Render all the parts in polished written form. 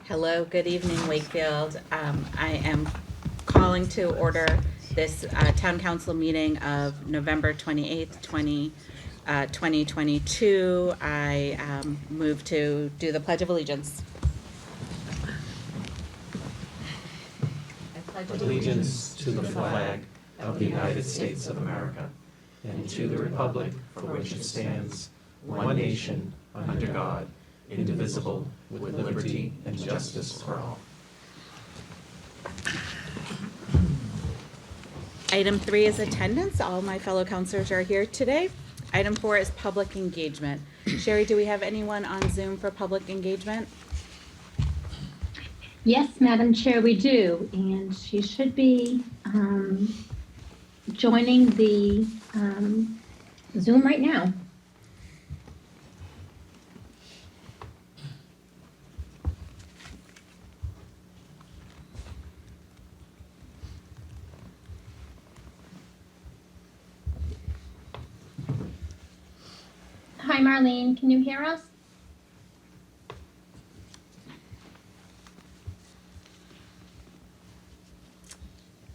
Hello, good evening, Wakefield. I am calling to order this town council meeting of November 28th, 2022. I move to do the Pledge of Allegiance. I pledge Allegiance to the flag of the United States of America and to the republic for which it stands, one nation, under God, indivisible, with liberty and justice for all. Item 3 is attendance. All my fellow councilors are here today. Item 4 is public engagement. Sherry, do we have anyone on Zoom for public engagement? Yes, Madam Chair, we do, and she should be joining the Zoom right now. Hi, Marlene, can you hear us?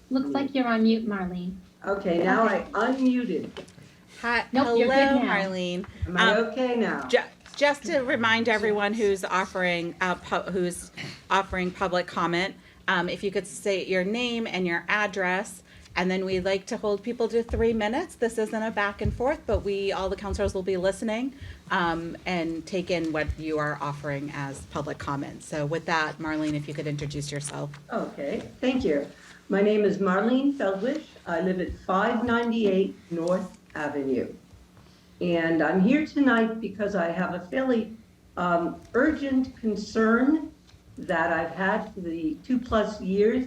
Looks like you're on mute, Marlene. Okay, now I unmuted. Hi, Nope, hello, you're good now. Marlene. Am I okay now? Just to remind everyone who's offering public comment, if you could state your name and your address, and then we'd like to hold people to 3 minutes. This isn't a back and forth, but all the councilors will be listening and take in what you are offering as public comment. So with that, Marlene, if you could introduce yourself. Okay, thank you. My name is Marlene Feldwish. I live at 598 North Avenue. And I'm here tonight because I have a fairly urgent concern that I've had for the 2+ years.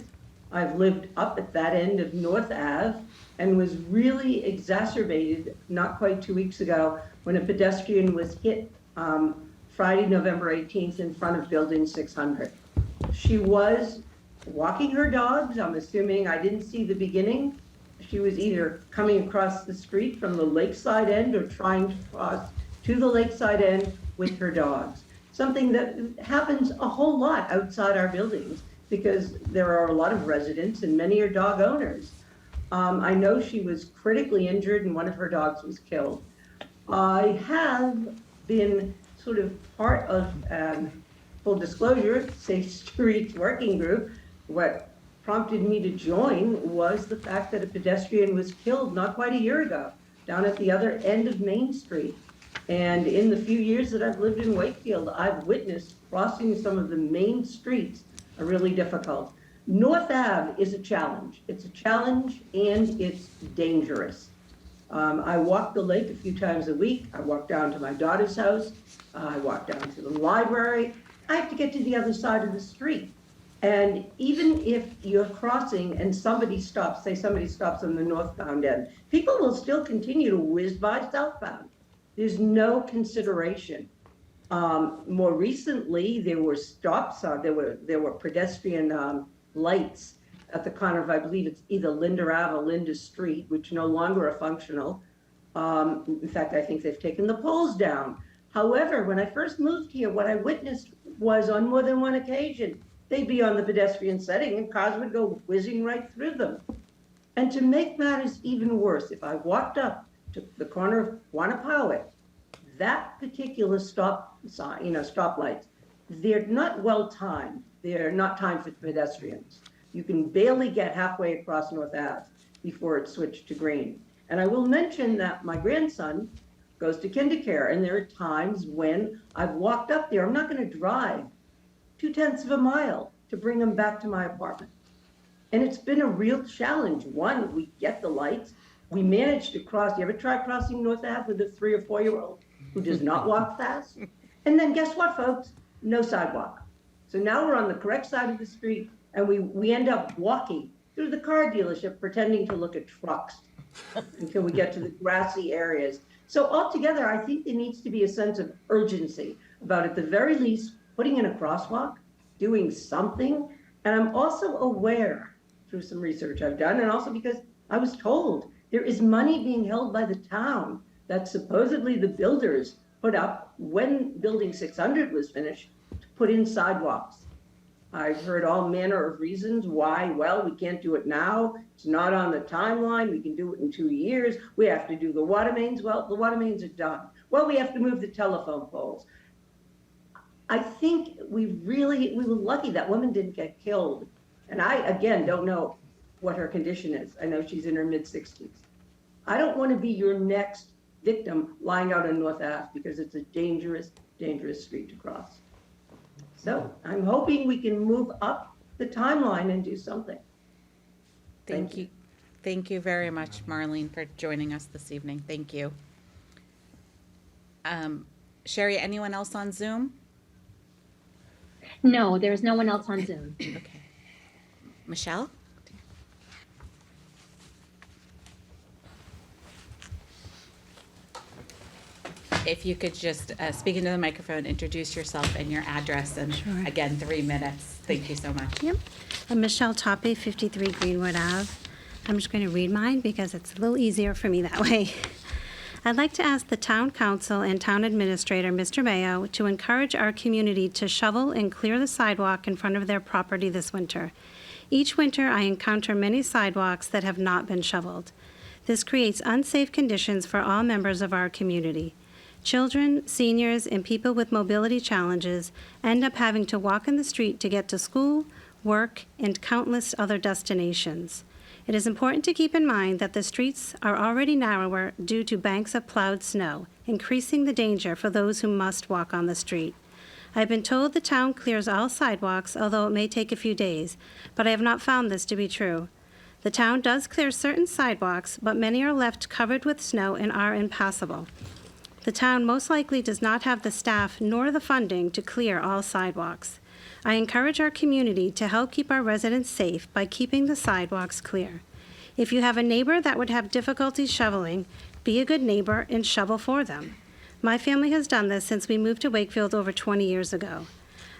I've lived up at that end of North Ave and was really exacerbated not quite 2 weeks ago when a pedestrian was hit Friday, November 18th in front of building 600. She was walking her dogs. I'm assuming, I didn't see the beginning. She was either coming across the street from the lakeside end or trying to cross to the lakeside end with her dogs. Something that happens a whole lot outside our buildings because there are a lot of residents and many are dog owners. I know she was critically injured and one of her dogs was killed. I have been sort of part of, full disclosure, Safe Streets Working Group. What prompted me to join was the fact that a pedestrian was killed not quite a year ago down at the other end of Main Street. And in the few years that I've lived in Wakefield, I've witnessed crossing some of the main streets are really difficult. North Ave is a challenge. It's a challenge and it's dangerous. I walk the lake a few times a week. I walk down to my daughter's house. I walk down to the library. I have to get to the other side of the street. And even if you're crossing and somebody stops, say somebody stops on the northbound end, people will still continue to whiz by southbound. There's no consideration. More recently, there were stops, there were pedestrian lights at the corner of, I believe it's either Linda Ave or Linda Street, which no longer are functional. In fact, I think they've taken the poles down. However, when I first moved here, what I witnessed was on more than one occasion, they'd be on the pedestrian setting and cars would go whizzing right through them. And to make matters even worse, if I walked up to the corner of Wanapawit, that particular stop sign, stoplights, they're not well timed. They're not timed for pedestrians. You can barely get halfway across North Ave before it's switched to green. And I will mention that my grandson goes to kindercare, and there are times when I've walked up there. I'm not going to drive 2/10 of a mile to bring him back to my apartment. And it's been a real challenge. One, we get the lights. We managed to cross. You ever try crossing North Ave with a 3 or 4-year-old who does not walk fast? And then guess what, folks? No sidewalk. So now we're on the correct side of the street, and we end up walking through the car dealership pretending to look at trucks until we get to the grassy areas. So altogether, I think there needs to be a sense of urgency about, at the very least, putting in a crosswalk, doing something. And I'm also aware through some research I've done, and also because I was told there is money being held by the town that supposedly the builders put up when building 600 was finished to put in sidewalks. I've heard all manner of reasons why. Well, we can't do it now. It's not on the timeline. We can do it in 2 years. We have to do the water mains. Well, the water mains are done. Well, we have to move the telephone poles. I think we were lucky that woman didn't get killed. And I, again, don't know what her condition is. I know she's in her mid-60s. I don't want to be your next victim lying out on North Ave because it's a dangerous, dangerous street to cross. So I'm hoping we can move up the timeline and do something. Thank you. Thank you very much, Marlene, for joining us this evening. Thank you. Sherry, anyone else on Zoom? No, there's no one else on Zoom. Okay. Michelle? If you could just speak into the microphone, introduce yourself and your address, and Sure. again, 3 minutes. Thank you so much. Yep. I'm Michelle Toppy, 53 Greenwood Ave. I'm just going to read mine because it's a little easier for me that way. I'd like to ask the Town Council and Town Administrator, Mr. Mayo, to encourage our community to shovel and clear the sidewalk in front of their property this winter. Each winter, I encounter many sidewalks that have not been shoveled. This creates unsafe conditions for all members of our community. Children, seniors, and people with mobility challenges end up having to walk in the street to get to school, work, and countless other destinations. It is important to keep in mind that the streets are already narrower due to banks of plowed snow, increasing the danger for those who must walk on the street. I've been told the town clears all sidewalks, although it may take a few days, but I have not found this to be true. The town does clear certain sidewalks, but many are left covered with snow and are impassable. The town most likely does not have the staff nor the funding to clear all sidewalks. I encourage our community to help keep our residents safe by keeping the sidewalks clear. If you have a neighbor that would have difficulty shoveling, be a good neighbor and shovel for them. My family has done this since we moved to Wakefield over 20 years ago.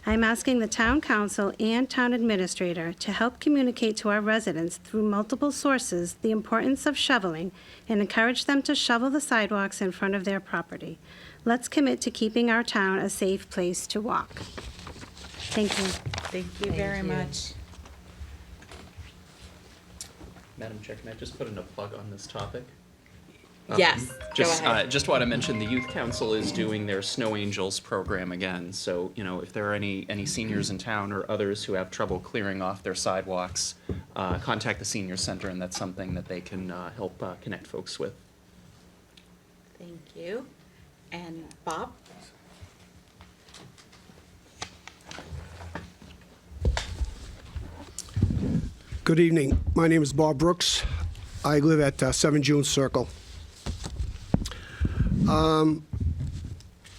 I'm asking the Town Council and Town Administrator to help communicate to our residents through multiple sources the importance of shoveling and encourage them to shovel the sidewalks in front of their property. Let's commit to keeping our town a safe place to walk. Thank you. Thank you very much. Madam Chair, can I just put in a plug on this topic? Yes, go Just, ahead. just want to mention the Youth Council is doing their Snow Angels program again. So, if there are any seniors in town or others who have trouble clearing off their sidewalks, contact the senior center, and that's something that they can help connect folks with. Thank you. And Bob? Good evening. My name is Bob Brooks. I live at 7 June Circle.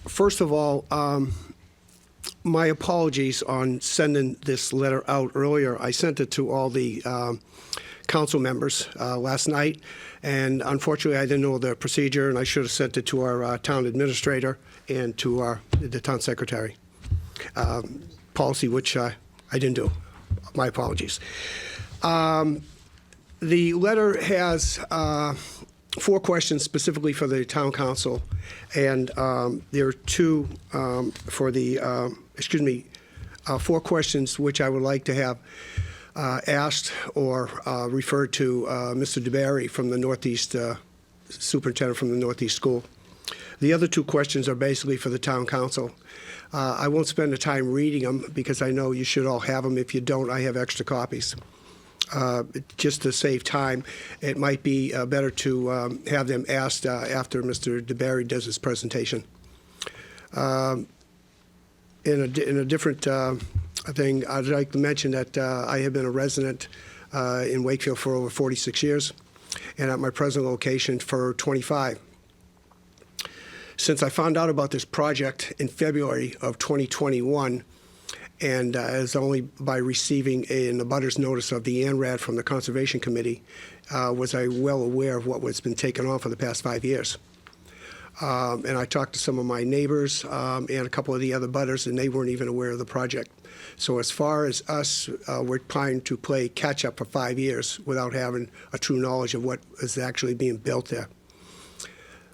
First of all, my apologies on sending this letter out earlier. I sent it to all the council members last night, and unfortunately I didn't know the procedure, and I should have sent it to our town administrator and to the town secretary. Policy, which I didn't do. My apologies. The letter has 4 questions specifically for the town council, and there are 2 for the, 4 questions which I would like to have asked or referred to Mr. DeBerry from the Northeast, superintendent from the Northeast School. The other 2 questions are basically for the town council. I won't spend the time reading them because I know you should all have them. If you don't, I have extra copies. Just to save time, it might be better to have them asked after Mr. DeBerry does his presentation. In a different thing, I'd like to mention that I have been a resident in Wakefield for over 46 years, and at my present location for 25. Since I found out about this project in February of 2021, and as only by receiving an abutters notice of the ANRAD from the Conservation Committee, was I well aware of what was been taken on for the past 5 years. And I talked to some of my neighbors and a couple of the other butters, and they weren't even aware of the project. So as far as us, we're trying to play catch-up for 5 years without having a true knowledge of what is actually being built there.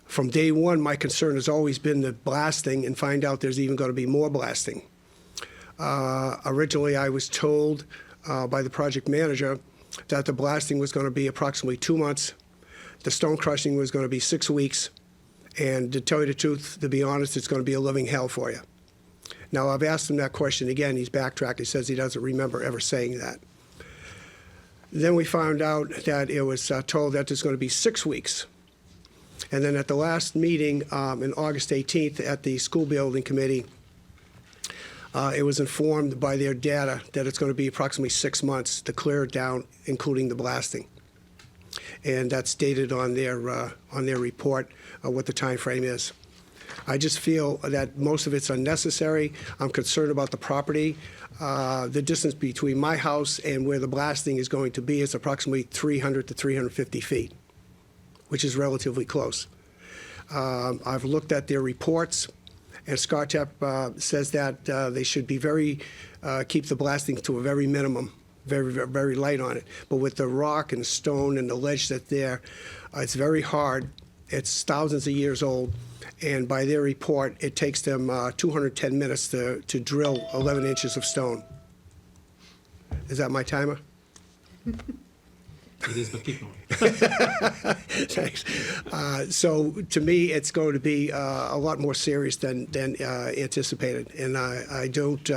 From day one, my concern has always been the blasting and find out there's even going to be more blasting. Originally, I was told by the project manager that the blasting was going to be approximately 2 months, the stone crushing was going to be 6 weeks, and to tell you the truth, to be honest, it's going to be a living hell for you. Now, I've asked him that question again. He's backtracked. He says he doesn't remember ever saying that. Then we found out that it was told that there's going to be 6 weeks. And then at the last meeting on August 18th at the school building committee, it was informed by their data that it's going to be approximately 6 months to clear it down, including the blasting. And that's stated on their report what the time frame is. I just feel that most of it's unnecessary. I'm concerned about the property. The distance between my house and where the blasting is going to be is approximately 300 to 350 feet, which is relatively close. I've looked at their reports, and SCARTEP says that they should be keep the blasting to a very minimum, very light on it. But with the rock and the stone and the ledge that's there, it's very hard. It's thousands of years old. And by their report, it takes them 210 minutes to drill 11 inches of stone. Is that my timer? It is, but keep going. Thanks. So to me, it's going to be a lot more serious than anticipated. And I don't,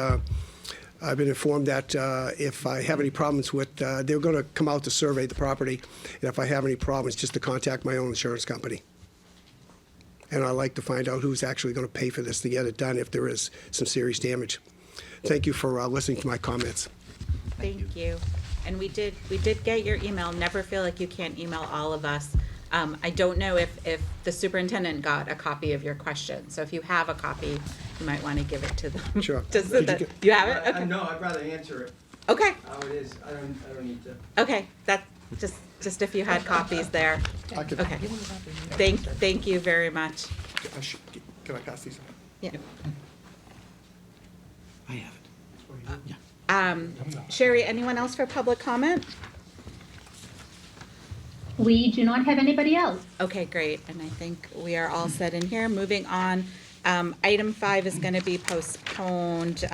I've been informed that if I have any problems with, they're going to come out to survey the property. And if I have any problems, just to contact my own insurance company. And I'd like to find out who's actually going to pay for this to get it done if there is some serious damage. Thank you for listening to my comments. Thank you. And we did get your email. Never feel like you can't email all of us. I don't know if the superintendent got a copy of your question. So if you have a copy, you might want to give it to them. Sure. Just so that you have it? Okay. No, I'd rather answer it Okay. how it is. I don't need to. Okay. That's just if you had copies there. I can, Okay. Thank you very much. Can I pass these? Yeah. I have it. Sherry, anyone else for public comment? We do not have anybody else. Okay, great. And I think we are all set in here. Moving on, item 5 is going to be postponed.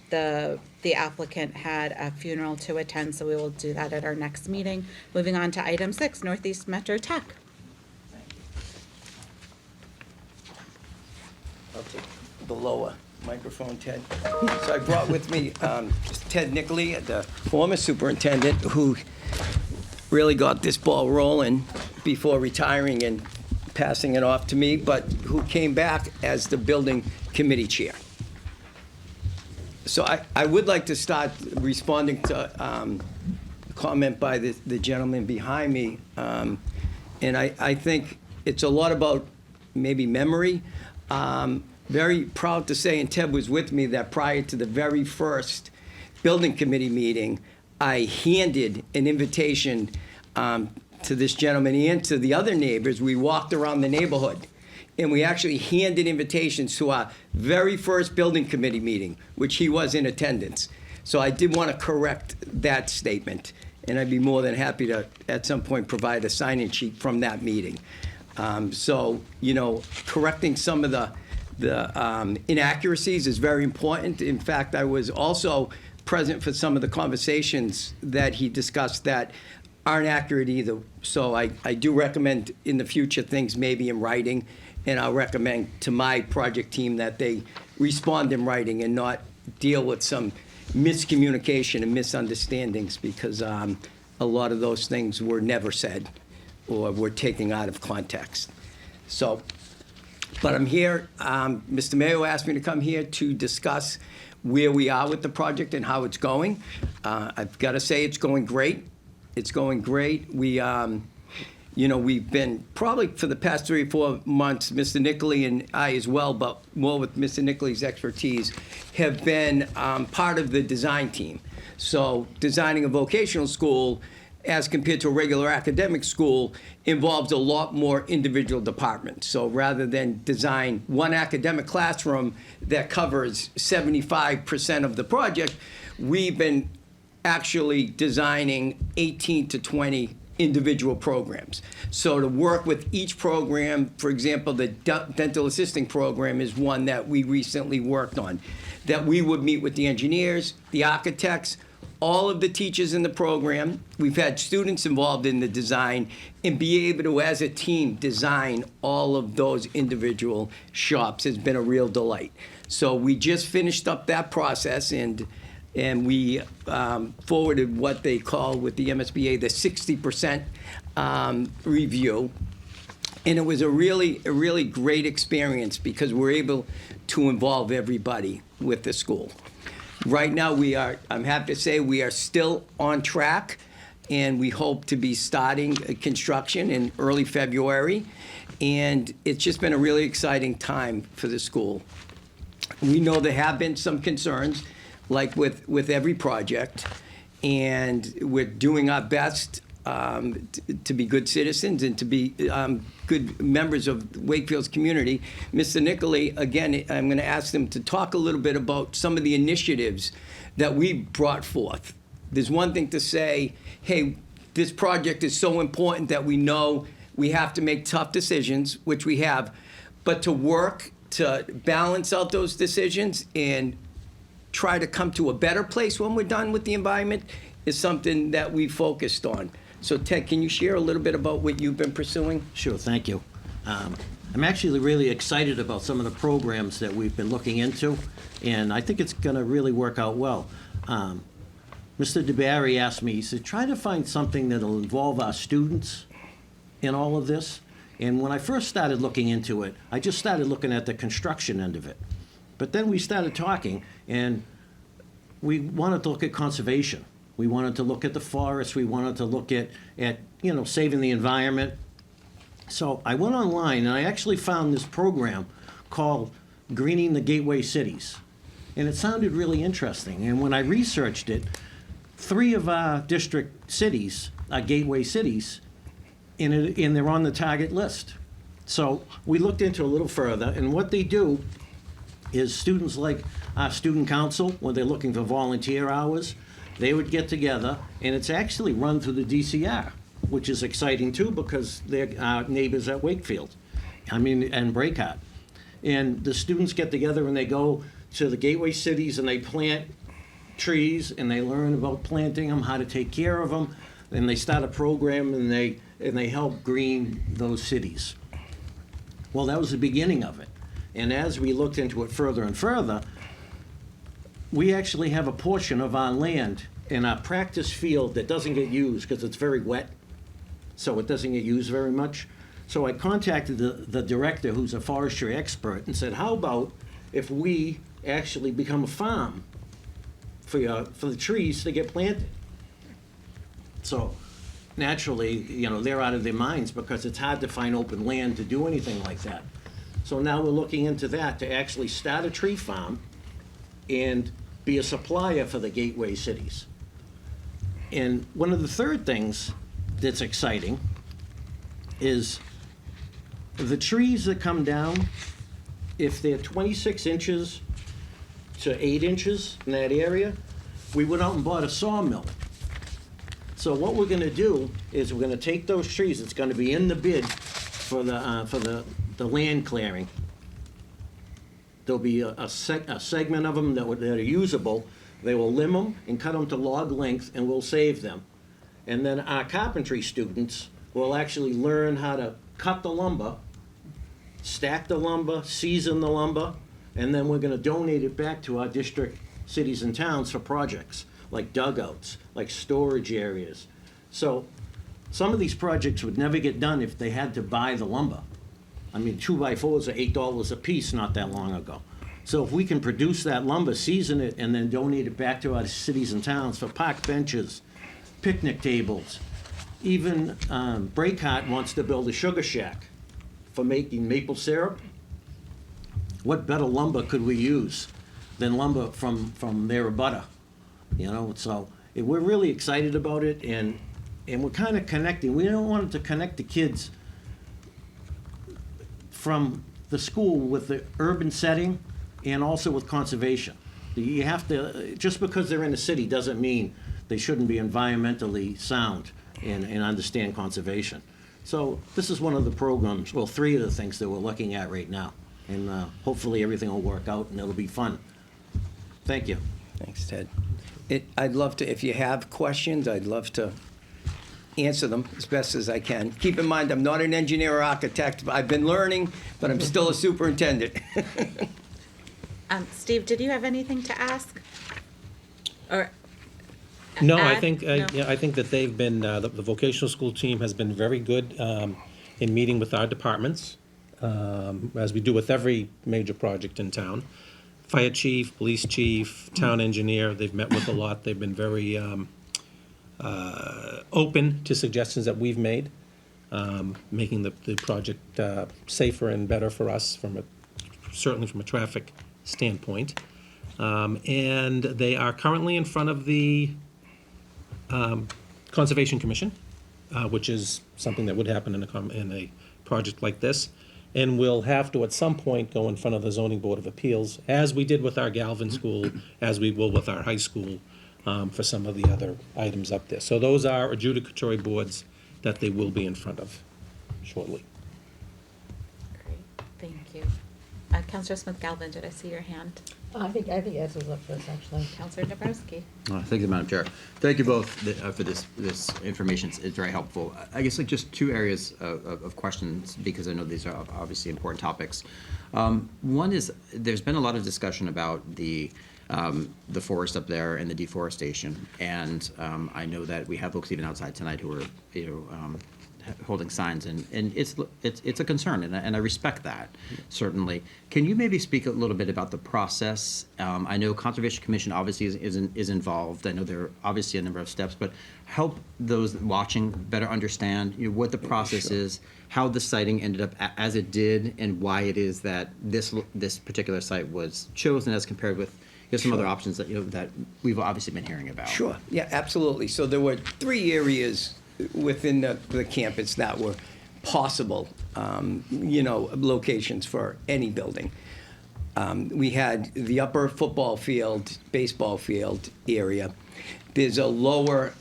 The applicant had a funeral to attend, so we will do that at our next meeting. Moving on to item 6, Northeast Metro Tech. I'll take the lower microphone, Ted. So I brought with me Ted Nickley, the former superintendent, who really got this ball rolling before retiring and passing it off to me, but who came back as the building committee chair. So I would like to start responding to a comment by the gentleman behind me. And I think it's a lot about maybe memory. Very proud to say, and Ted was with me, that prior to the very first building committee meeting, I handed an invitation to this gentleman and to the other neighbors. We walked around the neighborhood, and we actually handed invitations to our very first building committee meeting, which he was in attendance. So I did want to correct that statement, and I'd be more than happy to, at some point, provide a sign-in sheet from that meeting. So, correcting some of the inaccuracies is very important. In fact, I was also present for some of the conversations that he discussed that aren't accurate either. So I do recommend in the future things maybe in writing, and I'll recommend to my project team that they respond in writing and not deal with some miscommunication and misunderstandings, because a lot of those things were never said or were taken out of context. So, but I'm here, Mr. Mayo asked me to come here to discuss where we are with the project and how it's going. I've got to say it's going great. It's going great. We've been probably for the past 3 or 4 months, Mr. Nickley and I as well, but more with Mr. Nickley's expertise, have been part of the design team. So designing a vocational school as compared to a regular academic school involves a lot more individual departments. So rather than design one academic classroom that covers 75% of the project, we've been actually designing 18 to 20 individual programs. So to work with each program, for example, the dental assisting program is one that we recently worked on, that we would meet with the engineers, the architects, all of the teachers in the program. We've had students involved in the design and be able to, as a team, design all of those individual shops has been a real delight. So we just finished up that process, and we forwarded what they call with the MSBA the 60% review. And it was a really great experience because we're able to involve everybody with the school. Right now, I'm happy to say we are still on track, and we hope to be starting construction in early February. And it's just been a really exciting time for the school. We know there have been some concerns, like with every project, and we're doing our best to be good citizens and to be good members of Wakefield's community. Mr. Nicolay, again, I'm going to ask them to talk a little bit about some of the initiatives that we brought forth. There's one thing to say, hey, this project is so important that we know we have to make tough decisions, which we have, but to work to balance out those decisions and try to come to a better place when we're done with the environment is something that we focused on. So Ted, can you share a little bit about what you've been pursuing? Sure, thank you. I'm actually really excited about some of the programs that we've been looking into, and I think it's going to really work out well. Mr. DeBarry asked me, he said, try to find something that'll involve our students in all of this. And when I first started looking into it, I just started looking at the construction end of it. But then we started talking, and we wanted to look at conservation. We wanted to look at the forests. We wanted to look at saving the environment. So I went online, and I actually found this program called Greening the Gateway Cities. And it sounded really interesting. And when I researched it, 3 of our district cities are gateway cities, and they're on the target list. So we looked into it a little further, and what they do is students like our student council, when they're looking for volunteer hours, they would get together, and it's actually run through the DCR, which is exciting too because they're our neighbors at Wakefield, and Braycott. And the students get together and they go to the gateway cities and they plant trees and they learn about planting them, how to take care of them, and they start a program and they help green those cities. Well, that was the beginning of it. And as we looked into it further and further, we actually have a portion of our land in our practice field that doesn't get used because it's very wet, so it doesn't get used very much. So I contacted the director, who's a forestry expert, and said, how about if we actually become a farm for the trees to get planted? So naturally, they're out of their minds because it's hard to find open land to do anything like that. So now we're looking into that, to actually start a tree farm and be a supplier for the gateway cities. And one of the third things that's exciting is the trees that come down, if they're 26 inches to 8 inches in that area, we went out and bought a sawmill. So what we're gonna do is we're gonna take those trees, it's gonna be in the bid for the land clearing. There'll be a segment of them that are usable. They will limb them and cut them to log length, and we'll save them. And then our carpentry students will actually learn how to cut the lumber, stack the lumber, season the lumber, and then we're gonna donate it back to our district cities and towns for projects, like dugouts, like storage areas. So some of these projects would never get done if they had to buy the lumber. 2x4s are $8 a piece not that long ago. So if we can produce that lumber, season it, and then donate it back to our cities and towns for park benches, picnic tables. Even Braycott wants to build a sugar shack for making maple syrup. What better lumber could we use than lumber from their butter? So we're really excited about it, and we're kind of connecting. We don't want it to connect the kids from the school with the urban setting and also with conservation. Just because they're in a city doesn't mean they shouldn't be environmentally sound. and understand conservation. So this is one of the programs, well, 3 of the things that we're looking at right now. And hopefully everything will work out and it'll be fun. Thank you. Thanks, Ted. I'd love to, if you have questions, I'd love to answer them as best as I can. Keep in mind, I'm not an engineer or architect. I've been learning, but I'm still a superintendent. Steve, did you have anything to ask? Or No, I add? think, No? yeah, I think that they've been, the vocational school team has been very good in meeting with our departments, as we do with every major project in town. Fire chief, police chief, town engineer, they've met with a lot. They've been very open to suggestions that we've made, making the project safer and better for us certainly from a traffic standpoint. And they are currently in front of the Conservation Commission, which is something that would happen in a project like this. And we'll have to, at some point, go in front of the Zoning Board of Appeals, as we did with our Galvin School, as we will with our high school, for some of the other items up there. So those are adjudicatory boards that they will be in front of shortly. Great, thank you. Counselor Smith-Galvin, did I see your hand? I think Ed was up first, actually. Counselor Dabrowski. Thank you, Madam Chair. Thank you both for this information. It's very helpful. I guess like just 2 areas of questions, because I know these are obviously important topics. One is there's been a lot of discussion about the forest up there and the deforestation, and I know that we have folks even outside tonight who are holding signs, and it's a concern, and I respect that, certainly. Can you maybe speak a little bit about the process? I know Conservation Commission obviously is involved. I know there are obviously a number of steps, but help those watching better understand what the process is, how the siting ended up as it did, and why it is that this particular site was chosen as compared with some other options that that we've obviously been hearing about. Sure, yeah, absolutely. So there were 3 areas within the campus that were possible, locations for any building. We had the upper football field, baseball field area. There's a lower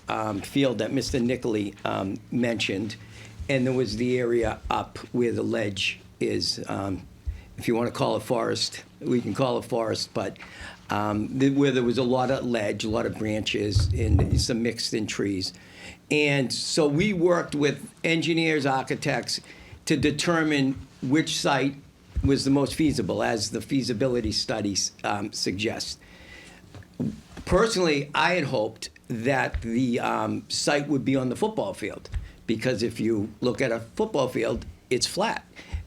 field that Mr. Nicoli mentioned, and there was the area up where the ledge is. If you want to call it forest, we can call it forest, but where there was a lot of ledge, a lot of branches, and some mixed-in trees. And so we worked with engineers, architects, to determine which site was the most feasible, as the feasibility studies suggest. Personally, I had hoped that the site would be on the football field, because if you look at a football field, it's flat,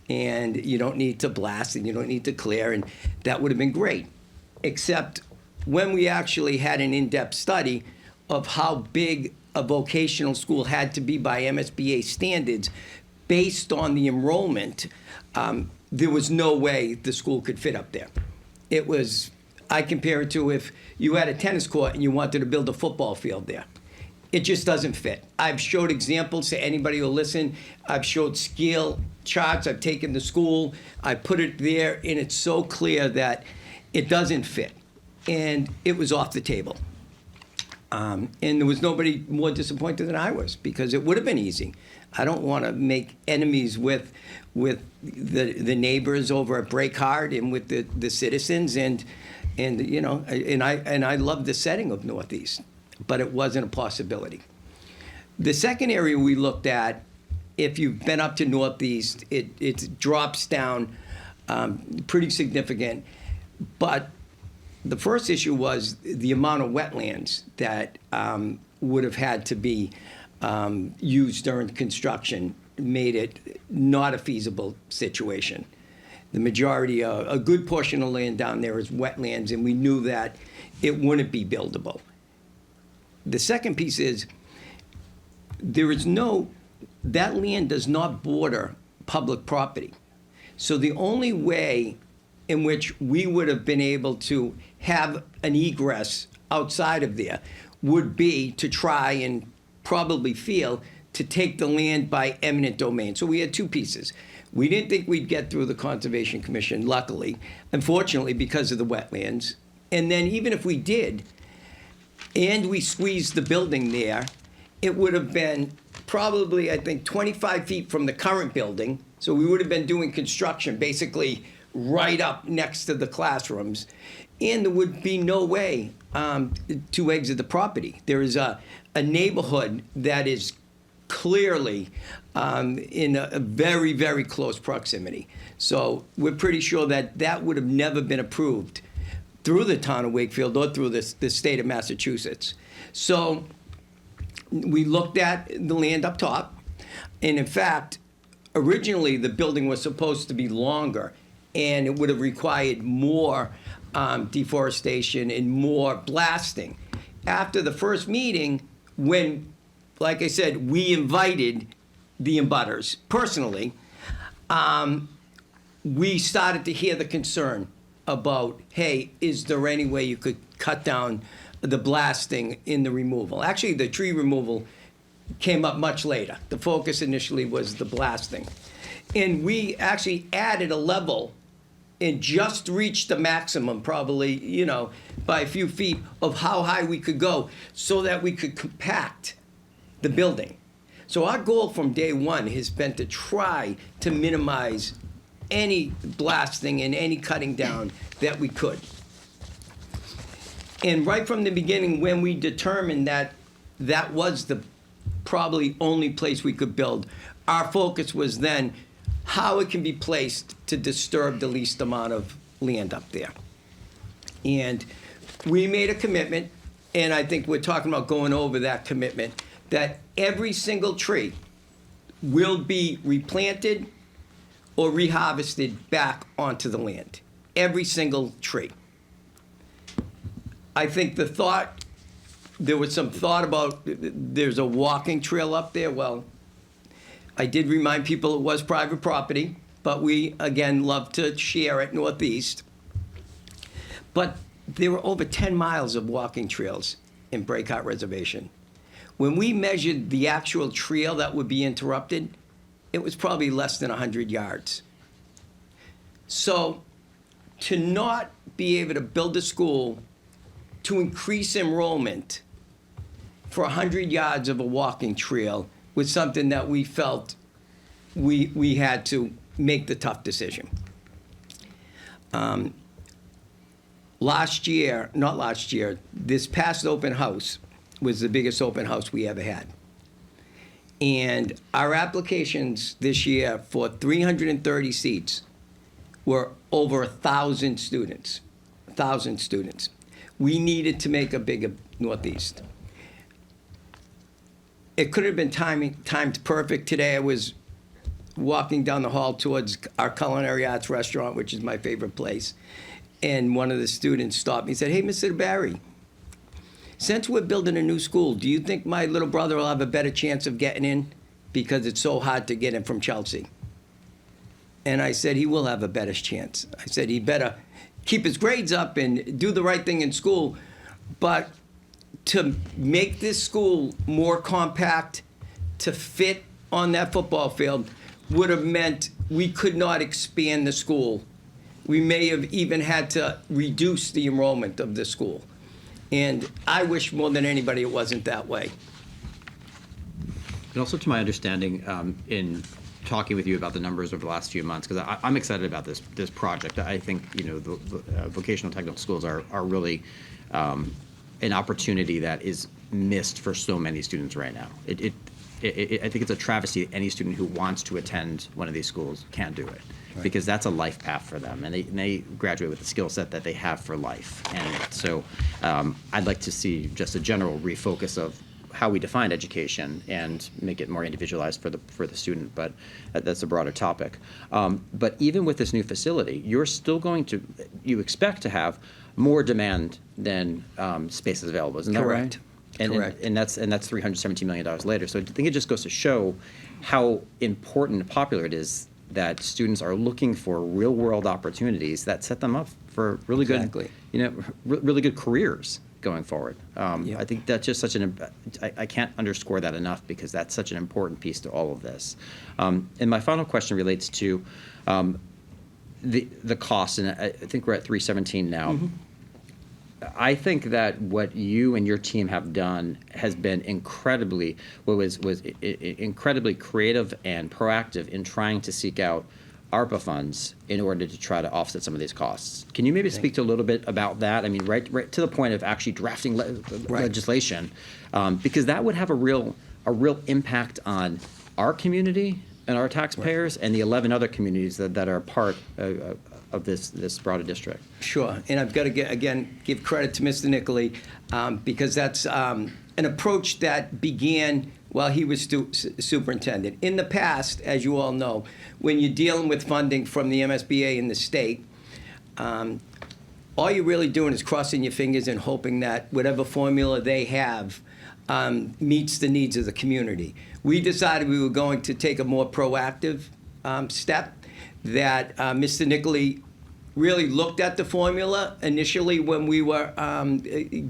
and you don't need to blast, and you don't need to clear, and that would have been great. Except when we actually had an in-depth study of how big a vocational school had to be by MSBA standards based on the enrollment, there was no way the school could fit up there. It was, I compare it to if you had a tennis court and you wanted to build a football field there. It just doesn't fit. I've showed examples to anybody who'll listen. I've showed scale charts. I've taken the school. I put it there, and it's so clear that it doesn't fit. And it was off the table. And there was nobody more disappointed than I was, because it would have been easy. I don't want to make enemies with the neighbors over at Breakheart and with the citizens, and I love the setting of Northeast, but it wasn't a possibility. The second area we looked at, if you've been up to Northeast, it drops down pretty significant, but the first issue was the amount of wetlands that would have had to be used during construction made it not a feasible situation. The majority, a good portion of land down there is wetlands, and we knew that it wouldn't be buildable. The second piece is that land does not border public property. So the only way in which we would have been able to have an egress outside of there would be to try and probably feel to take the land by eminent domain. So we had 2 pieces. We didn't think we'd get through the Conservation Commission, luckily, unfortunately, because of the wetlands. And then even if we did, and we squeezed the building there, it would have been probably, I think, 25 feet from the current building. So we would have been doing construction basically right up next to the classrooms. And there would be no way to exit the property. There is a neighborhood that is clearly in a very, very close proximity. So we're pretty sure that that would have never been approved through the town of Wakefield or through the state of Massachusetts. So we looked at the land up top, and in fact, originally the building was supposed to be longer, and it would have required more deforestation and more blasting. After the first meeting, when, like I said, we invited the abutters personally, we started to hear the concern about, hey, is there any way you could cut down the blasting in the removal? Actually, the tree removal came up much later. The focus initially was the blasting. And we actually added a level and just reached the maximum, probably, by a few feet, of how high we could go so that we could compact the building. So our goal from day one has been to try to minimize any blasting and any cutting down that we could. And right from the beginning, when we determined that that was the probably only place we could build, our focus was then how it can be placed to disturb the least amount of land up there. And we made a commitment, and I think we're talking about going over that commitment, that every single tree will be replanted or reharvested back onto the land. Every single tree. I think there was some thought about there's a walking trail up there. Well, I did remind people it was private property, but we, again, love to share it northeast. But there were over 10 miles of walking trails in Breakheart Reservation. When we measured the actual trail that would be interrupted, it was probably less than 100 yards. So to not be able to build a school to increase enrollment for 100 yards of a walking trail was something that we felt we had to make the tough decision. This past open house was the biggest open house we ever had. And our applications this year for 330 seats were over 1,000 students. 1,000 students. We needed to make a bigger Northeast. It could have been timed perfect. Today I was walking down the hall towards our culinary arts restaurant, which is my favorite place, and one of the students stopped me and said, "Hey, Mr. Barry, since we're building a new school, do you think my little brother will have a better chance of getting in? Because it's so hard to get in from Chelsea." And I said, he will have a better chance. I said, he better keep his grades up and do the right thing in school. But to make this school more compact, to fit on that football field, would have meant we could not expand the school. We may have even had to reduce the enrollment of the school. And I wish more than anybody it wasn't that way. And also, to my understanding, in talking with you about the numbers over the last few months, because I'm excited about this project. I think the vocational technical schools are really an opportunity that is missed for so many students right now. I think it's a travesty that any student who wants to attend one of these schools can't do it. Right. Because that's a life path for them, and they graduate with the skill set that they have for life. And so I'd like to see just a general refocus of how we define education and make it more individualized for the student, but that's a broader topic. But even with this new facility, you expect to have more demand than spaces available, isn't that right? Correct. And that's $317 million later. So I think it just goes to show how important and popular it is that students are looking for real-world opportunities that set them up for really good, Exactly. really good careers going forward. Yeah. I think that's just I can't underscore that enough, because that's such an important piece to all of this. And my final question relates to the cost, and I think we're at 317 now. Mm-hmm. I think that what you and your team have done has been incredibly incredibly creative and proactive in trying to seek out ARPA funds in order to try to offset some of these costs. Can you maybe speak to a little bit about that? I mean, right to the point of actually drafting legislation, because that would have a real impact on our community and our taxpayers and the 11 other communities that are part of this broader district. Sure, and I've got to give credit to Mr. Nicoli, because that's an approach that began while he was superintendent. In the past, as you all know, when you're dealing with funding from the MSBA and the state, all you're really doing is crossing your fingers and hoping that whatever formula they have meets the needs of the community. We decided we were going to take a more proactive step, that Mr. Nicoli really looked at the formula initially when we were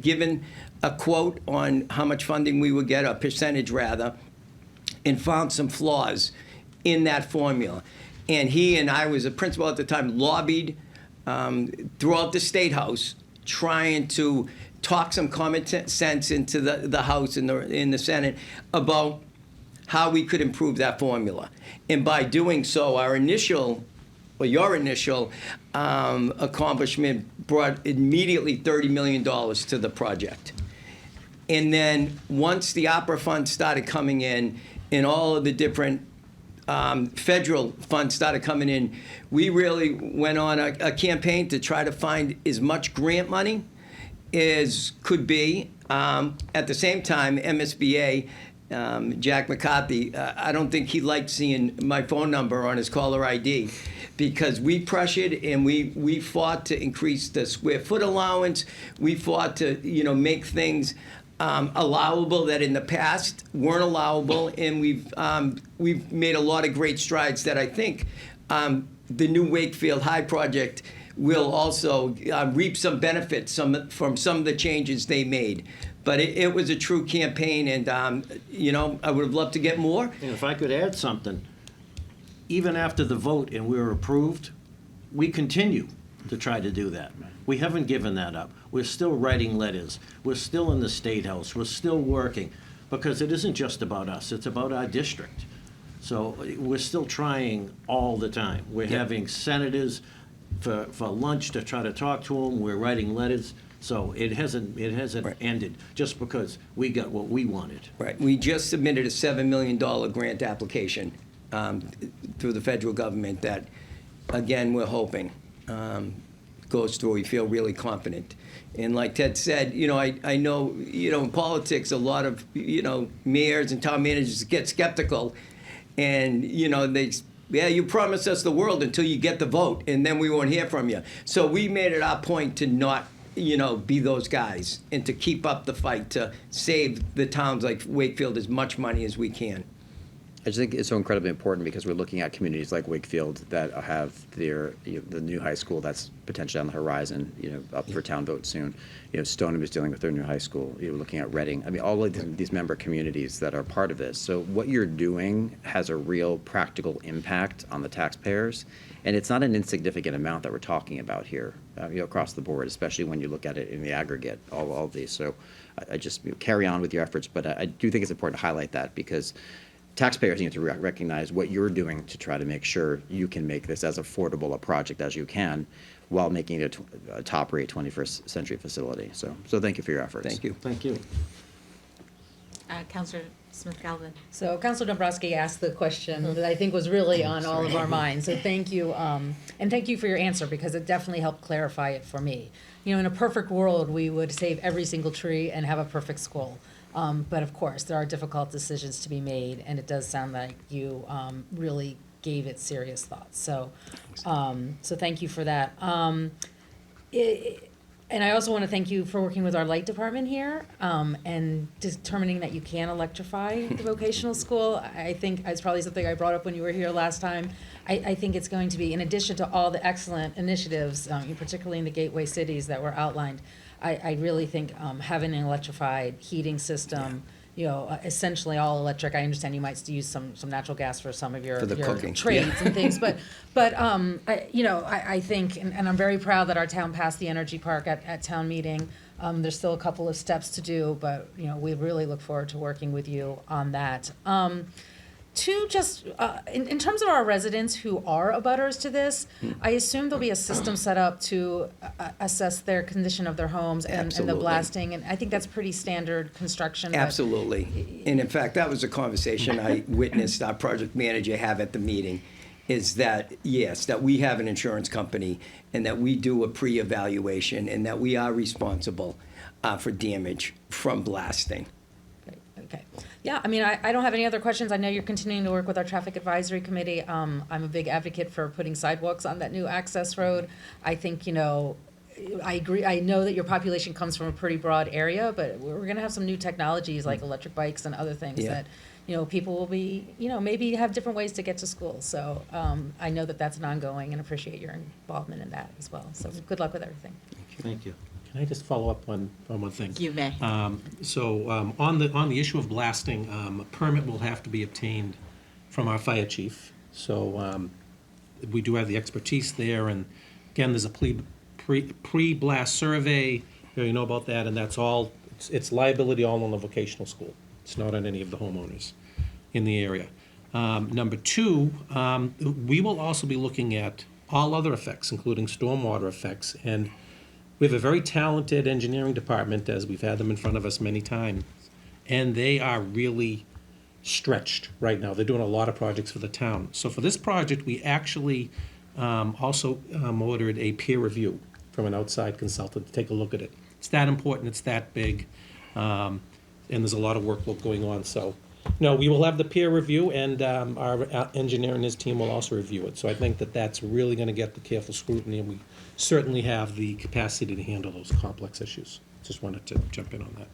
given a quote on how much funding we would get, a percentage rather, and found some flaws in that formula. And he and I was a principal at the time, lobbied throughout the State House, trying to talk some common sense into the House and in the Senate about how we could improve that formula. And by doing so, your initial accomplishment brought immediately $30 million to the project. And then once the opera funds started coming in and all of the different federal funds started coming in, we really went on a campaign to try to find as much grant money as could be. At the same time, MSBA, Jack McCarthy, I don't think he liked seeing my phone number on his caller ID, because we pressured and we fought to increase the square foot allowance. We fought to make things allowable that in the past weren't allowable, and we've made a lot of great strides that I think the new Wakefield High project will also reap some benefits from some of the changes they made. But it was a true campaign, and I would have loved to get more. And if I could add something, even after the vote and we were approved, we continue to try to do that. We haven't given that up. We're still writing letters. We're still in the State House. We're still working, because it isn't just about us. It's about our district. So we're still trying all the time. We're having senators for lunch to try to talk to them. We're writing letters. So it hasn't ended just because we got what we wanted. Right. We just submitted a $7 million grant application through the federal government that, again, we're hoping goes through. We feel really confident. And like Ted said, I know, in politics, a lot of, mayors and town managers get skeptical. And, you promised us the world until you get the vote, and then we won't hear from you. So we made it our point to not be those guys and to keep up the fight to save the towns like Wakefield as much money as we can. I just think it's so incredibly important because we're looking at communities like Wakefield that have the new high school that's potentially on the horizon, up for town vote soon. Stoneham is dealing with their new high school. You're looking at Reading. I mean, all of these member communities that are part of this. So what you're doing has a real practical impact on the taxpayers, and it's not an insignificant amount that we're talking about here, across the board, especially when you look at it in the aggregate, all of these. So I just carry on with your efforts, but I do think it's important to highlight that because taxpayers need to recognize what you're doing to try to make sure you can make this as affordable a project as you can while making it a top-rate 21st century facility. So thank you for your efforts. Thank you. Thank you. Councillor Smith-Galvin. So Councilor Dombrowski asked the question that I think was really on all of our minds. So thank you, and thank you for your answer, because it definitely helped clarify it for me. In a perfect world, we would save every single tree and have a perfect school. But of course, there are difficult decisions to be made, and it does sound like you really gave it serious thought. So thank you for that. And I also want to thank you for working with our light department here and determining that you can electrify the vocational school. I think it's probably something I brought up when you were here last time. I think it's going to be, in addition to all the excellent initiatives, particularly in the gateway cities that were outlined, I really think having an electrified heating system essentially all electric. I understand you might use some natural gas for some of your For the cooking, trades yeah. and things, but I think, and I'm very proud that our town passed the energy park at town meeting. There's still a couple of steps to do, but we really look forward to working with you on that. Two, just in terms of our residents who are abutters to this, I assume there'll be a system set up to assess their condition of their homes and the Absolutely. blasting, and I think that's pretty standard construction. but- Absolutely. And in fact, that was a conversation I witnessed our project manager have at the meeting, is that, yes, that we have an insurance company and that we do a pre-evaluation and that we are responsible for damage from blasting. Okay. Yeah, I mean, I don't have any other questions. I know you're continuing to work with our traffic advisory committee. I'm a big advocate for putting sidewalks on that new access road. I think, I agree. I know that your population comes from a pretty broad area, but we're gonna have some new technologies like electric bikes and other things Yeah. that, people will be, maybe have different ways to get to school. So, I know that that's an ongoing and appreciate your involvement in that as well. So good luck with everything. Thank you. Can I just follow up on one thing? You may. So on the issue of blasting, a permit will have to be obtained from our fire chief. So we do have the expertise there, and again, there's a pre-blast survey. You know about that, and that's all. It's liability all on the vocational school. It's not on any of the homeowners in the area. Number two, we will also be looking at all other effects, including stormwater effects, and we have a very talented engineering department, as we've had them in front of us many times, and they are really stretched right now. They're doing a lot of projects for the town. So for this project, we actually also ordered a peer review from an outside consultant to take a look at it. It's that important, it's that big, and there's a lot of work going on. So, we will have the peer review, and our engineer and his team will also review it. So I think that that's really going to get the careful scrutiny, and we certainly have the capacity to handle those complex issues. Just wanted to jump in on that.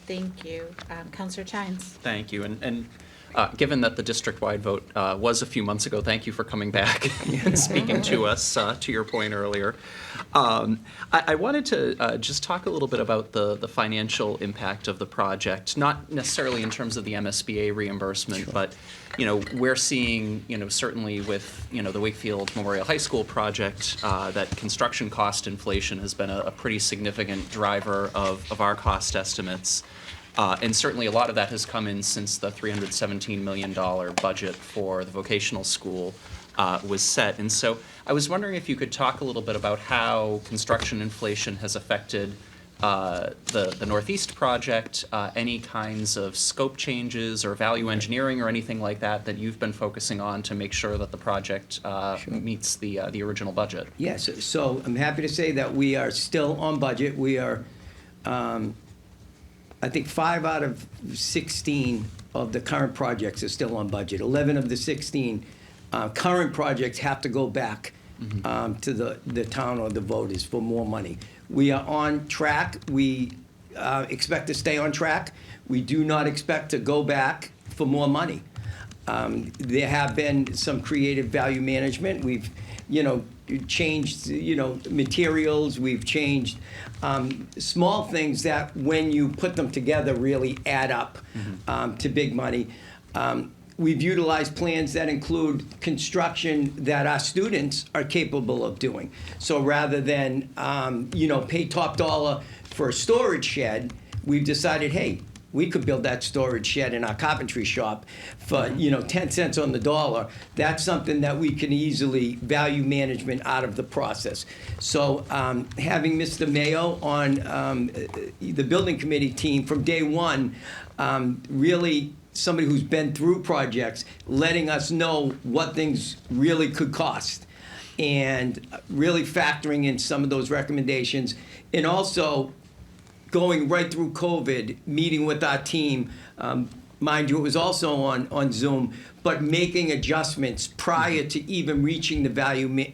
Thank you. Counselor Chines? Thank you. And given that the district-wide vote was a few months ago, thank you for coming back and speaking to us, to your point earlier. I wanted to just talk a little bit about the financial impact of the project, not necessarily in terms of the MSBA reimbursement, but, we're seeing, certainly with, the Wakefield Memorial High School project, that construction cost inflation has been a pretty significant driver of our cost estimates. And certainly a lot of that has come in since the $317 million budget for the vocational school was set. And so I was wondering if you could talk a little bit about how construction inflation has affected the Northeast project, any kinds of scope changes or value engineering or anything like that you've been focusing on to make sure that the project meets the original budget. Yes, so I'm happy to say that we are still on budget. We are, I think 5 out of 16 of the current projects are still on budget. 11 of the 16 current projects have to go back to the town or the voters for more money. We are on track. We expect to stay on track. We do not expect to go back for more money. There have been some creative value management. We've, changed, materials. We've changed small things that, when you put them together, really add up to big money. We've utilized plans that include construction that our students are capable of doing. So rather than, pay top dollar for a storage shed, we've decided, hey, we could build that storage shed in our carpentry shop for, 10 cents on the dollar. That's something that we can easily value management out of the process. So having Mr. Mayo on the building committee team from day one, really somebody who's been through projects, letting us know what things really could cost, and really factoring in some of those recommendations, and also going right through COVID, meeting with our team. Mind you, it was also on Zoom, but making adjustments prior to even reaching the value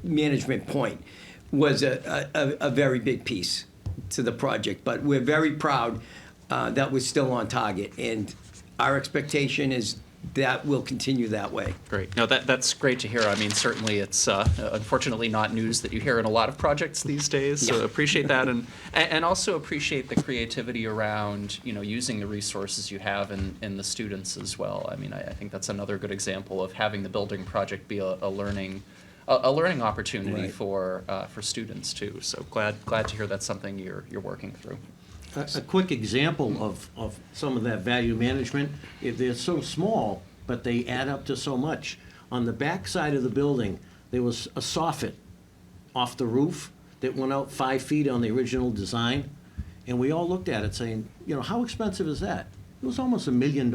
management point was a very big piece to the project. But we're very proud that we're still on target, and our expectation is that will continue that way. Great. No, that's great to hear. I mean, certainly it's unfortunately not news that you hear in a lot of projects these days. So appreciate that, and also appreciate the creativity around using the resources you have in the students as well. I mean, I think that's another good example of having the building project be a learning opportunity Right. for students too. So glad to hear that's something you're working through. A quick example of some of that value management, if they're so small, but they add up to so much. On the back side of the building, there was a soffit off the roof that went out 5 feet on the original design. And we all looked at it saying, how expensive is that? It was almost $1 million.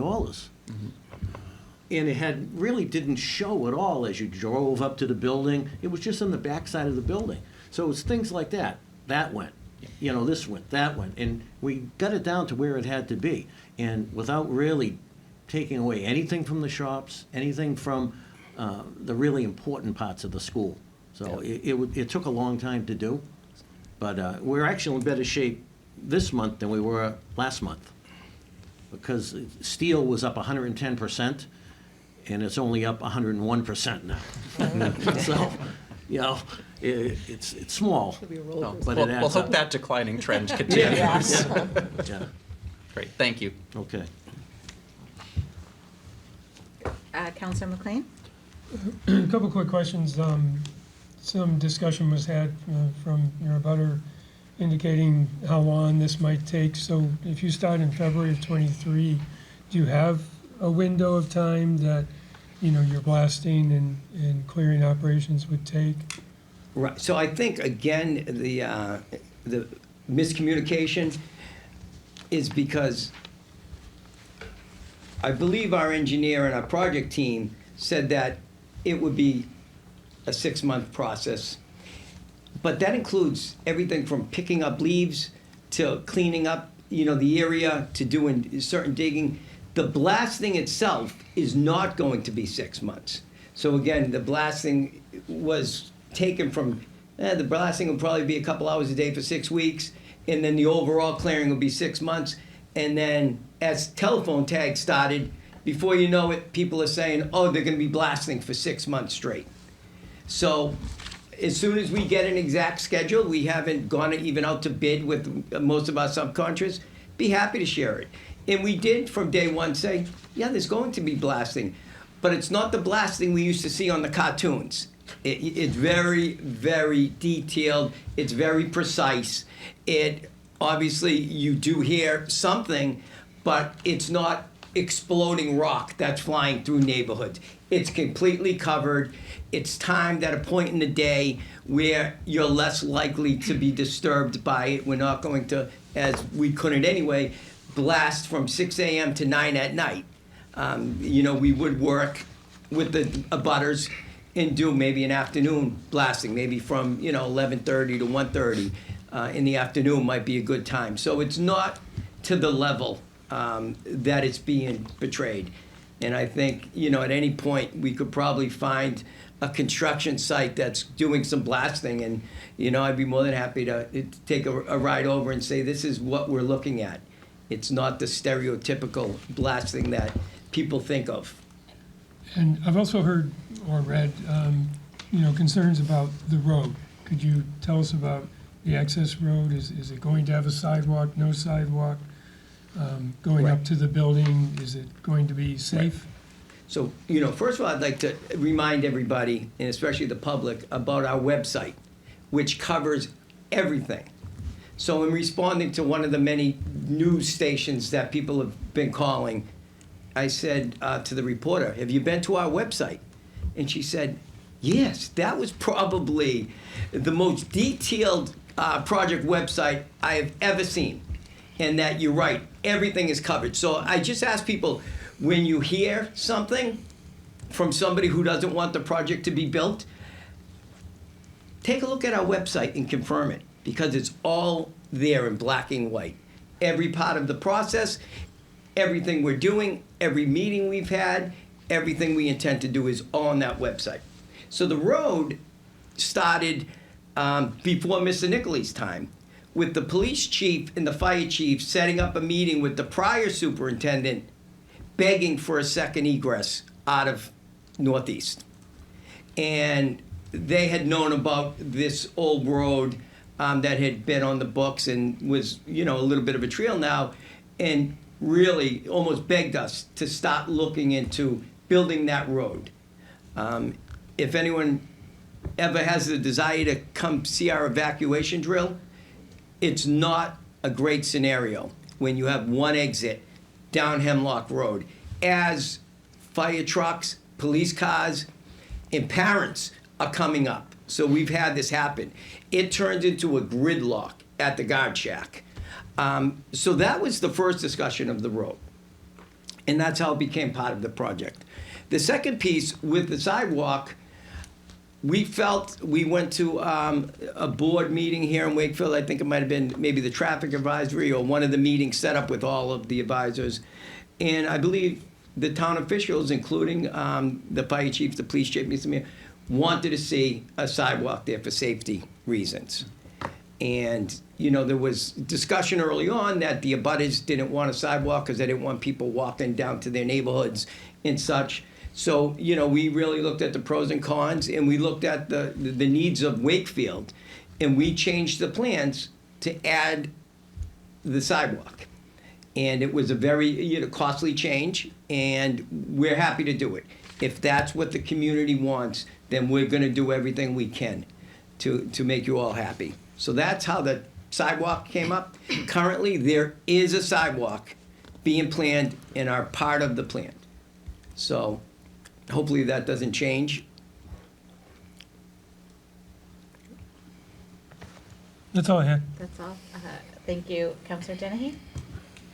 And it really didn't show at all as you drove up to the building. It was just on the back side of the building. So it's things like that. That went. This went, that went, and we got it down to where it had to be, and without really taking away anything from the shops, anything from the really important parts of the school. So it took a long time to do, but we're actually in better shape this month than we were last month, because steel was up 110%, and it's only up 101% now. So, it's small, but it adds We'll hope up. that declining trend continues. Yeah. Great. Thank you. Okay. Councilor McLean? A couple quick questions. Some discussion was had from your abutter indicating how long this might take. So if you start in February of '23, do you have a window of time that, your blasting and clearing operations would take? Right, so I think, again, the miscommunication is because I believe our engineer and our project team said that it would be a 6-month process. But that includes everything from picking up leaves to cleaning up, the area, to doing certain digging. The blasting itself is not going to be 6 months. So again, the blasting was taken from, the blasting will probably be a couple hours a day for 6 weeks, and then the overall clearing will be 6 months. And then as telephone tag started, before you know it, people are saying, oh, they're gonna be blasting for 6 months straight. So as soon as we get an exact schedule, we haven't gone even out to bid with most of our subcontractors, be happy to share it. And we did from day one say, yeah, there's going to be blasting, but it's not the blasting we used to see on the cartoons. It's very, very detailed. It's very precise. Obviously, you do hear something, but it's not exploding rock that's flying through neighborhoods. It's completely covered. It's timed at a point in the day where you're less likely to be disturbed by it. We're not going to, as we couldn't anyway, blast from 6 a.m. to 9 at night. We would work with the abutters and do maybe an afternoon blasting, maybe from 11:30 to 1:30 in the afternoon might be a good time. So it's not to the level that it's being portrayed. And I think at any point we could probably find a construction site that's doing some blasting, and I'd be more than happy to take a ride over and say this is what we're looking at. It's not the stereotypical blasting that people think of. And I've also heard or read, concerns about the road. Could you tell us about the access road? Is it going to have a sidewalk, no sidewalk? Going up to the building, is it going to be safe? So, first of all, I'd like to remind everybody, and especially the public, about our website, which covers everything. So in responding to one of the many news stations that people have been calling, I said to the reporter, have you been to our website? And she said, yes, that was probably the most detailed project website I have ever seen. And that you're right, everything is covered. So I just ask people, when you hear something from somebody who doesn't want the project to be built, take a look at our website and confirm it, because it's all there in black and white. Every part of the process, everything we're doing, every meeting we've had, everything we intend to do is on that website. So the road started before Mr. Nicolai's time, with the police chief and the fire chief setting up a meeting with the prior superintendent begging for a second egress out of Northeast. And they had known about this old road that had been on the books and was, a little bit of a trail now, and really almost begged us to start looking into building that road. If anyone ever has the desire to come see our evacuation drill, it's not a great scenario when you have one exit down Hemlock Road. As fire trucks, police cars, and parents are coming up. So we've had this happen. It turns into a gridlock at the guard shack. So that was the first discussion of the road. And that's how it became part of the project. The second piece with the sidewalk, we went to a board meeting here in Wakefield. I think it might have been maybe the traffic advisory or one of the meetings set up with all of the advisors. And I believe the town officials, including the fire chief, the police chief, Mr. Mayor, wanted to see a sidewalk there for safety reasons. And, there was discussion early on that the abutters didn't want a sidewalk because they didn't want people walking down to their neighborhoods and such. So, we really looked at the pros and cons, and we looked at the needs of Wakefield, and we changed the plans to add the sidewalk. And it was a very costly change, and we're happy to do it. If that's what the community wants, then we're going to do everything we can to make you all happy. So that's how the sidewalk came up. Currently, there is a sidewalk being planned and are part of the plan. So hopefully that doesn't change. That's all I had. That's all. Thank you, Councillor Dennehy.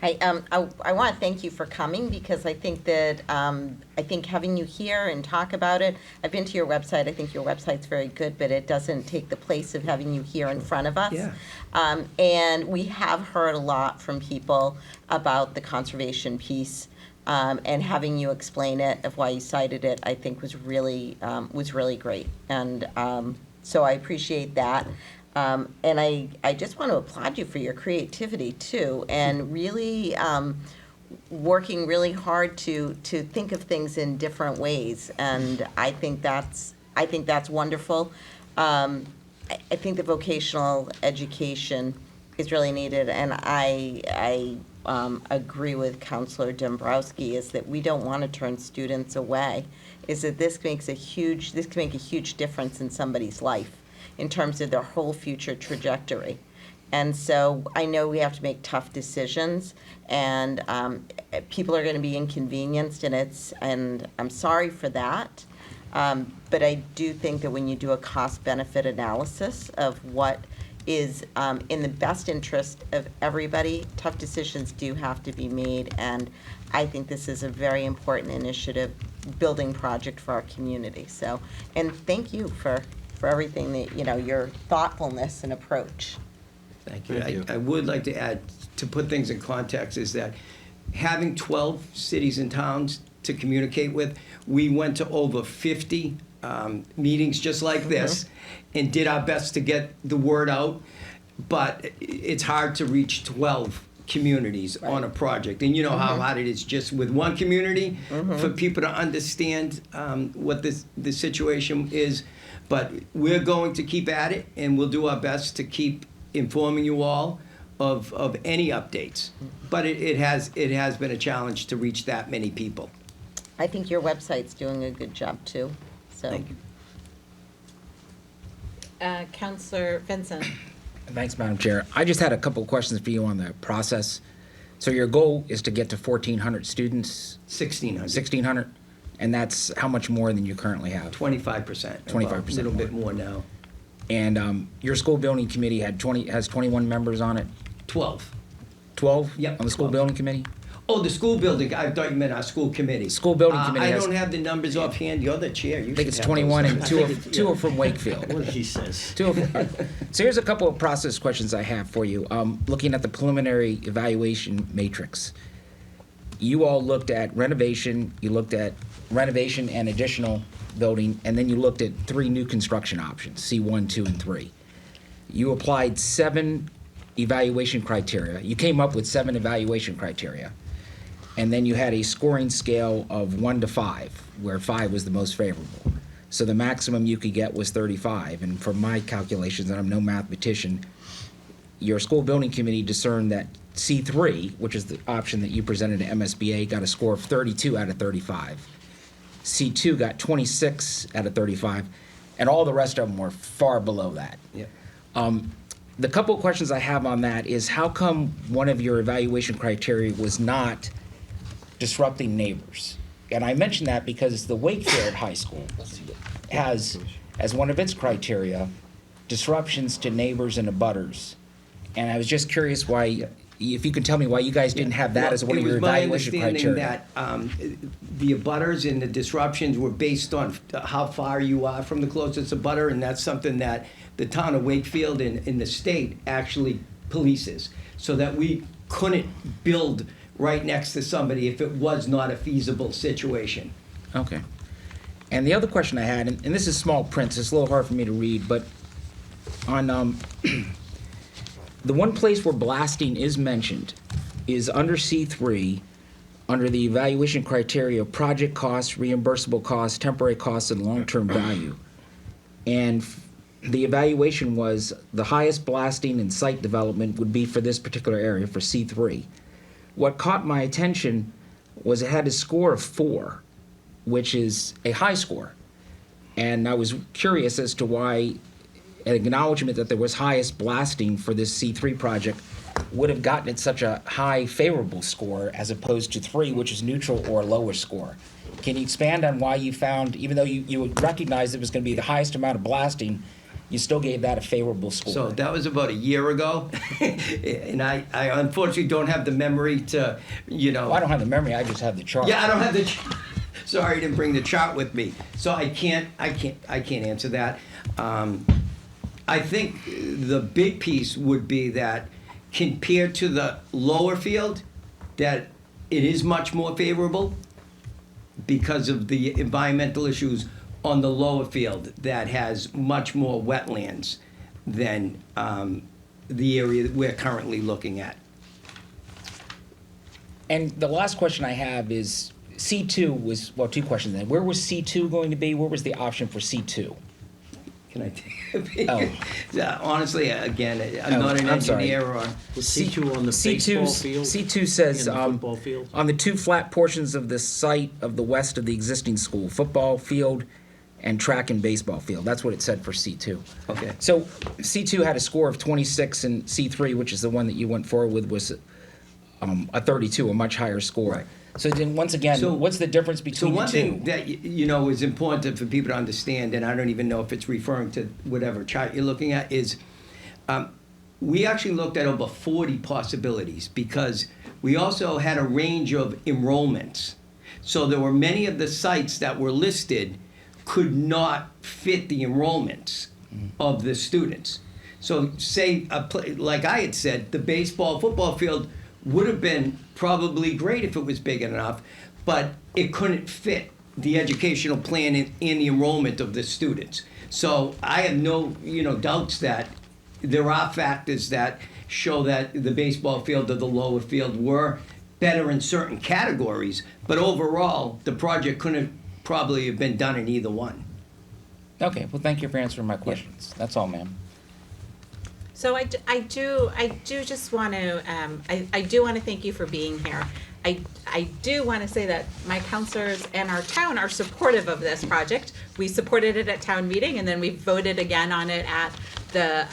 Hi, I want to thank you for coming because I think that, I think having you here and talk about it, I've been to your website, I think your website's very good, but it doesn't take the place of having you here in front of us. Yeah. And we have heard a lot from people about the conservation piece, and having you explain it, of why you cited it, I think was really great. And so I appreciate that. And I just want to applaud you for your creativity too, and really working really hard to think of things in different ways. And I think that's wonderful. I think the vocational education is really needed, and I agree with Councilor Dombrowski is that we don't want to turn students away. Is that this can make a huge difference in somebody's life, in terms of their whole future trajectory. And so I know we have to make tough decisions, and people are going to be inconvenienced, and I'm sorry for that. But I do think that when you do a cost-benefit analysis of what is in the best interest of everybody, tough decisions do have to be made, and I think this is a very important initiative, building project for our community. So, and thank you for everything that, your thoughtfulness and approach. Thank you. I would like to add, to put things in context, is that having 12 cities and towns to communicate with, we went to over 50 meetings just like this and did our best to get the word out, but it's hard to reach 12 communities on a project. And you know how hard it is just with one community for people to understand what the situation is. But we're going to keep at it, and we'll do our best to keep informing you all of any updates. But it has been a challenge to reach that many people. I think your website's doing a good job too. So. Thank you. Councillor Vincent. Thanks, Madam Chair. I just had a couple of questions for you on the process. So your goal is to get to 1,400 students? 1,600. 1,600? And that's how much more than you currently have? 25%. 25%. A little bit more now. And your school building committee has 21 members on it? 12. 12? Yep, On the school 12. building committee? Oh, the school building, I thought you meant our school committee. School building committee I has- don't have the numbers offhand, you're the chair. I think it's 21 and two are from Wakefield. What he says. So here's a couple of process questions I have for you. Looking at the preliminary evaluation matrix, you all looked at renovation, you looked at renovation and additional building, and then you looked at 3 new construction options, C1, 2, and 3. You applied 7 evaluation criteria. You came up with 7 evaluation criteria. and then you had a scoring scale of 1 to 5, where 5 was the most favorable. So the maximum you could get was 35. And from my calculations, and I'm no mathematician, your school building committee discerned that C3, which is the option that you presented to MSBA, got a score of 32 out of 35. C2 got 26 out of 35, and all the rest of them were far below that. Yep. The couple of questions I have on that is, how come one of your evaluation criteria was not disrupting neighbors? And I mention that because the Wakefield High School has, as one of its criteria, disruptions to neighbors and abutters. And I was just curious why, if you could tell me why you guys didn't have that as one of your evaluation criteria. It was my understanding that the abutters and the disruptions were based on how far you are from the closest abutter, and that's something that the town of Wakefield and the state actually polices, so that we couldn't build right next to somebody if it was not a feasible situation. Okay. And the other question I had, and this is small print, so it's a little hard for me to read, but on the one place where blasting is mentioned is under C3, under the evaluation criteria of project costs, reimbursable costs, temporary costs, and long-term value. And the evaluation was the highest blasting and site development would be for this particular area, for C3. What caught my attention was it had a score of 4, which is a high score. And I was curious as to why an acknowledgement that there was highest blasting for this C3 project would have gotten it such a high favorable score as opposed to 3, which is neutral or lower score. Can you expand on why you found, even though you recognized it was going to be the highest amount of blasting, you still gave that a favorable score? So that was about a year ago, and I unfortunately don't have the memory to, Well, I don't have the memory, I just have the chart. Yeah, I don't have the. Sorry, I didn't bring the chart with me, so I can't answer that. I think the big piece would be that compared to the lower field, that it is much more favorable because of the environmental issues on the lower field that has much more wetlands than the area that we're currently looking at. And the last question I have is, C2 was, well, 2 questions then. Where was C2 going to be? Where was the option for C2? Can I take a Oh. Yeah, honestly, again, I'm not an I'm sorry. engineer or. Was C2 on the C2 baseball field? C2 says, And the football field? on the 2 flat portions of the site of the west of the existing school, football field and track and baseball field. That's what it said for C2. Okay. So C2 had a score of 26, and C3, which is the one that you went forward with, was a 32, a much higher score. Right. So then, once again, So- what's the difference So between one the two? thing that, is important for people to understand, and I don't even know if it's referring to whatever chart you're looking at, is we actually looked at over 40 possibilities because we also had a range of enrollments. So there were many of the sites that were listed could not fit the enrollments of the students. So say, like I had said, the baseball, football field would have been probably great if it was big enough, but it couldn't fit the educational plan in the enrollment of the students. So I have no, doubts that there are factors that show that the baseball field or the lower field were better in certain categories, but overall, the project couldn't probably have been done in either one. Okay, well, thank you for answering my questions. That's all, ma'am. So I do just want to, I do want to thank you for being here. I do want to say that my counselors and our town are supportive of this project. We supported it at town meeting, and then we voted again on it at the,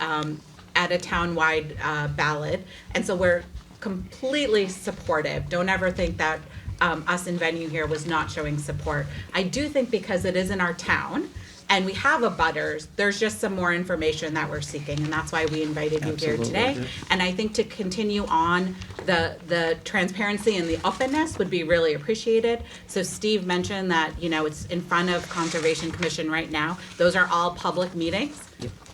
at a town-wide ballot. And so we're completely supportive. Don't ever think that us in venue here was not showing support. I do think because it is in our town, and we have abutters, there's just some more information that we're seeking, and that's why we invited you here today. And I think to continue on, the transparency and the openness would be really appreciated. So Steve mentioned that, it's in front of Conservation Commission right now. Those are all public meetings.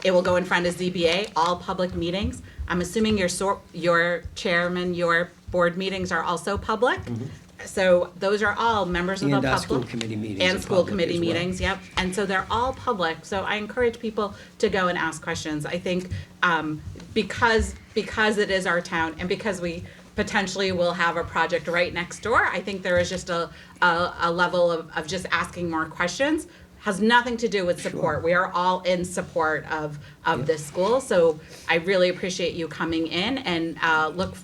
It will go in front of ZBA, all public meetings. I'm assuming your chairman, your board meetings are also public. So those are all members of the And public. school committee meetings And are school public committee as well. meetings, yep. And so they're all public, so I encourage people to go and ask questions. I think because it is our town and because we potentially we'll have a project right next door. I think there is just a level of just asking more questions. Has nothing to do with support. We are all in support of this school. So I really appreciate you coming in, and look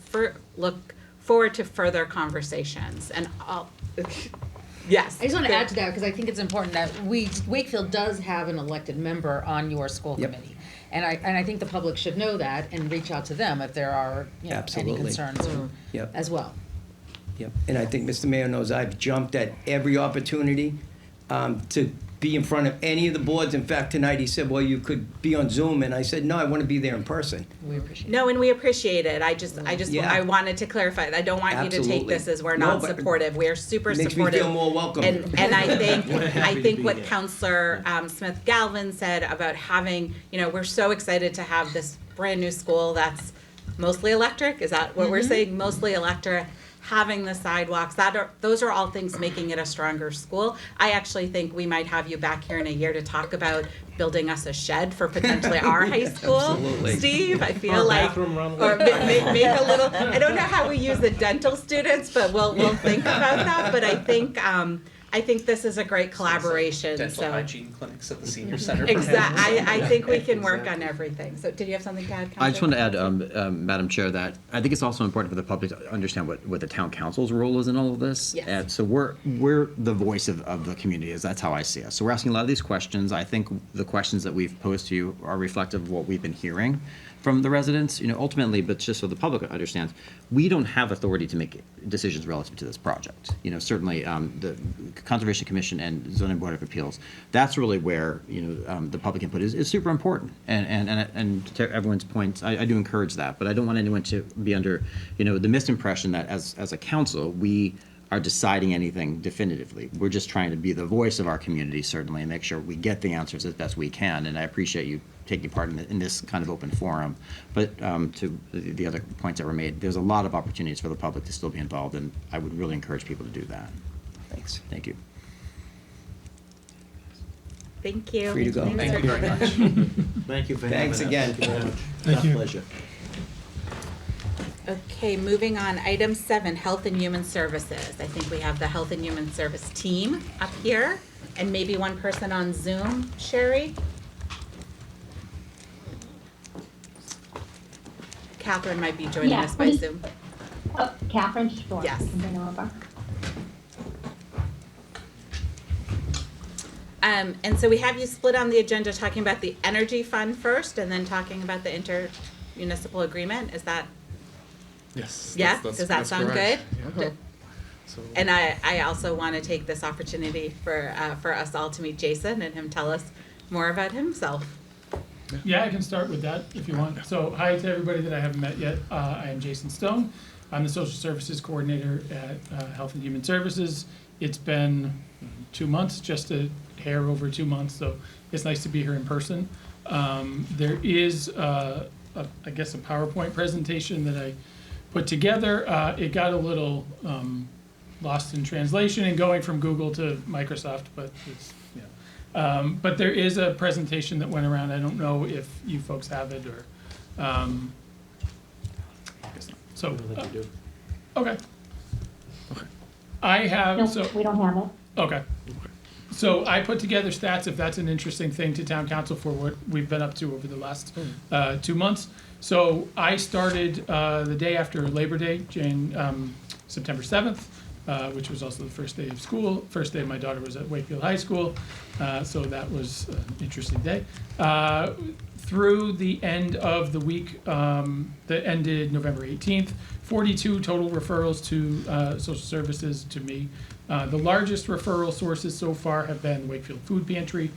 forward to further conversations. And yes. I just want to add to that because I think it's important that Wakefield does have an elected member on your school Yep. committee. And I think the public should know that and reach out to them if there are any Absolutely. concerns Yep. as well. Yep, and I think Mr. Mayor knows I've jumped at every opportunity to be in front of any of the boards. In fact, tonight he said, well, you could be on Zoom, and I said, no, I want to be there in person. We appreciate it. No, and we appreciate it. Yeah. I wanted to clarify. I don't want you to take Absolutely. this as we're No, not but supportive. We are super It makes me supportive. feel more welcome. And I think happy to be what here. Counselor Smith Galvin said about having, we're so excited to have this brand new school that's mostly electric. Is that what we're saying? Mostly electric. Having the sidewalks, those are all things making it a stronger school. I actually think we might have you back here in a year to talk about building us a shed for potentially our high school. Absolutely. Steve, I feel Or a like, bathroom run. or make a little. I don't know how we use the dental students, but we'll think about that. But I think this is a great collaboration. Dental So hygiene clinics at the senior center. exactly, I think we can work on everything. So did you have something to add, Counselor? I just wanted to add, Madam Chair, that I think it's also important for the public to understand what the town council's role is in all of this. Yes. And so we're the voice of the community, as that's how I see us. So we're asking a lot of these questions. I think the questions that we've posed to you are reflective of what we've been hearing from the residents, ultimately, but just so the public understands, we don't have authority to make decisions relative to this project. Certainly, the Conservation Commission and Zoning Board of Appeals, that's really where, the public input is super important. And to everyone's point, I do encourage that, but I don't want anyone to be under, the misimpression that as a council, we are deciding anything definitively. We're just trying to be the voice of our community, certainly, and make sure we get the answers as best we can. And I appreciate you taking part in this kind of open forum. But to the other points that were made, there's a lot of opportunities for the public to still be involved, and I would really encourage people to do that. Thanks. Thank you. Thank you. Free to go. Thanks Thank for you very joining us. Thank you for having Thanks us. again. Thank you very much. Thank Our you. pleasure. Okay, moving on, item 7, Health and Human Services. I think we have the Health and Human Service team up here, and maybe one person on Zoom, Sherry? Catherine might be joining Yeah, us by please. Zoom. Oh, Catherine, sure. Yes. I can bring her over. And so we have you split on the agenda talking about the energy fund first, and then talking about the intermunicipal agreement. Is that, Yes. yeah? that's- Does that that's sound good? correct. Yeah. Good. So- And I also want to take this opportunity for us all to meet Jason and him tell us more about himself. Yeah, I can start with that if you want. So, hi to everybody that I haven't met yet. I am Jason Stone. I'm the Social Services Coordinator at Health and Human Services. It's been 2 months, just a hair over 2 months, so it's nice to be here in person. There is, I guess, a PowerPoint presentation that I put together. It got a little lost in translation and going from Google to Microsoft, but it's, but there is a presentation that went around. I don't know if you folks have it or, I guess not. So, okay. I have, No, so, we don't have it. okay. So I put together stats, if that's an interesting thing to town council for what we've been up to over the last 2 months. So I started the day after Labor Day, September 7th, which was also the first day of school. First day my daughter was at Wakefield High School, so that was an interesting day. Through the end of the week that ended November 18th, 42 total referrals to social services to me. The largest referral sources so far have been Wakefield Food Pantry,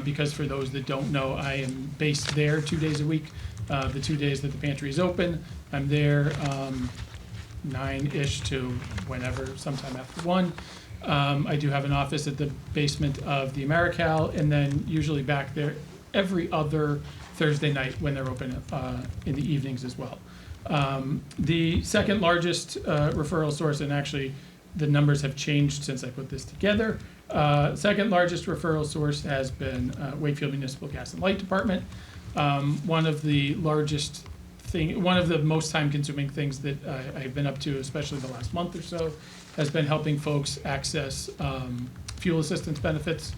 because for those that don't know, I am based there 2 days a week. The 2 days that the pantry is open, I'm there 9-ish to whenever, sometime after 1. I do have an office at the basement of the AmeriCal, and then usually back there every other Thursday night when they're open in the evenings as well. The second largest referral source, and actually the numbers have changed since I put this together. Second largest referral source has been Wakefield Municipal Gas and Light Department. One of the largest one of the most time-consuming things that I've been up to, especially the last month or so, has been helping folks access fuel assistance benefits,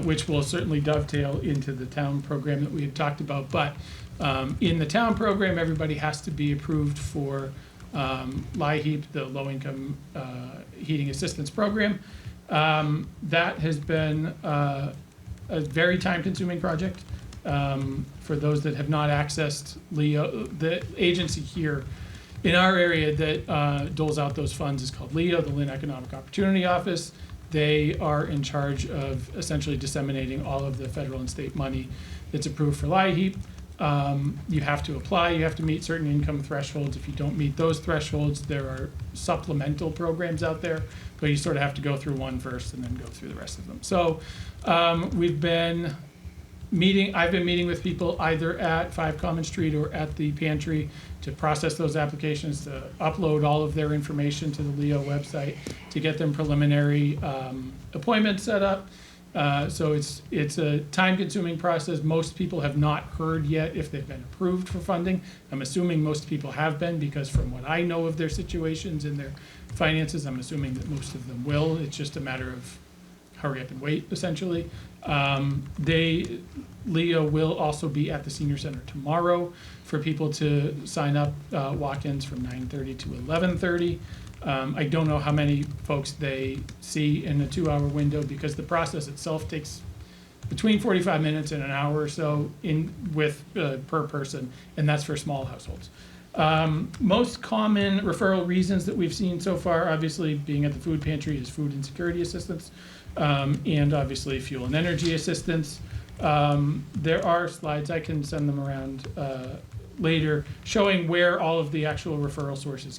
which will certainly dovetail into the town program that we had talked about. But in the town program, everybody has to be approved for LIHEAP, the Low-Income Heating Assistance Program. That has been a very time-consuming project. For those that have not accessed LEO, the agency here in our area that doles out those funds is called LEO, the Lynn Economic Opportunity Office. They are in charge of essentially disseminating all of the federal and state money that's approved for LIHEAP. You have to apply, you have to meet certain income thresholds. If you don't meet those thresholds, there are supplemental programs out there, but you sort of have to go through one first and then go through the rest of them. So I've been meeting with people either at 5 Common Street or at the pantry to process those applications, to upload all of their information to the LEO website, to get them preliminary appointments set up. So it's a time-consuming process. Most people have not heard yet if they've been approved for funding. I'm assuming most people have been, because from what I know of their situations and their finances, I'm assuming that most of them will. It's just a matter of hurry up and wait, essentially. LEO will also be at the senior center tomorrow for people to sign up, walk-ins from 9:30 to 11:30. I don't know how many folks they see in a 2-hour window, because the process itself takes between 45 minutes and an hour or so per person, and that's for small households. Most common referral reasons that we've seen so far, obviously being at the food pantry, is food insecurity assistance, and obviously fuel and energy assistance. There are slides, I can send them around later, showing where all of the actual referral sources,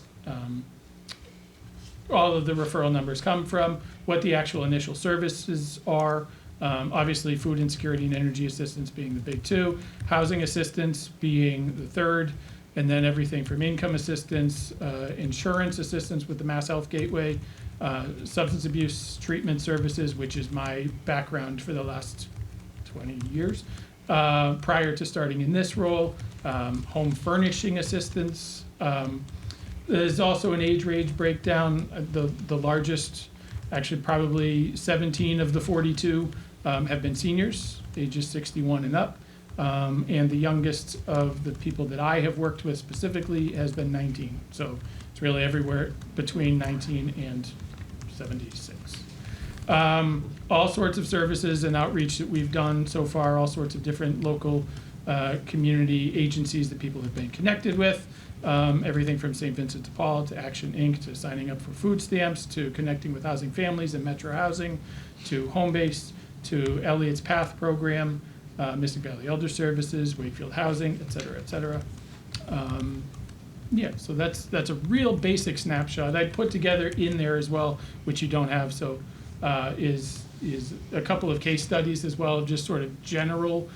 all of the referral numbers come from, what the actual initial services are. Obviously food insecurity and energy assistance being the big two, housing assistance being the third, and then everything from income assistance, insurance assistance with the Mass Health Gateway, substance abuse treatment services, which is my background for the last 20 years, prior to starting in this role, home furnishing assistance. There's also an age range breakdown. The largest, actually probably 17 of the 42 have been seniors, ages 61 and up. And the youngest of the people that I have worked with specifically has been 19. So it's really everywhere between 19 and 76. All sorts of services and outreach that we've done so far, all sorts of different local community agencies that people have been connected with. Everything from St. Vincent de Paul to Action Inc. to signing up for food stamps to connecting with housing families and Metro Housing to Home Base to Elliot's Path program, Mystic Valley Elder Services, Wakefield Housing, et cetera, et cetera. Yeah, so that's a real basic snapshot. I put together in there as well, which you don't have, so is a couple of case studies as well, just sort of general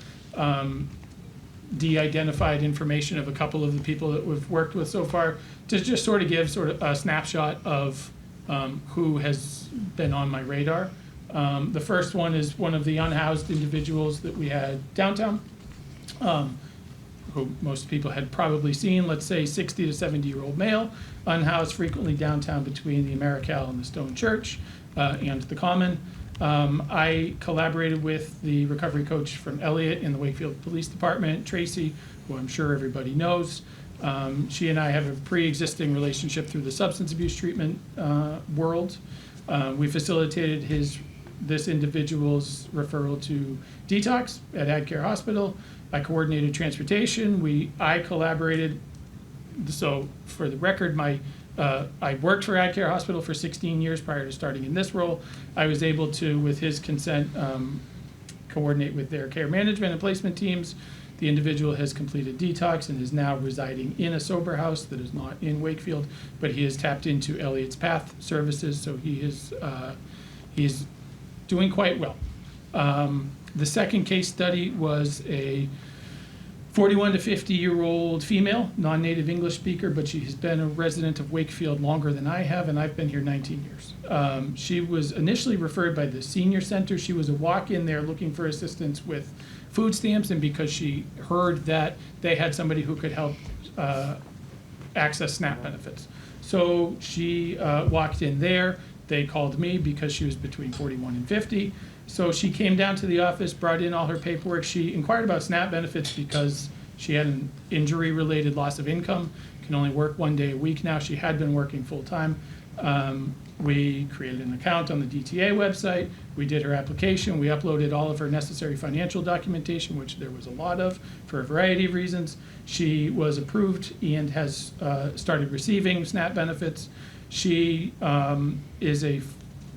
de-identified information of a couple of the people that we've worked with so far, to just sort of give sort of a snapshot of who has been on my radar. The first one is one of the unhoused individuals that we had downtown, who most people had probably seen, let's say 60 to 70-year-old male, unhoused, frequently downtown between the Americal and the Stone Church and the Common. I collaborated with the recovery coach from Elliott in the Wakefield Police Department, Tracy, who I'm sure everybody knows. She and I have a pre-existing relationship through the substance abuse treatment world. We facilitated this individual's referral to detox at AdCare Hospital. I coordinated transportation. I collaborated. So for the record, I worked for AdCare Hospital for 16 years prior to starting in this role. I was able to, with his consent, coordinate with their care management and placement teams. The individual has completed detox and is now residing in a sober house that is not in Wakefield, but he has tapped into Elliot's Path services, so he's doing quite well. The second case study was a 41 to 50-year-old female, non-native English speaker, but she has been a resident of Wakefield longer than I have, and I've been here 19 years. She was initially referred by the senior center. She was a walk-in there looking for assistance with food stamps, and because she heard that they had somebody who could help access SNAP benefits. So she walked in there. They called me because she was between 41 and 50. So she came down to the office, brought in all her paperwork. She inquired about SNAP benefits because she had an injury-related loss of income, can only work 1 day a week now. She had been working full-time. We created an account on the DTA website. We did her application. We uploaded all of her necessary financial documentation, which there was a lot of for a variety of reasons. She was approved and has started receiving SNAP benefits. She is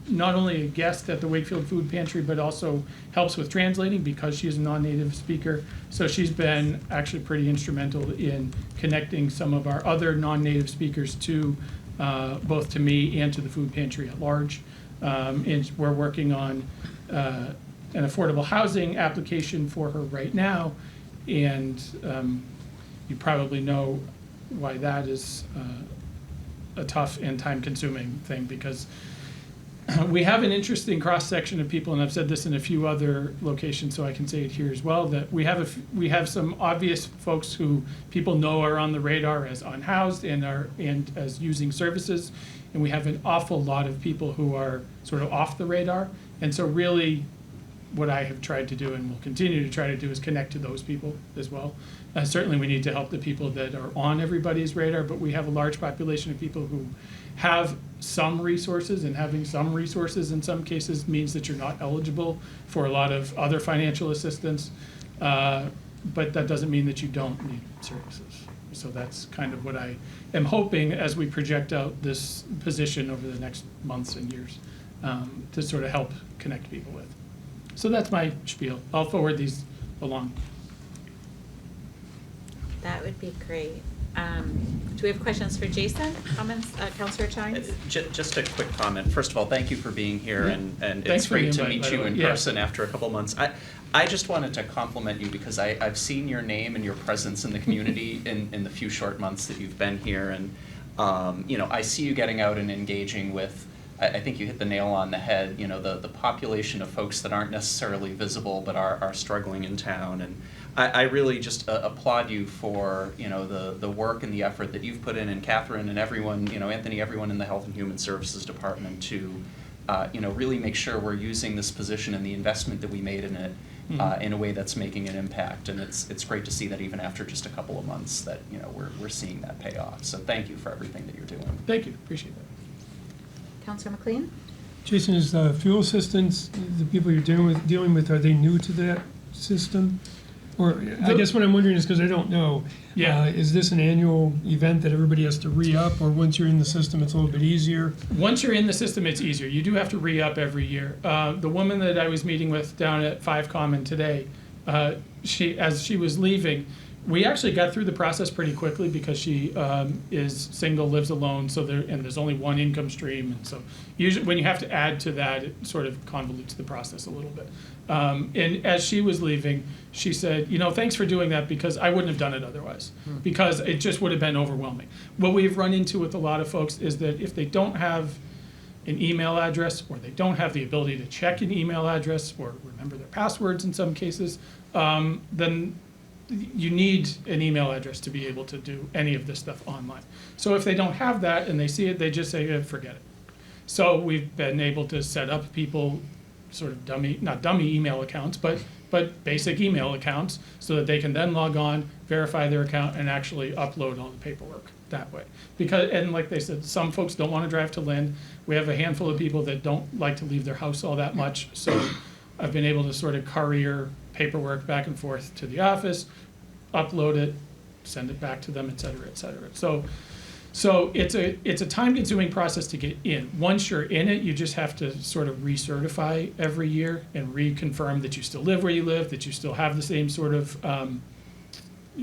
not only a guest at the Wakefield Food Pantry, but also helps with translating because she is a non-native speaker. So she's been actually pretty instrumental in connecting some of our other non-native speakers to both to me and to the food pantry at large. And we're working on an affordable housing application for her right now. And you probably know why that is a tough and time-consuming thing, because we have an interesting cross-section of people, and I've said this in a few other locations, so I can say it here as well, that we have some obvious folks who people know are on the radar as unhoused and as using services, and we have an awful lot of people who are sort of off the radar. And so really what I have tried to do and will continue to try to do is connect to those people as well. Certainly we need to help the people that are on everybody's radar, but we have a large population of people who have some resources, and having some resources in some cases means that you're not eligible for a lot of other financial assistance, but that doesn't mean that you don't need services. So that's kind of what I am hoping as we project out this position over the next months and years, to sort of help connect people with. So that's my spiel. I'll forward these along. That would be great. Do we have questions for Jason? Comments, Councillor Chines? Just a quick comment. First of all, thank you for being here, and Thanks it's for the great to invite, meet by the you way. in Yeah. person after a couple months. I just wanted to compliment you because I've seen your name and your presence in the community in the few short months that you've been here, and I see you getting out and engaging with. I think you hit the nail on the head. The population of folks that aren't necessarily visible but are struggling in town, and I really just applaud you for the work and the effort that you've put in, and Catherine and everyone, Anthony, everyone in the Health and Human Services Department to really make sure we're using this position and the investment that we made in it in a way that's making an impact. And it's great to see that even after just a couple of months that we're seeing that pay off. So thank you for everything that you're doing. Thank you, appreciate that. Councillor McLean? Jason, is fuel assistance, the people you're dealing with, are they new to that system? Or I guess what I'm wondering is, because I don't know, Yeah. is this an annual event that everybody has to re-up, or once you're in the system, it's a little bit easier? Once you're in the system, it's easier. You do have to re-up every year. The woman that I was meeting with down at 5 Common today, as she was leaving, we actually got through the process pretty quickly because she is single, lives alone, and there's only one income stream, and so usually when you have to add to that, it sort of convolutes the process a little bit. And as she was leaving, she said, thanks for doing that, because I wouldn't have done it otherwise, because it just would have been overwhelming. What we've run into with a lot of folks is that if they don't have an email address, or they don't have the ability to check an email address or remember their passwords in some cases, then you need an email address to be able to do any of this stuff online. So if they don't have that and they see it, they just say, forget it. So we've been able to set up people sort of not dummy email accounts, but basic email accounts, so that they can then log on, verify their account, and actually upload all the paperwork that way. And like they said, some folks don't want to drive to Lynn. We have a handful of people that don't like to leave their house all that much, so I've been able to sort of courier paperwork back and forth to the office, upload it, send it back to them, et cetera, et cetera. So it's a time-consuming process to get in. Once you're in it, you just have to sort of recertify every year and reconfirm that you still live where you live, that you still have the same sort of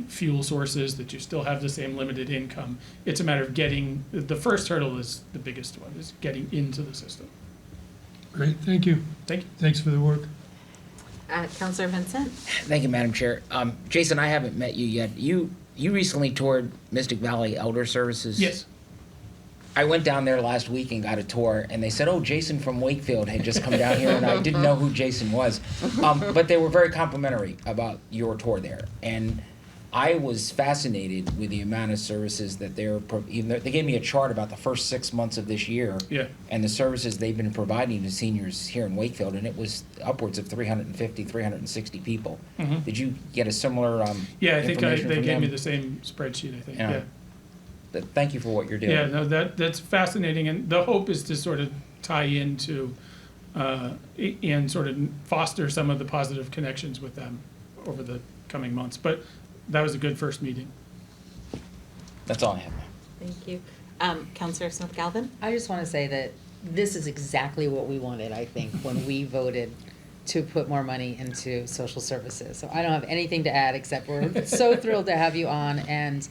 fuel sources, that you still have the same limited income. It's a matter of the first hurdle is the biggest one, is getting into the system. Great, thank you. Thank you. Thanks for the work. Councillor Vincent? Thank you, Madam Chair. Jason, I haven't met you yet. You recently toured Mystic Valley Elder Services. Yes. I went down there last week and got a tour, and they said, Jason from Wakefield had just come down here, and I didn't know who Jason was. But they were very complimentary about your tour there. And I was fascinated with the amount of services that they gave me a chart about the first 6 months of this year. Yeah. And the services they've been providing to seniors here in Wakefield, and it was upwards of 350, 360 people. Mhm. Did you get a similar Yeah, I think information they from gave me them? the same spreadsheet, I think, Yeah. yeah. Thank you for what you're doing. Yeah, no, that's fascinating, and the hope is to sort of tie into, and sort of foster some of the positive connections with them over the coming months. But that was a good first meeting. That's all I have. Thank you. Counselor Smith Galvin? I just want to say that this is exactly what we wanted, I think, when we voted to put more money into social services. So I don't have anything to add, except we're so thrilled to have you on, and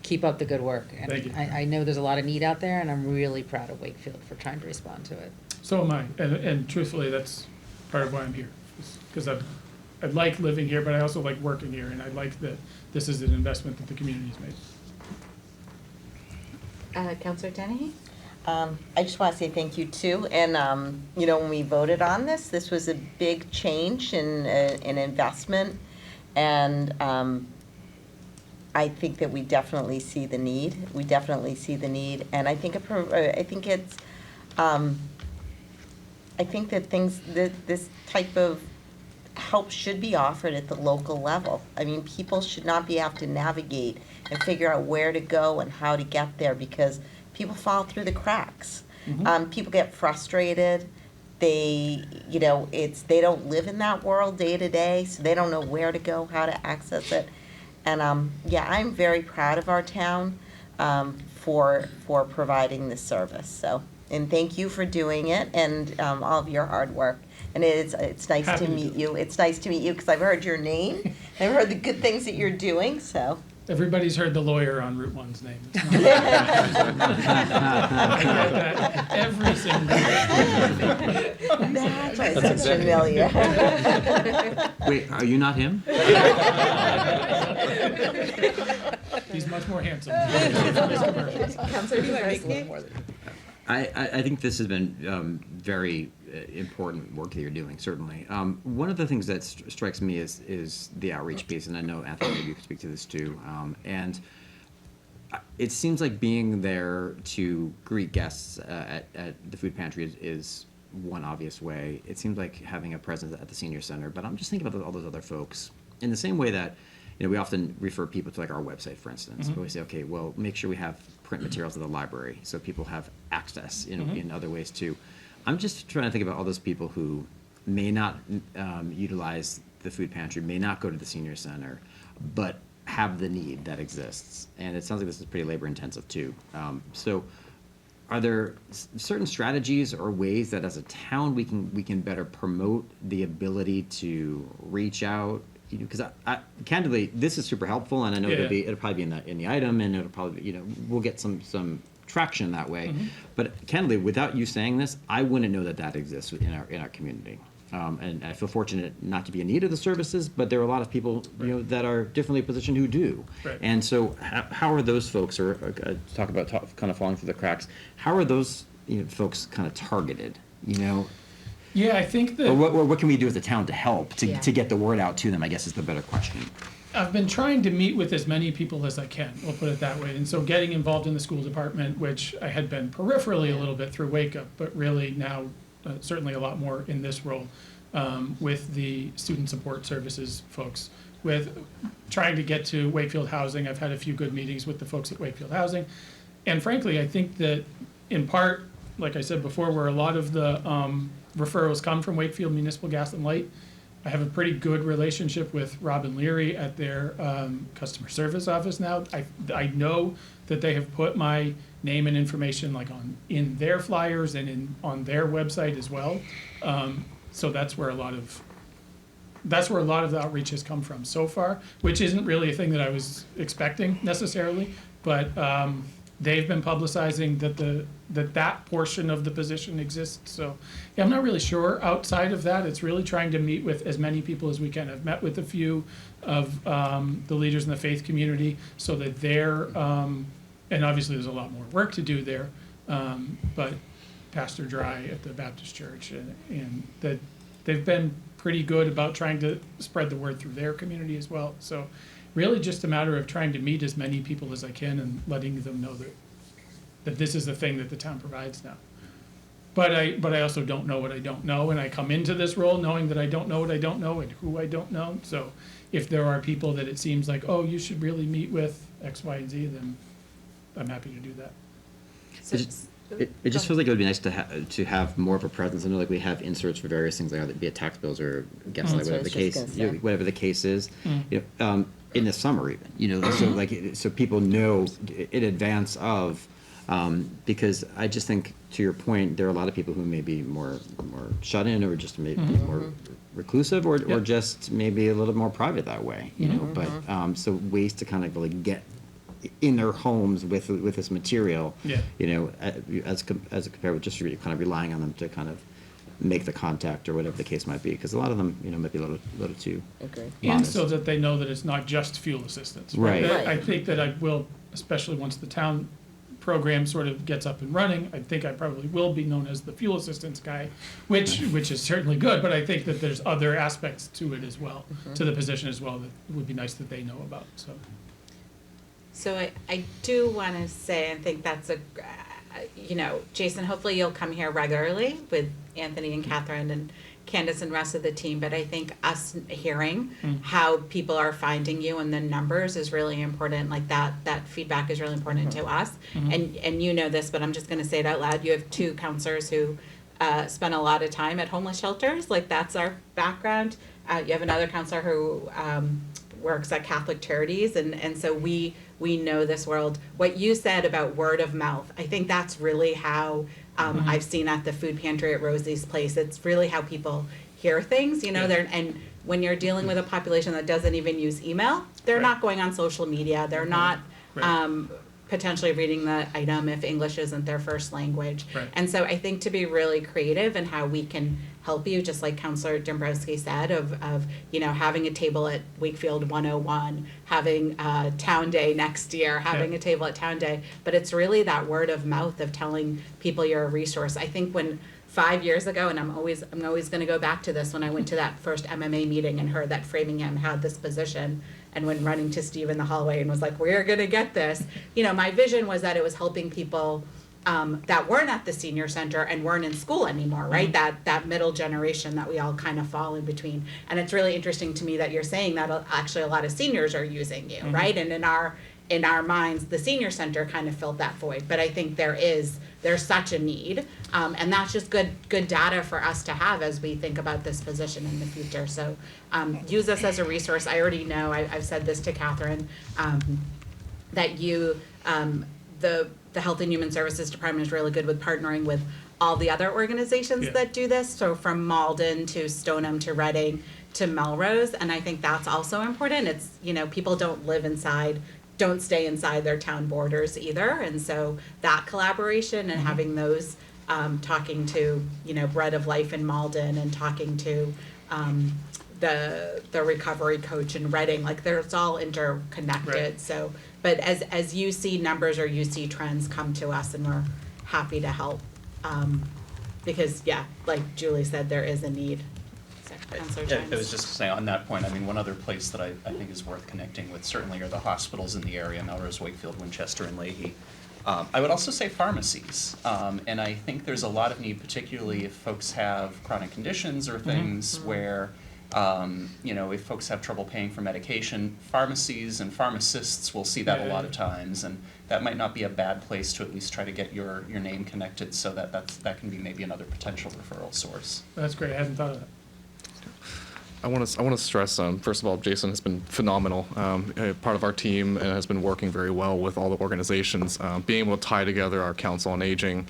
keep up the good work. And Thank you. I know there's a lot of need out there, and I'm really proud of Wakefield for trying to respond to it. So am I, and truthfully, that's part of why I'm here, because I like living here, but I also like working here, and I like that this is an investment that the community's made. Counselor Dennehy? I just want to say thank you too. And, you know, when we voted on this was a big change in an investment. And I think that we definitely see the need. We definitely see the need. And I think I think that this type of help should be offered at the local level. I mean, people should not have to navigate and figure out where to go and how to get there, because people fall through the cracks. People get frustrated. They don't live in that world day to day, so they don't know where to go, how to access it. And yeah, I'm very proud of our town for providing this service. So, and thank you for doing it, and all of your hard work. And it's nice Happy to to meet do it. you. It's nice to meet you because I've heard your name. I've heard the good things that you're doing. So. Everybody's heard the lawyer on Route 1's name. I get that every single day. That's why it That's sounds exactly- familiar. Wait, are you not him? He's much more handsome. Counselor Dvorsky? I think this has been very important work that you're doing, certainly. One of the things that strikes me is the outreach piece, and I know, Anthony, maybe you could speak to this too. And it seems like being there to greet guests at the food pantry is one obvious way. It seems like having a presence at the senior center, but I'm just thinking about all those other folks. In the same way that, you know, we often refer people to like our website, for instance. But we say, okay, well, make sure we have print materials at the library so people have access in other ways too. I'm just trying to think about all those people who may not utilize the food pantry, may not go to the senior center, but have the need that exists. And it sounds like this is pretty labor intensive too. So are there certain strategies or ways that as a town we can better promote the ability to reach out? Because I candidly, this is super helpful, and I know Yeah. it'll probably be in the item, and it'll probably be, we'll get some traction that way. But candidly, without you saying this, I wouldn't know that exists in our community. And I feel fortunate not to be in need of the services, but there are a lot of people that are differently positioned who do. Right. And so, how are those folks, or talk about kind of falling through the cracks? How are those folks kind of targeted? Yeah, I think that. Or what can we do as a town to help to get the word out to them, I guess is the better question. I've been trying to meet with as many people as I can, we'll put it that way. And so getting involved in the school department, which I had been peripherally a little bit through Wake Up, but really now certainly a lot more in this role, with the student support services folks, with trying to get to Wakefield Housing. I've had a few good meetings with the folks at Wakefield Housing. And frankly, I think that in part, like I said before, where a lot of the referrals come from Wakefield Municipal Gas and Light, I have a pretty good relationship with Robin Leary at their customer service office now. I know that they have put my name and information in their flyers and on their website as well. So that's where a lot of the outreach has come from so far, which isn't really a thing that I was expecting necessarily, but they've been publicizing that portion of the position exists. So yeah, I'm not really sure. Outside of that, it's really trying to meet with as many people as we can. I've met with a few of the leaders in the faith community so that they're, and obviously there's a lot more work to do there, but Pastor Dry at the Baptist Church and they've been pretty good about trying to spread the word through their community as well. So really just a matter of trying to meet as many people as I can and letting them know that this is the thing that the town provides now. But I also don't know what I don't know, and I come into this role knowing that I don't know what I don't know and who I don't know. So if there are people that it seems like, oh, you should really meet with X, Y, and Z, then I'm happy to do that. It just feels like it would be nice to have more of a presence. I know, like, we have inserts for various things, like be it tax bills or guest like whatever the case, whatever the case is. You know, in the summer even, you know, so like so people know in advance of. Because I just think, to your point, there are a lot of people who may be more shut in, or just maybe more reclusive, or just maybe a little more private that way, you know. But so ways to kind of like get in their homes with this material, you know, as compared with just really kind of relying on them to kind of make the contact or whatever the case might be, because a lot of them, you know, might be a little too And so that they know that it's not just fuel assistance. Right. I think that I will, especially once the town program sort of gets up and running, I think I probably will be known as the fuel assistance guy, which is certainly good, but I think that there's other aspects to it as well, to the position as well, that would be nice that they know about, so. So I do want to say, I think that's you know, Jason, hopefully you'll come here regularly with Anthony and Catherine and Candace and rest of the team, but I think us hearing how people are finding you and the numbers is really important. Like that feedback is really important to us. And you know this, but I'm just going to say it out loud. You have 2 counselors who spend a lot of time at homeless shelters. Like that's our background. You have another counselor who works at Catholic Charities, and so we know this world. What you said about word of mouth, I think that's really how I've seen at the food pantry at Rosie's place. It's really how people hear things, you know. And when you're dealing with a population that doesn't even use email, they're not going on social media. They're not potentially reading the item if English isn't their first language. And so I think to be really creative in how we can help you, just like Counselor Dombrowski said, of you know, having a table at Wakefield 101, having Town Day next year, having a table at Town Day. But it's really that word of mouth of telling people you're a resource. I think when 5 years ago, and I'm always going to go back to this, when I went to that first MMA meeting and heard that Framingham had this position, and went running to Steve in the hallway and was like, we're going to get this. You know, my vision was that it was helping people that weren't at the senior center and weren't in school anymore, right? That middle generation that we all kind of fall in between. And it's really interesting to me that you're saying that actually a lot of seniors are using you, right? And in our minds, the senior center kind of filled that void. But I think there's such a need, and that's just good data for us to have as we think about this position in the future. So use us as a resource. I already know, I've said this to Catherine, that you, the Health and Human Services Department is really good with partnering with all the other organizations that do this. So from Malden to Stoneham to Reading to Melrose, and I think that's also important. It's, you know, people don't stay inside their town borders either. And so that collaboration and having those, talking to, you know, Bread of Life in Malden and talking to the recovery coach in Reading, like it's all interconnected. So, but as you see numbers or you see trends, come to us and we're happy to help. Because like Julie said, there is a need. I was just saying on that point, I mean, one other place that I think is worth connecting with certainly are the hospitals in the area, Melrose, Wakefield, Winchester, and Leahy. I would also say pharmacies, and I think there's a lot of need, particularly if folks have chronic conditions or things where, you know, if folks have trouble paying for medication, pharmacies and pharmacists will see that a lot of times, and that might not be a bad place to at least try to get your name connected, so that can be maybe another potential referral source. That's great, I hadn't thought of that. I want to stress, first of all, Jason has been phenomenal, part of our team, and has been working very well with all the organizations. Being able to tie together our Council on Aging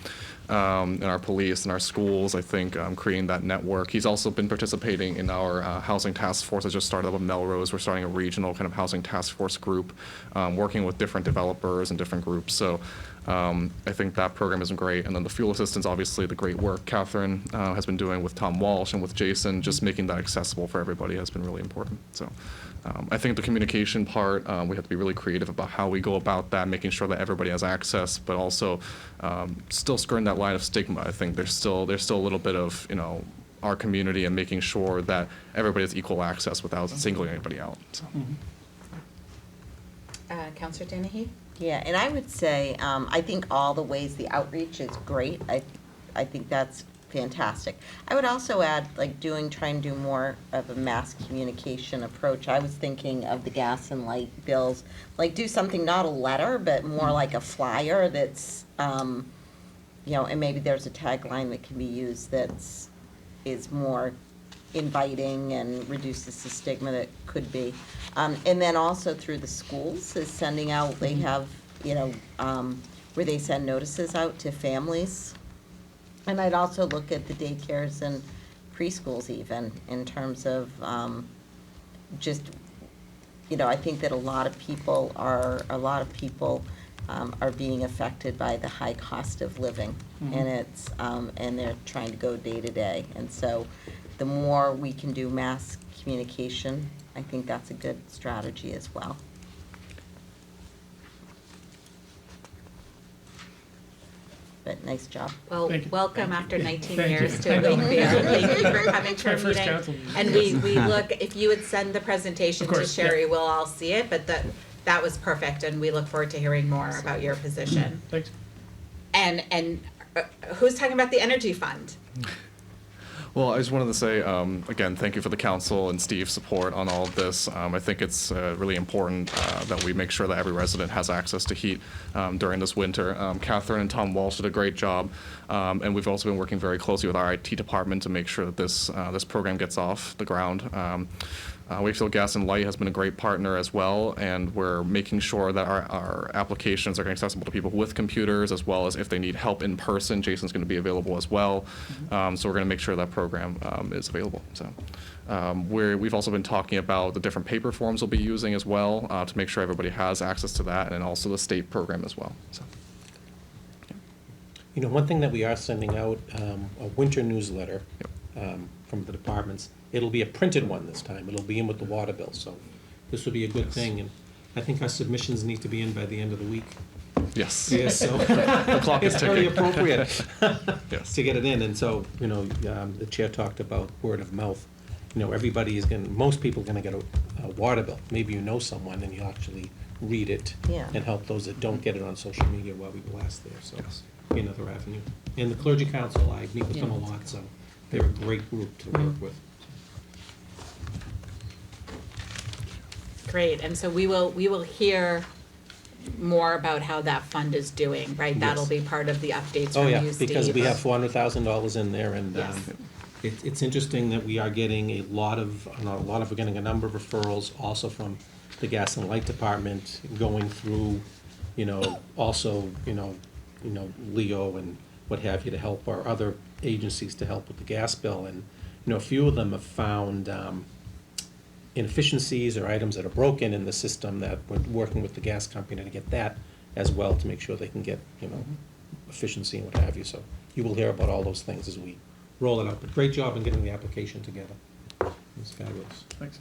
and our police and our schools, I think, creating that network. He's also been participating in our housing task force that just started up in Melrose. We're starting a regional kind of housing task force group, working with different developers and different groups. So I think that program is great. And then the fuel assistance, obviously, the great work Catherine has been doing with Tom Walsh and with Jason, just making that accessible for everybody has been really important. So I think the communication part, we have to be really creative about how we go about that, making sure that everybody has access, but also still skirting that line of stigma. I think there's still a little bit of, you know, our community and making sure that everybody has equal access without singling anybody out. So. Counselor Dennehy? Yeah, and I would say, I think all the ways the outreach is great. I think that's fantastic. I would also add, like, trying to do more of a mass communication approach. I was thinking of the gas and light bills, like do something, not a letter, but more like a flyer that's, and maybe there's a tagline that can be used is more inviting and reduces the stigma that could be. And then also through the schools is sending out, they have, where they send notices out to families. And I'd also look at the daycares and preschools even in terms of I think that a lot of people are being affected by the high cost of living. And and they're trying to go day to day. And so the more we can do mass communication, I think that's a good strategy as well. But nice job. Well, Thank you. welcome Thank you. after 19 Thank years you. to Wakefield. Thank you for coming to My our first meeting. council meeting. And we look, if you would send the presentation Of to course, Sherry, yeah. we'll all see it, but that was perfect, and we look forward to hearing more about your position. Thanks. And who's talking about the energy fund? Well, I just wanted to say, again, thank you for the council and Steve's support on all of this. I think it's really important that we make sure that every resident has access to heat during this winter. Catherine and Tom Walsh did a great job, and we've also been working very closely with our IT department to make sure that this program gets off the ground. Wakefield Gas and Light has been a great partner as well, and we're making sure that our applications are accessible to people with computers, as well as if they need help in person, Jason's going to be available as well. So we're going to make sure that program is available. So we've also been talking about the different paper forms we'll be using as well to make sure everybody has access to that, and also the state program as well. So. One thing that we are sending out, a winter newsletter from the departments. It'll be a printed one this time. It'll be in with the water bill, so this will be a good thing. And I think our submissions need to be in by the end of the week. Yes. Yeah, so The clock is it's very ticking. appropriate Yes. to get it in. And so, the chair talked about word of mouth. Most people are gonna get a water bill. Maybe you know someone and you'll actually read it Yeah. and help those that don't get it on social media while we blast there. So be another avenue. And the clergy council, I meet with them a lot, so they're a great group to work with. Great, and so we will hear more about how that fund is doing, right? Yes. That'll be part of the updates Oh, from yeah, you, Steve. because we have $400,000 in there, and Yes. it's interesting that we are getting we're getting a number of referrals also from the gas and light department, going through, also, Leo and what have you, to help our other agencies to help with the gas bill. And, a few of them have found inefficiencies or items that are broken in the system, that we're working with the gas company to get that as well, to make sure they can get, efficiency and what have you. So you will hear about all those things as we roll it out. But great job in getting the application together. It's fabulous. Thanks.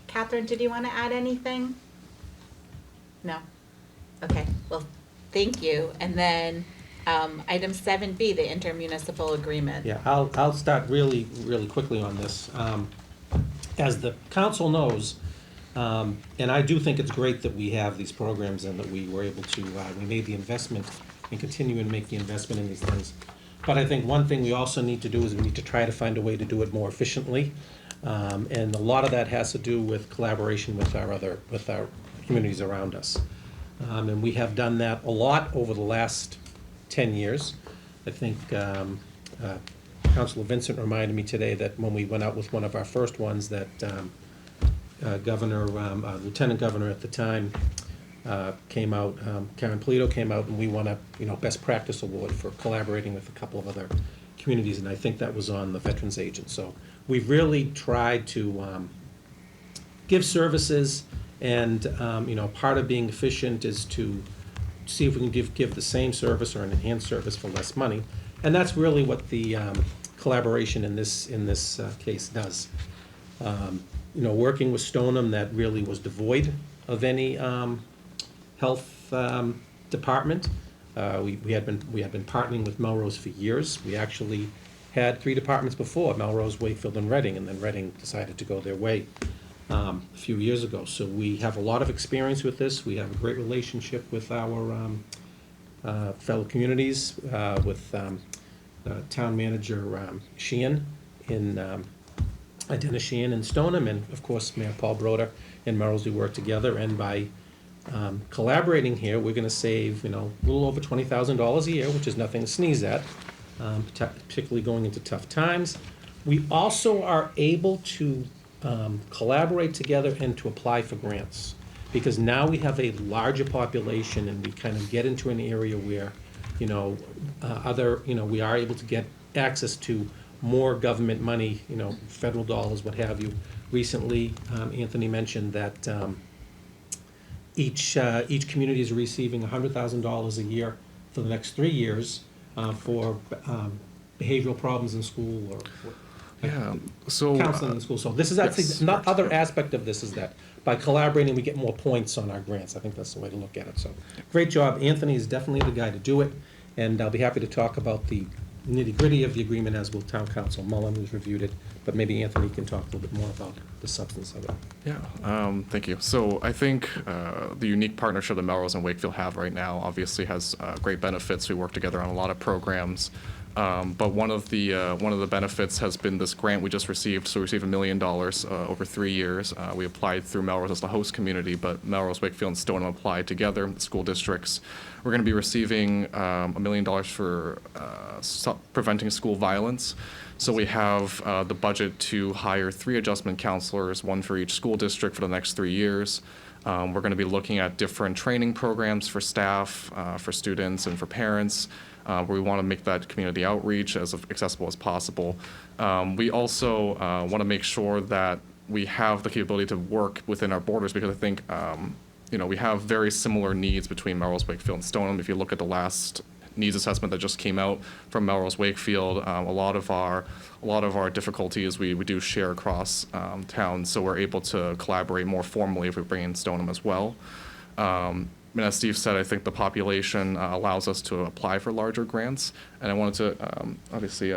Catherine, did you want to add anything? No? Okay, well, thank you. And then, item 7B, the intermunicipal agreement. Yeah, I'll start really, really quickly on this. As the council knows, and I do think it's great that we have these programs and that we were able to, we made the investment and continue and make the investment in these things. But I think one thing we also need to do is we need to try to find a way to do it more efficiently. And a lot of that has to do with collaboration with our communities around us. And we have done that a lot over the last 10 years. I think Councilor Vincent reminded me today that when we went out with one of our first ones, that Lieutenant Governor at the time came out, Karen Polito came out, and we won a best practice award for collaborating with a couple of other communities, and I think that was on the Veterans Agent. So we've really tried to give services, and part of being efficient is to see if we can give the same service or an enhanced service for less money, and that's really what the collaboration in this case does. Working with Stoneham, that really was devoid of any health department. We had been partnering with Melrose for years. We actually had 3 departments before: Melrose, Wakefield, and Reading, and then Reading decided to go their way. a few years ago. So we have a lot of experience with this. We have a great relationship with our fellow communities, with Town Manager Sheehan Dennis Sheehan in Stoneham, and of course Mayor Paul Broder and Melrose. We work together, and by collaborating here, we're going to save, a little over $20,000 a year, which is nothing to sneeze at, particularly going into tough times. We also are able to collaborate together and to apply for grants, because now we have a larger population and we kind of get into an area where, we are able to get access to more government money, federal dollars, what have you. Recently, Anthony mentioned that each community is receiving $100,000 a year for the next 3 years for behavioral problems in school or counseling in school. So this is actually, not other aspect of this is that by collaborating, we get more points on our grants. I think that's the way to look at it. So great job. Anthony is definitely the guy to do it, and I'll be happy to talk about the nitty-gritty of the agreement, as will Town Council Mullen, who's reviewed it, but maybe Anthony can talk a little bit more about the substance of it. Yeah, thank you. So I think the unique partnership that Melrose and Wakefield have right now obviously has great benefits. We work together on a lot of programs. But one of the benefits has been this grant we just received. So we received $1 million over 3 years. We applied through Melrose as the host community, but Melrose, Wakefield, and Stoneham applied together, the school districts. We're going to be receiving $1 million for preventing school violence. So we have the budget to hire 3 adjustment counselors, 1 for each school district for the next 3 years. We're going to be looking at different training programs for staff, for students, and for parents. Where we want to make that community outreach as accessible as possible. We also want to make sure that we have the capability to work within our borders, because I think we have very similar needs between Melrose, Wakefield, and Stoneham. If you look at the last needs assessment that just came out from Melrose, Wakefield, a lot of our difficulties we do share across towns, so we're able to collaborate more formally if we bring in Stoneham as well. And as Steve said, I think the population allows us to apply for larger grants. And I wanted to obviously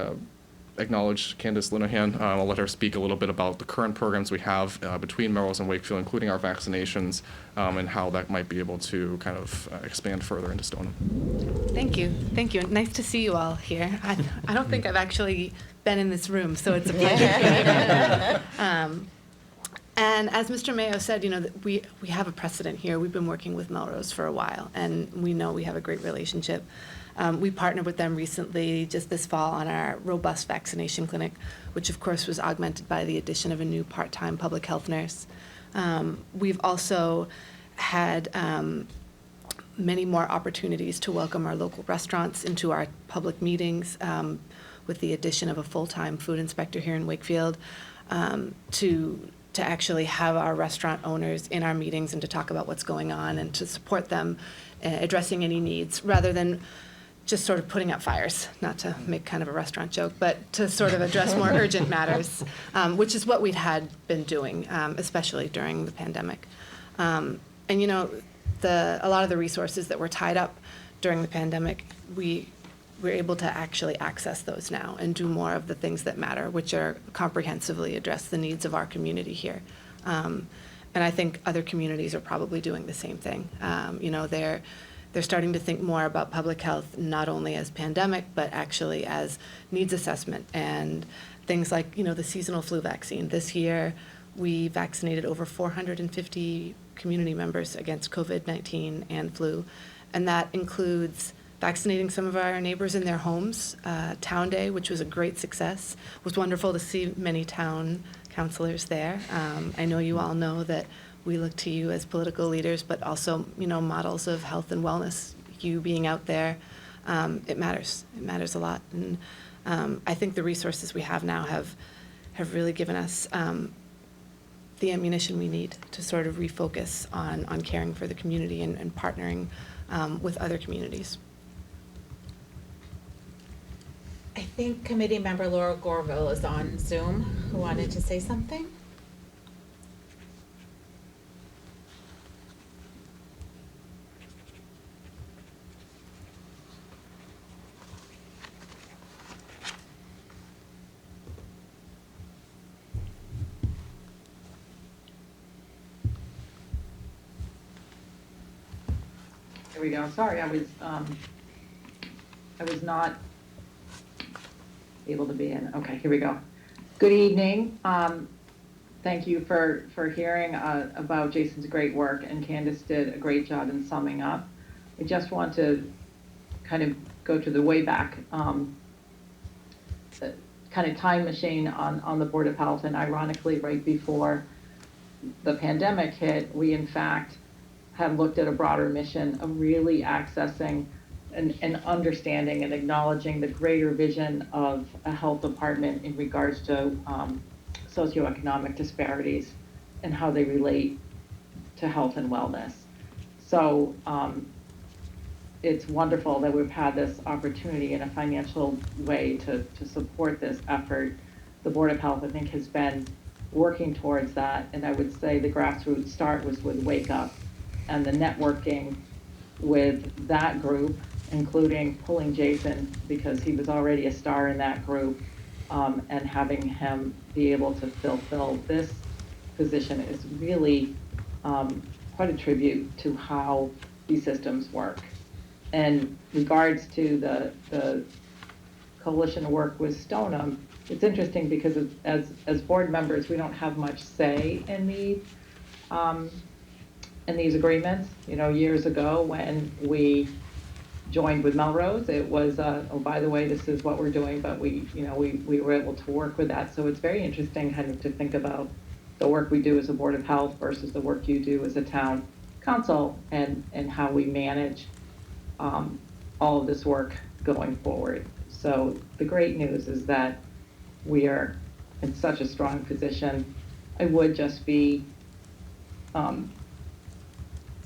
acknowledge Candace Linehan. I'll let her speak a little bit about the current programs we have between Melrose and Wakefield, including our vaccinations, and how that might be able to kind of expand further into Stoneham. Thank you. Thank you. Nice to see you all here. I don't think I've actually been in this room, so it's a pleasure. And as Mr. Mayo said, we have a precedent here. We've been working with Melrose for a while, and we know we have a great relationship. We partnered with them recently, just this fall, on our robust vaccination clinic, which of course was augmented by the addition of a new part-time public health nurse. We've also had many more opportunities to welcome our local restaurants into our public meetings, with the addition of a full-time food inspector here in Wakefield, to actually have our restaurant owners in our meetings and to talk about what's going on and to support them addressing any needs, rather than just sort of putting out fires, not to make kind of a restaurant joke, but to sort of address more urgent matters, which is what we'd had been doing, especially during the pandemic. And a lot of the resources that were tied up during the pandemic, we're able to actually access those now and do more of the things that matter, which are comprehensively address the needs of our community here. And I think other communities are probably doing the same thing. They're starting to think more about public health, not only as pandemic, but actually as needs assessment and things like, the seasonal flu vaccine. This year, we vaccinated over 450 community members against COVID-19 and flu, and that includes vaccinating some of our neighbors in their homes. Town Day, which was a great success. It was wonderful to see many town councilors there. I know you all know that we look to you as political leaders, but also, models of health and wellness. You being out there, it matters. It matters a lot. And I think the resources we have now have really given us the ammunition we need to sort of refocus on caring for the community and partnering with other communities. I think Committee Member Laura Gorville is on Zoom, who wanted to say something. Here we go. Sorry, I was not able to be in. Okay, here we go. Good evening. Thank you for hearing about Jason's great work, and Candace did a great job in summing up. I just want to kind of go to the way back, kind of time machine on the Board of Health, and ironically, right before the pandemic hit, we in fact have looked at a broader mission of really accessing and understanding and acknowledging the greater vision of a health department in regards to socioeconomic disparities and how they relate to health and wellness. So it's wonderful that we've had this opportunity in a financial way to support this effort. The Board of Health, I think, has been working towards that, and I would say the grassroots start was with Wake Up, and the networking with that group, including pulling Jason because he was already a star in that group, and having him be able to fulfill this position is really quite a tribute to how these systems work. In regards to the coalition work with Stoneham, it's interesting because as board members, we don't have much say in these agreements. You know, years ago when we joined with Melrose, it was, oh, by the way, this is what we're doing, but we were able to work with that. So it's very interesting kind of to think about the work we do as a Board of Health versus the work you do as a town council, and how we manage all of this work going forward. So the great news is that we are in such a strong position. I would just be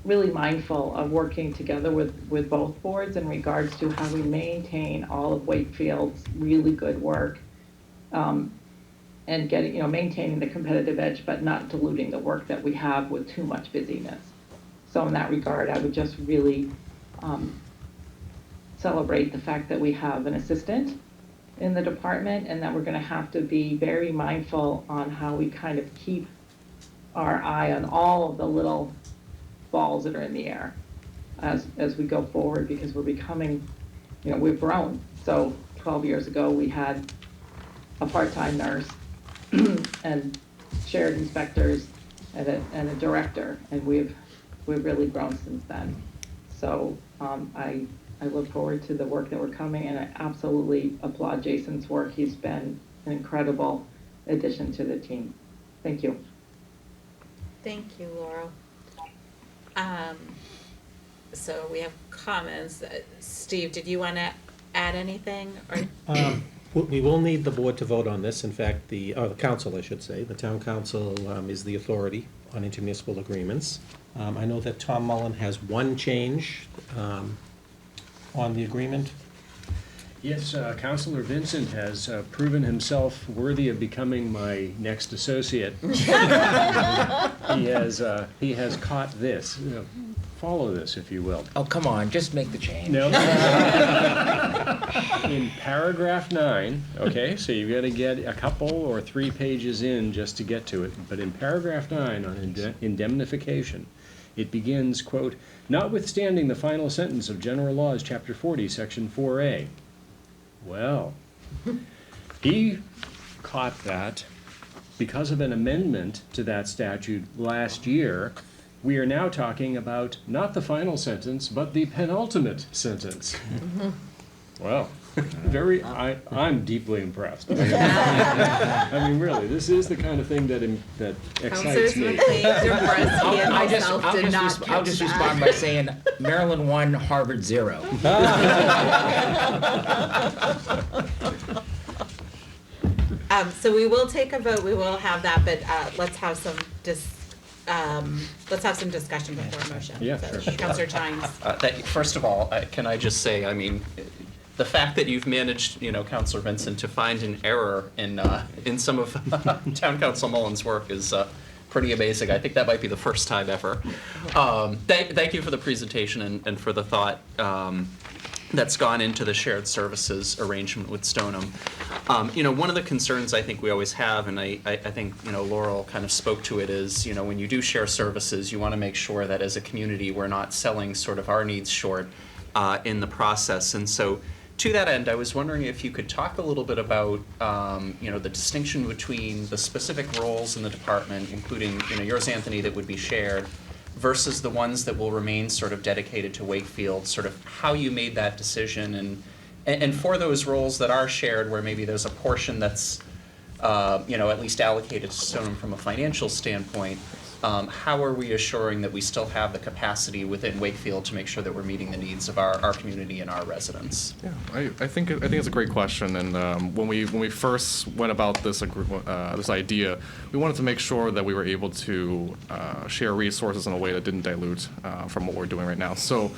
really mindful of working together with both boards in regards to how we maintain all of Wakefield's really good work, and getting, maintaining the competitive edge, but not diluting the work that we have with too much busyness. So in that regard, I would just really celebrate the fact that we have an assistant in the department, and that we're going to have to be very mindful on how we kind of keep our eye on all of the little balls that are in the air as we go forward, because we're becoming, we've grown. So 12 years ago, we had a part-time nurse and shared inspectors and a director, and we've really grown since then. So I look forward to the work that we're coming, and I absolutely applaud Jason's work. He's been an incredible addition to the team. Thank you. Thank you, Laurel. So we have comments. Steve, did you want to add anything? Or? We will need the board to vote on this. In fact, the council, I should say, the town council is the authority on intermunicipal agreements. I know that Tom Mullen has one change on the agreement. Yes, Councilor Vincent has proven himself worthy of becoming my next associate. He has caught this. Follow this, if you will. Oh, come on, just make the change. No. In paragraph 9, okay, so you've got to get a couple or 3 pages in just to get to it, but in paragraph 9 on indemnification, it begins, quote, "Notwithstanding the final sentence of General Laws, Chapter 40, Section 4A. Well, he caught that because of an amendment to that statute last year. We are now talking about not the final sentence, but the penultimate sentence. Well, I'm deeply impressed. I mean, really, this is the kind of thing that excites me. I'll just respond by saying Maryland 1, Harvard 0. So we will take a vote. We will have that, but let's have some discussion before a motion. Yeah, so, sure. Councilor Chines. First of all, can I just say, I mean, the fact that you've managed, Councilor Vincent, to find an error in some of Town Council Mullen's work is pretty amazing. I think that might be the first time ever. Thank you for the presentation and for the thought that's gone into the shared services arrangement with Stoneham. One of the concerns I think we always have, and I think, Laurel kind of spoke to it, is, when you do share services, you want to make sure that as a community, we're not selling sort of our needs short in the process. And so to that end, I was wondering if you could talk a little bit about, the distinction between the specific roles in the department, including, yours, Anthony, that would be shared, versus the ones that will remain sort of dedicated to Wakefield, sort of how you made that decision, and for those roles that are shared, where maybe there's a portion that's, at least allocated to Stoneham from a financial standpoint, how are we assuring that we still have the capacity within Wakefield to make sure that we're meeting the needs of our community and our residents? Yeah, I think it's a great question, and when we first went about this idea, we wanted to make sure that we were able to share resources in a way that didn't dilute from what we're doing right now. So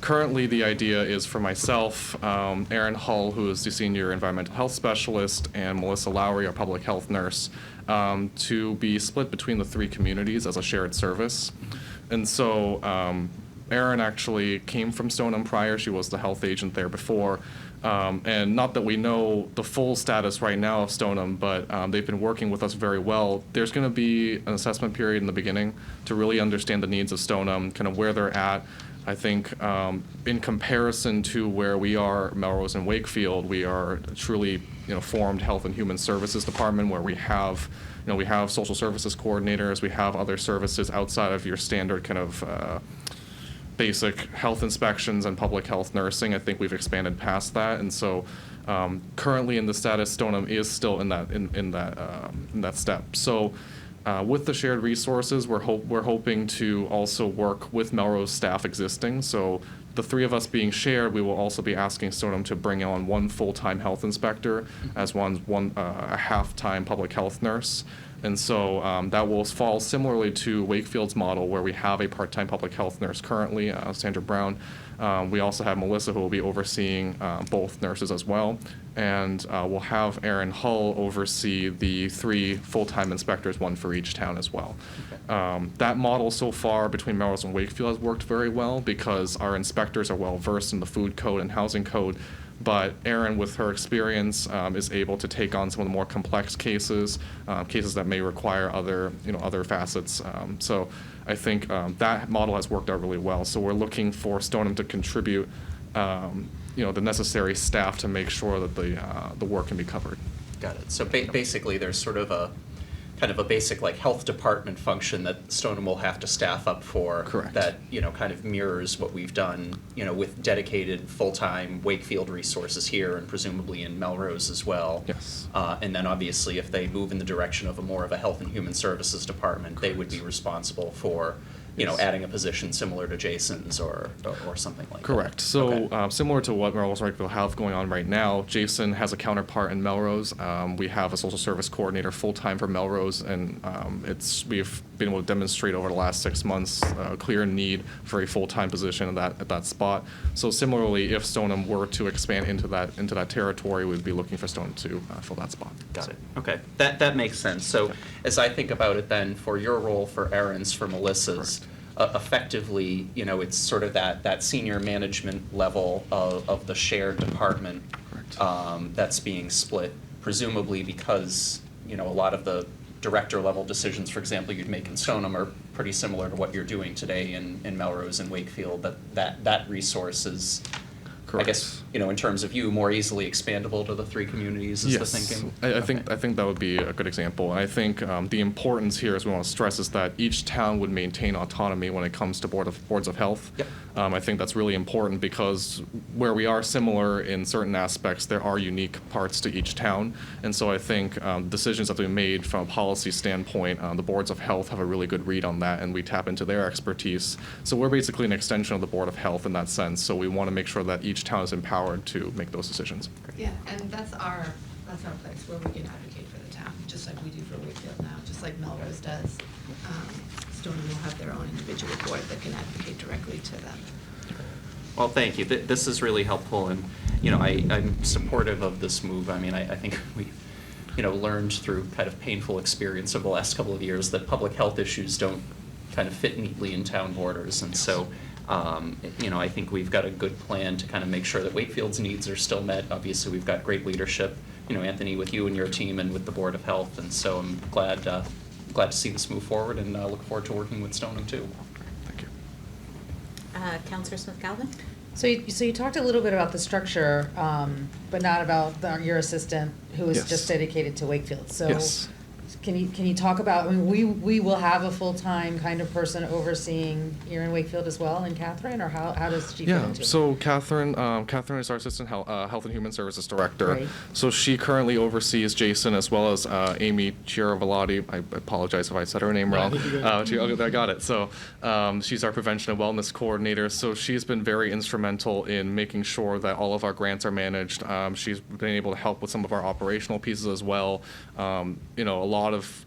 currently, the idea is for myself, Erin Hull, who is the senior environmental health specialist, and Melissa Lowry, our public health nurse, to be split between the three communities as a shared service. And so Erin actually came from Stoneham prior. She was the health agent there before. And not that we know the full status right now of Stoneham, but they've been working with us very well. There's going to be an assessment period in the beginning to really understand the needs of Stoneham, kind of where they're at. I think in comparison to where we are, Melrose and Wakefield, we are truly, formed Health and Human Services Department, where we have social services coordinators, we have other services outside of your standard kind of basic health inspections and public health nursing. I think we've expanded past that, and so currently in the status, Stoneham is still in that step. So. With the shared resources, we're hoping to also work with Melrose staff existing. So the three of us being shared, we will also be asking Stoneham to bring on one full-time health inspector as a half-time public health nurse. And so that will fall similarly to Wakefield's model, where we have a part-time public health nurse currently, Sandra Brown. We also have Melissa, who will be overseeing both nurses as well. And we'll have Erin Hull oversee the 3 full-time inspectors, one for each town as well. That model so far between Melrose and Wakefield has worked very well because our inspectors are well-versed in the food code and housing code. But Erin, with her experience, is able to take on some of the more complex cases, cases that may require other facets. So I think that model has worked out really well. So we're looking for Stoneham to contribute, the necessary staff to make sure that the work can be covered. Got it. So basically, there's sort of a kind of a basic health department function that Stoneham will have to staff up for. Correct. That kind of mirrors what we've done with dedicated full-time Wakefield resources here and presumably in Melrose as well. Yes. And then obviously if they move in the direction of more of a Health and Human Services department, Correct. They would be responsible for adding a position similar to Jason's or something like Correct. that. So Okay. similar to what Melrose and Wakefield have going on right now, Jason has a counterpart in Melrose. We have a social service coordinator full-time for Melrose, and we've been able to demonstrate over the last 6 months a clear need for a full-time position at that spot. So similarly, if Stoneham were to expand into that territory, we'd be looking for Stoneham to fill that spot. Got it. Okay. That makes sense. So as I think about it then, for your role, for Erin's, for Melissa's, effectively, it's sort of that senior management level of the shared department that's being split, presumably because, a lot of the director level decisions, for example, you'd make in Stoneham are pretty similar to what you're doing today in Melrose and Wakefield, that resource is, Correct. I guess, in terms of you, more easily expandable to the 3 communities is the thinking? I think that would be a good example. I think the importance here, as we want to stress, is that each town would maintain autonomy when it comes to boards of health. Yep. I think that's really important because where we are similar in certain aspects, there are unique parts to each town. And so I think decisions that we made from a policy standpoint, the boards of health have a really good read on that, and we tap into their expertise. So we're basically an extension of the Board of Health in that sense. So we want to make sure that each town is empowered to make those decisions. Yeah, and that's our place where we can advocate for the town, just like we do for Wakefield now, just like Melrose does. Stoneham will have their own individual board that can advocate directly to them. Well, thank you. This is really helpful, and I'm supportive of this move. I mean, I think we, learned through kind of painful experience over the last couple of years that public health issues don't kind of fit neatly in town borders, and so. I think we've got a good plan to kind of make sure that Wakefield's needs are still met. Obviously, we've got great leadership Anthony, with you and your team and with the Board of Health. And so I'm glad to see this move forward, and look forward to working with Stoneham too. Thank you. Councillor Smith-Galvin? So you talked a little bit about the structure, but not about your assistant who is Yes. just dedicated to Wakefield. So Yes. can you talk about, I mean, we will have a full-time kind of person overseeing here in Wakefield as well, and Catherine, or how does she fit Yeah, into it? so Catherine is our Assistant Health and Human Services Director. Right. So she currently oversees Jason as well as Amy Chiaravalati. I apologize if I said her name wrong. Okay, I got it. So she's our Prevention and Wellness Coordinator. So she's been very instrumental in making sure that all of our grants are managed. She's been able to help with some of our operational pieces as well. A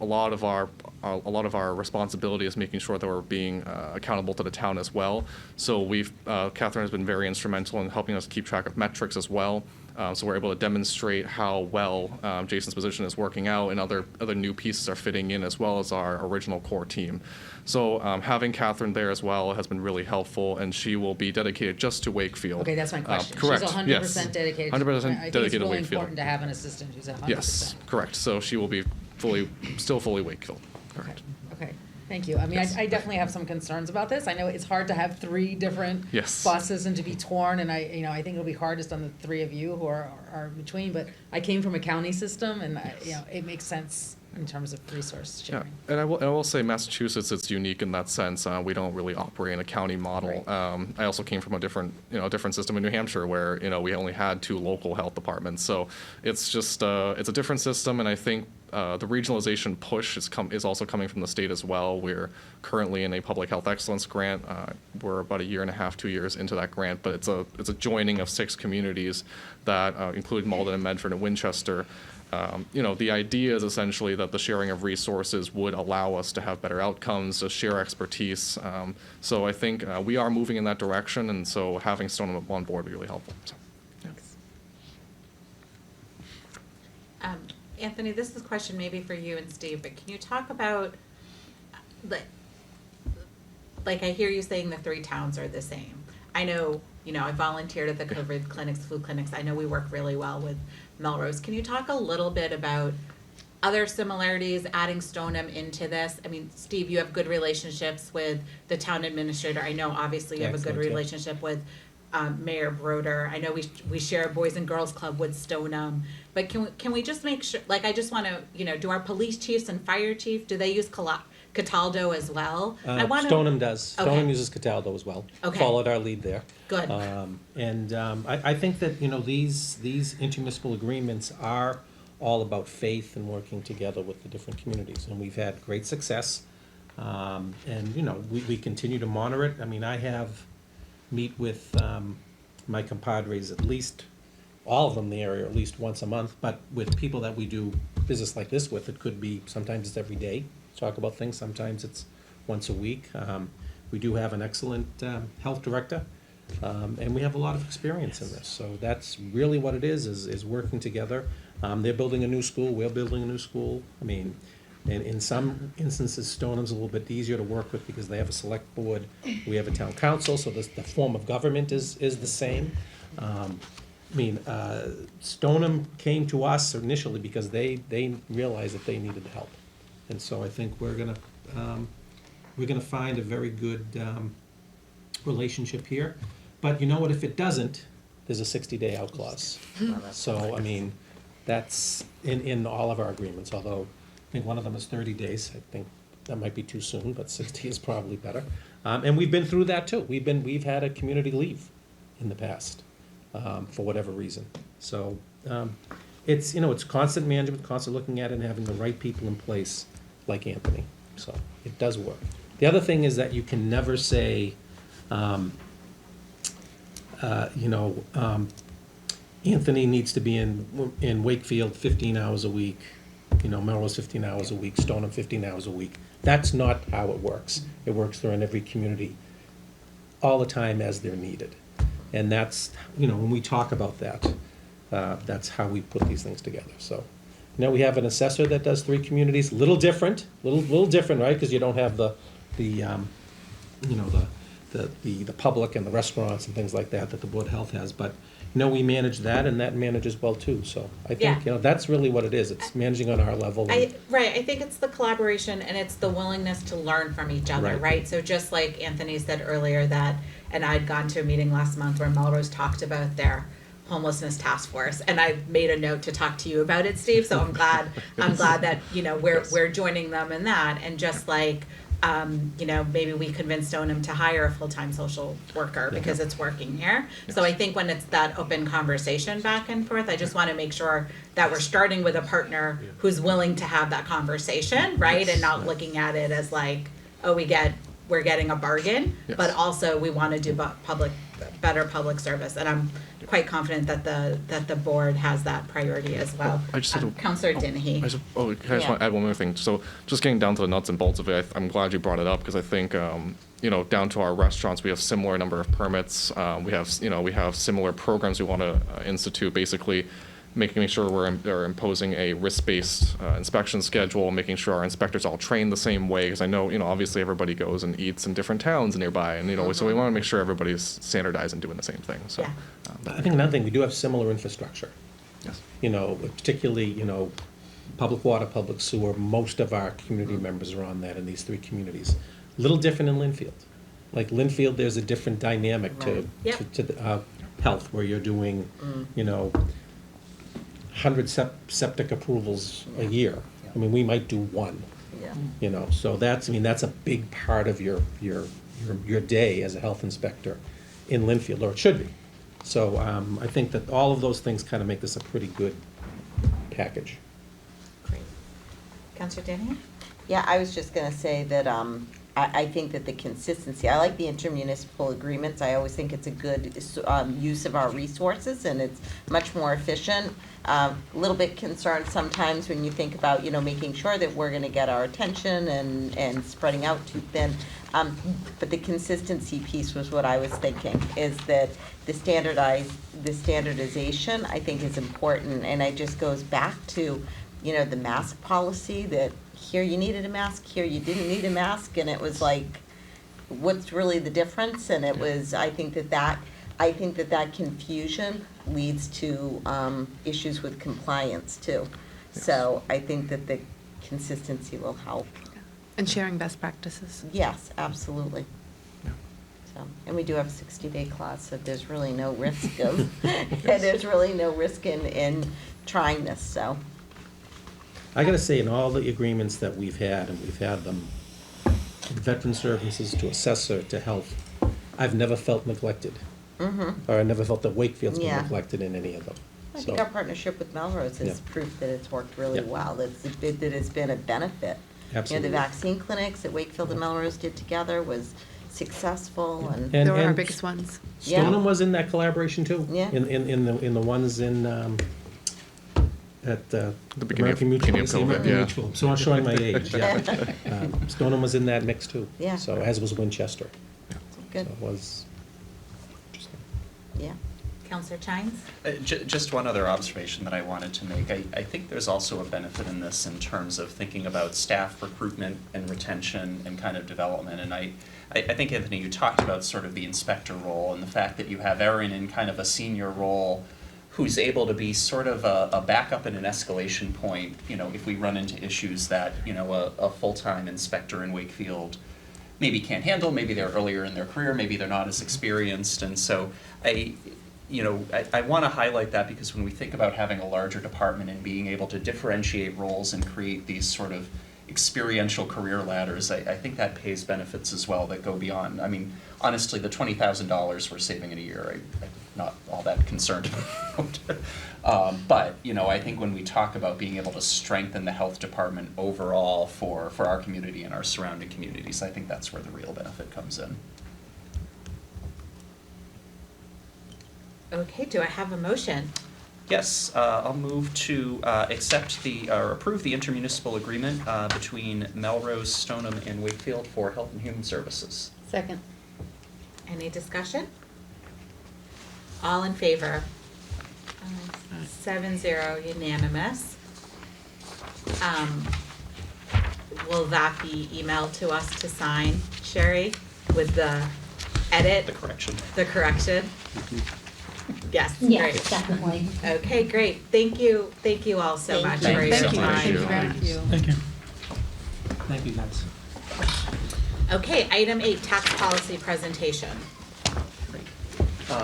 lot of our responsibility is making sure that we're being accountable to the town as well. So Catherine has been very instrumental in helping us keep track of metrics as well. So we're able to demonstrate how well Jason's position is working out, and other new pieces are fitting in, as well as our original core team. So having Catherine there as well has been really helpful, and she will be dedicated just to Wakefield. Okay, that's my question. Correct. She's 100% yes. dedicated. 100% I think dedicated it's to really Wakefield. important to have an assistant who's 100%. Yes, correct. So she will be still fully Wakefield. Correct. Okay, thank you. I mean, Yes. I definitely have some concerns about this. I know it's hard to have 3 different Yes. buses and to be torn, and I think it'll be hardest on the 3 of you who are between, but I came from a county system, and it makes sense in terms of resource Yeah, sharing. and I will say Massachusetts, it's unique in that sense. We don't really operate in a county model. Right. I also came from a different system in New Hampshire where, we only had 2 local health departments. So it's just, it's a different system, and I think the regionalization push is also coming from the state as well. We're currently in a public health excellence grant. We're about 1.5 years, 2 years into that grant, but it's a joining of 6 communities that include Malden and Medford and Winchester. The idea is essentially that the sharing of resources would allow us to have better outcomes, to share expertise. So I think we are moving in that direction, and so having Stoneham on board would be really helpful. So, yeah. Anthony, this is a question maybe for you and Steve, but can you talk about, like I hear you saying the 3 towns are the same. I know, I volunteered at the COVID clinics, flu clinics. I know we work really well with Melrose. Can you talk a little bit about other similarities, adding Stoneham into this? I mean, Steve, you have good relationships with the town administrator. I know obviously you have a good Excellent, yeah. relationship with Mayor Broder. I know we share a Boys and Girls Club with Stoneham. But can we just make sure, I just want to, do our police chiefs and fire chief, do they use Cataldo as well? Stoneham does. Okay. Stoneham uses Cataldo as well. Okay. Followed our lead there. Good. I think that, these intermunicipal agreements are all about faith and working together with the different communities. And we've had great success. We continue to monitor it. I mean, I meet with my compadres, at least all of them in the area, at least once a month. But with people that we do business like this with, it could be, sometimes it's every day, talk about things. Sometimes it's once a week. We do have an excellent health director. And we have a lot of experience in this, so that's really what it is working together. They're building a new school, we're building a new school. I mean, in some instances, Stoneham's a little bit easier to work with because they have a select board, we have a town council, so the form of government is the same. Stoneham came to us initially because they realized that they needed help. And so I think we're gonna find a very good relationship here. But you know what, if it doesn't, there's a 60-day out clause. So, that's in all of our agreements, although I think one of them is 30 days. I think that might be too soon, but 60 is probably better. And we've been through that too. We've had a community leave in the past, for whatever reason. So, it's constant management, constant looking at it and having the right people in place, like Anthony. So, it does work. The other thing is that you can never say, Anthony needs to be in Wakefield 15 hours a week, Melrose 15 hours a week, Stoneham 15 hours a week. That's not how it works. It works through in every community all the time as they're needed. And that's, when we talk about that, that's how we put these things together. So, we have an assessor that does 3 communities, little different, right? Because you don't have the public and the restaurants and things like that the Board of Health has. But, we manage that, and that manages well too. So I Yeah. think, that's really what it is. It's managing on our level. and- I think it's the collaboration and it's the willingness to learn from each other, Right. right? So just like Anthony said earlier that, and I'd gone to a meeting last month where Melrose talked about their homelessness task force, and I made a note to talk to you about it, Steve, so I'm glad that, we're joining them in that, and just like, maybe we convinced Stoneham to hire a full-time social worker because it's working here. So I think when it's that open conversation back and forth, I just want to make sure that we're starting with a partner who's willing to have that conversation, right? And not looking at it as like, oh, we're getting a bargain, but also we want to do better public service. And I'm quite confident that the board has that priority as well. I just had Councillor Dennehy. can I just want to add one more thing? So just getting down to the nuts and bolts of it, I'm glad you brought it up because I think, down to our restaurants, we have similar number of permits. We have similar programs we want to institute, basically making sure we're imposing a risk-based inspection schedule, making sure our inspectors all train the same way, because I know, obviously everybody goes and eats in different towns nearby, and, so we want to make sure everybody's standardized and doing the same thing, so. I think another thing, we do have similar infrastructure. Yes. Particularly, public water, public sewer, most of our community members are on that in these three communities. A little different in Linfield. Like Linfield, there's a different dynamic to health, where you're doing, 100 septic approvals a year. I mean, we might do one. So that's a big part of your day as a health inspector in Linfield, or it should be. So I think that all of those things kind of make this a pretty good package. Great. Councillor Dennehy? Yeah, I was just gonna say that, I think that the consistency, I like the intermunicipal agreements. I always think it's a good, use of our resources, and it's much more efficient. A little bit concerned sometimes when you think about, making sure that we're gonna get our attention and spreading out too thin. But the consistency piece was what I was thinking, is that the standardization, I think, is important, and it just goes back to, the mask policy, that here you needed a mask, here you didn't need a mask, and it was like, what's really the difference? And it was, I think that confusion leads to issues with compliance too. So I think that the consistency will help. And sharing best practices. Yes, absolutely. So, and we do have a 60-day clause, so there's really no risk of, in trying this, so. I gotta say, in all the agreements that we've had, and we've had them, from veteran services to assessor to health, I've never felt neglected. Or I never felt that Wakefield's been neglected in any of them. I think our partnership with Melrose is proof that it's worked really well, that it's been a benefit. Absolutely. The vaccine clinics that Wakefield and Melrose did together was successful, and. They were our biggest ones. Stoneham was in that collaboration too. Yeah. In the ones at the beginning American Mutual. of COVID, American yeah. Mutual. So I'm showing my age, yeah. Stoneham was in that mix too. Yeah. So, as was Winchester. Good. So it was interesting. Yeah. Councillor Chines? Just one other observation that I wanted to make. I think there's also a benefit in this in terms of thinking about staff recruitment and retention and kind of development. And I think, Anthony, you talked about sort of the inspector role and the fact that you have Erin in kind of a senior role who's able to be sort of a backup and an escalation point, if we run into issues that, a full-time inspector in Wakefield maybe can't handle, maybe they're earlier in their career, maybe they're not as experienced. And so I want to highlight that, because when we think about having a larger department and being able to differentiate roles and create these sort of experiential career ladders, I think that pays benefits as well that go beyond. I mean, honestly, the $20,000 we're saving in a year, I'm not all that concerned about. But, I think when we talk about being able to strengthen the health department overall for our community and our surrounding communities, I think that's where the real benefit comes in. Okay, do I have a motion? Yes, I'll move to approve the intermunicipal agreement between Melrose, Stoneham, and Wakefield for health and human services. Second. Any discussion? All in favor? 7-0 unanimous. Will that be emailed to us to sign, Sherry, with the edit? The correction. The correction? Yes, Yes, great. definitely. Okay, great. Thank you all so Thank much you. for your Thank you. time. Thank you very much. Thank you. Thank you, guys. Okay, item 8, tax policy presentation.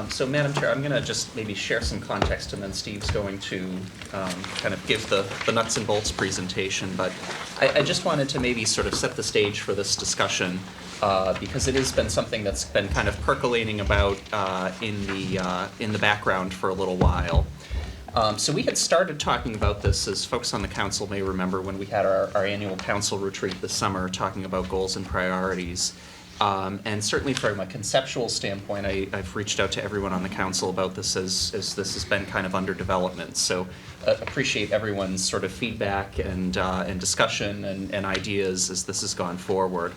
So Madam Chair, I'm going to just maybe share some context, and then Steve's going to kind of give the nuts and bolts presentation. But I just wanted to maybe sort of set the stage for this discussion because it has been something that's been kind of percolating about in the background for a little while. So we had started talking about this, as folks on the council may remember, when we had our annual council retreat this summer, talking about goals and priorities. And certainly from a conceptual standpoint, I've reached out to everyone on the council about this as this has been kind of under development. So appreciate everyone's sort of feedback and discussion and ideas as this has gone forward.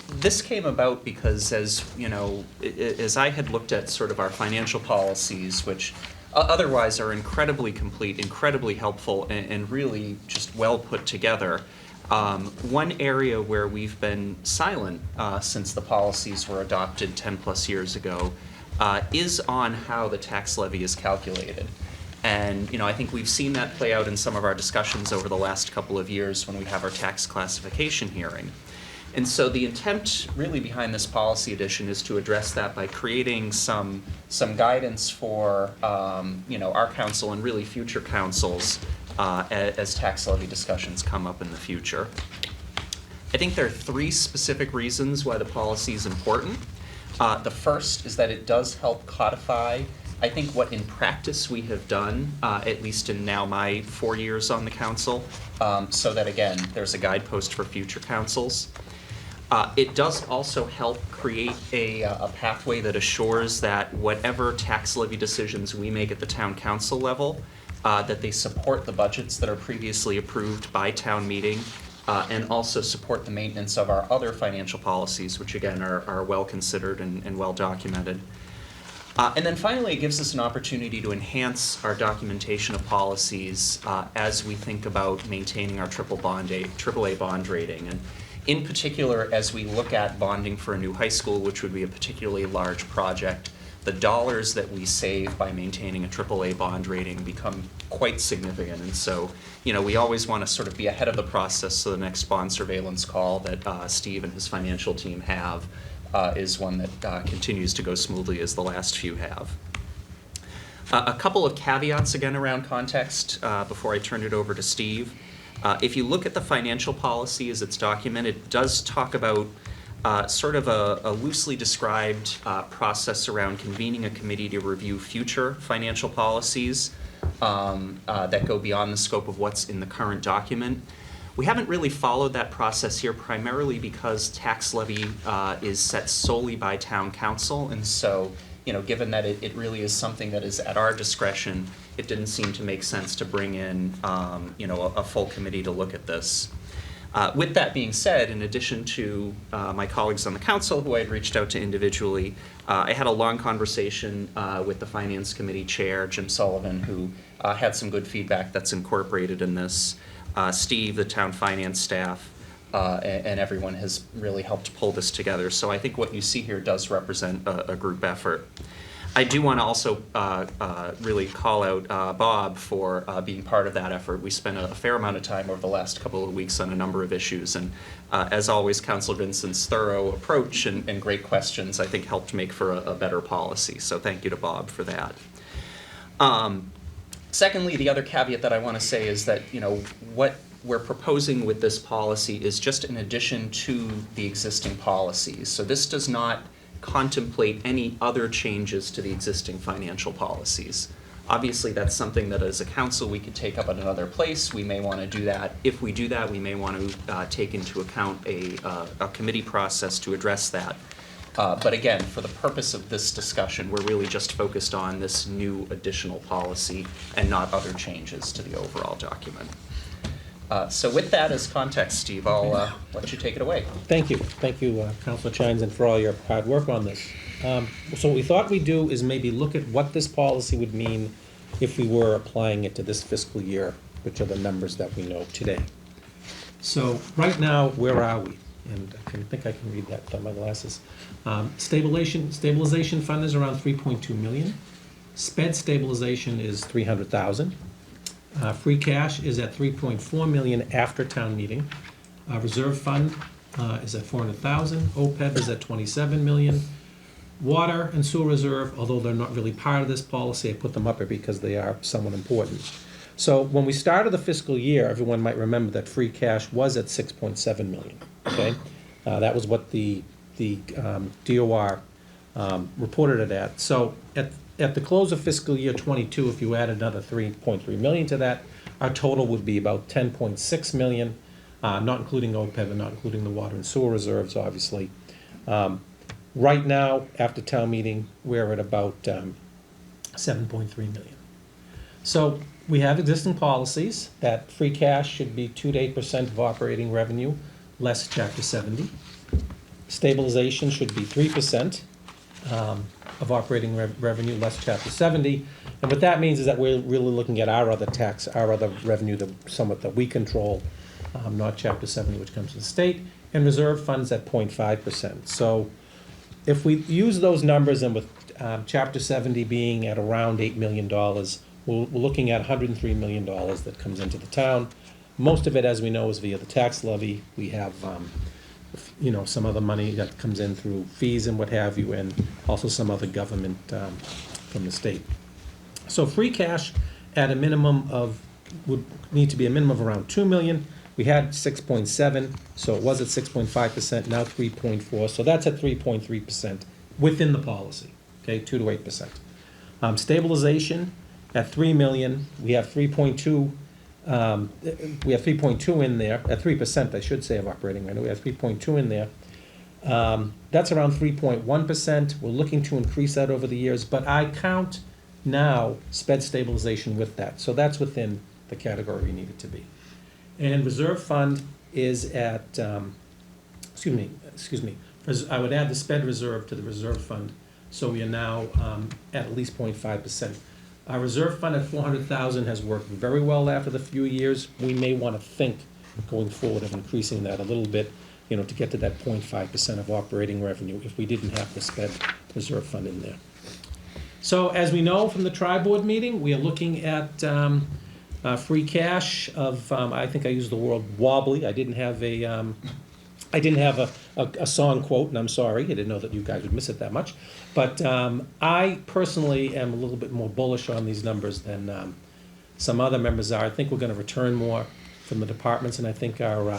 This came about because, as you know, as I had looked at sort of our financial policies, which otherwise are incredibly complete, incredibly helpful, and really just well put together. One area where we've been silent since the policies were adopted 10 plus years ago is on how the tax levy is calculated. And, you know, I think we've seen that play out in some of our discussions over the last couple of years when we have our tax classification hearing. And so the intent really behind this policy edition is to address that by creating some guidance for, you know, our council and really future councils as tax levy discussions come up in the future. I think there are 3 specific reasons why the policy is important. The first is that it does help codify, I think, what in practice we have done, at least in now my 4 years on the council, so that, again, there's a guidepost for future councils. It does also help create a pathway that assures that whatever tax levy decisions we make at the town council level, that they support the budgets that are previously approved by town meeting, and also support the maintenance of our other financial policies, which again are well considered and well documented. And then finally, it gives us an opportunity to enhance our documentation of policies as we think about maintaining our AAA bond rating. And in particular, as we look at bonding for a new high school, which would be a particularly large project, the dollars that we save by maintaining a AAA bond rating become quite significant. And so, you know, we always want to sort of be ahead of the process, so the next bond surveillance call that Steve and his financial team have is one that continues to go smoothly as the last few have. A couple of caveats again around context before I turn it over to Steve. If you look at the financial policy as it's documented, it does talk about sort of a loosely described process around convening a committee to review future financial policies that go beyond the scope of what's in the current document. We haven't really followed that process here, primarily because tax levy is set solely by town council, and so, you know, given that it really is something that is at our discretion, it didn't seem to make sense to bring in, you know, a full committee to look at this. With that being said, in addition to my colleagues on the council who I had reached out to individually, I had a long conversation with the Finance Committee Chair, Jim Sullivan, who had some good feedback that's incorporated in this. Steve, the town finance staff, and everyone has really helped pull this together. So I think what you see here does represent a group effort. I do want to also really call out Bob for being part of that effort. We spent a fair amount of time over the last couple of weeks on a number of issues, and as always, Councilor Vincent's thorough approach and great questions, I think, helped make for a better policy. So thank you to Bob for that. Secondly, the other caveat that I want to say is that, you know, what we're proposing with this policy is just in addition to the existing policies. So this does not contemplate any other changes to the existing financial policies. Obviously, that's something that as a council we could take up at another place. We may want to do that. If we do that, we may want to take into account a committee process to address that. But again, for the purpose of this discussion, we're really just focused on this new additional policy and not other changes to the overall document. So with that as context, Steve, I'll let you take it away. Thank you. Thank you, Councilor Chines, and for all your hard work on this. So what we thought we'd do is maybe look at what this policy would mean if we were applying it to this fiscal year, which are the numbers that we know today. So right now, where are we? and I think I can read that without my glasses. Stabilization fund is around 3.2 million. Sped stabilization is 300,000. Free cash is at 3.4 million after town meeting. Reserve fund is at 400,000. OPEB is at 27 million. Water and sewer reserve, although they're not really part of this policy, I put them up here because they are somewhat important. So when we started the fiscal year, everyone might remember that free cash was at 6.7 million, okay? That was what the DOR reported it at. So at the close of fiscal year 22, if you add another 3.3 million to that, our total would be about 10.6 million, not including OPEB and not including the water and sewer reserves, obviously. Right now, after town meeting, we're at about 7.3 million. So we have existing policies that free cash should be 2 to 8% of operating revenue, less Chapter 70. Stabilization should be 3% of operating revenue, less Chapter 70. And what that means is that we're really looking at our other tax, our other revenue, somewhat that we control, not Chapter 70, which comes to the state, and reserve funds at 0.5%. So if we use those numbers, and with Chapter 70 being at around $8 million, we're looking at $103 million that comes into the town. Most of it, as we know, is via the tax levy. We have, some other money that comes in through fees and what have you, and also some other government from the state. So free cash at a minimum would need to be a minimum of around 2 million. We had 6.7, so it was at 6.5%, now 3.4, so that's at 3.3% within the policy, okay, 2 to 8%. Stabilization at 3 million, we have 3.2, we have 3.2 in there, at 3%, I should say, of operating revenue. We have 3.2 in there. That's around 3.1%. We're looking to increase that over the years, but I count now sped stabilization with that, so that's within the category we need it to be. And reserve fund is at, excuse me, I would add the sped reserve to the reserve fund, so we are now at least 0.5%. Our reserve fund at 400,000 has worked very well after the few years. We may want to think going forward of increasing that a little bit, to get to that 0.5% of operating revenue if we didn't have the sped reserve fund in there. So as we know from the tri-board meeting, we are looking at free cash of, I think I used the word wobbly. I didn't have a song quote, and I'm sorry, I didn't know that you guys would miss it that much. But I personally am a little bit more bullish on these numbers than some other members are. I think we're going to return more from the departments, and I think our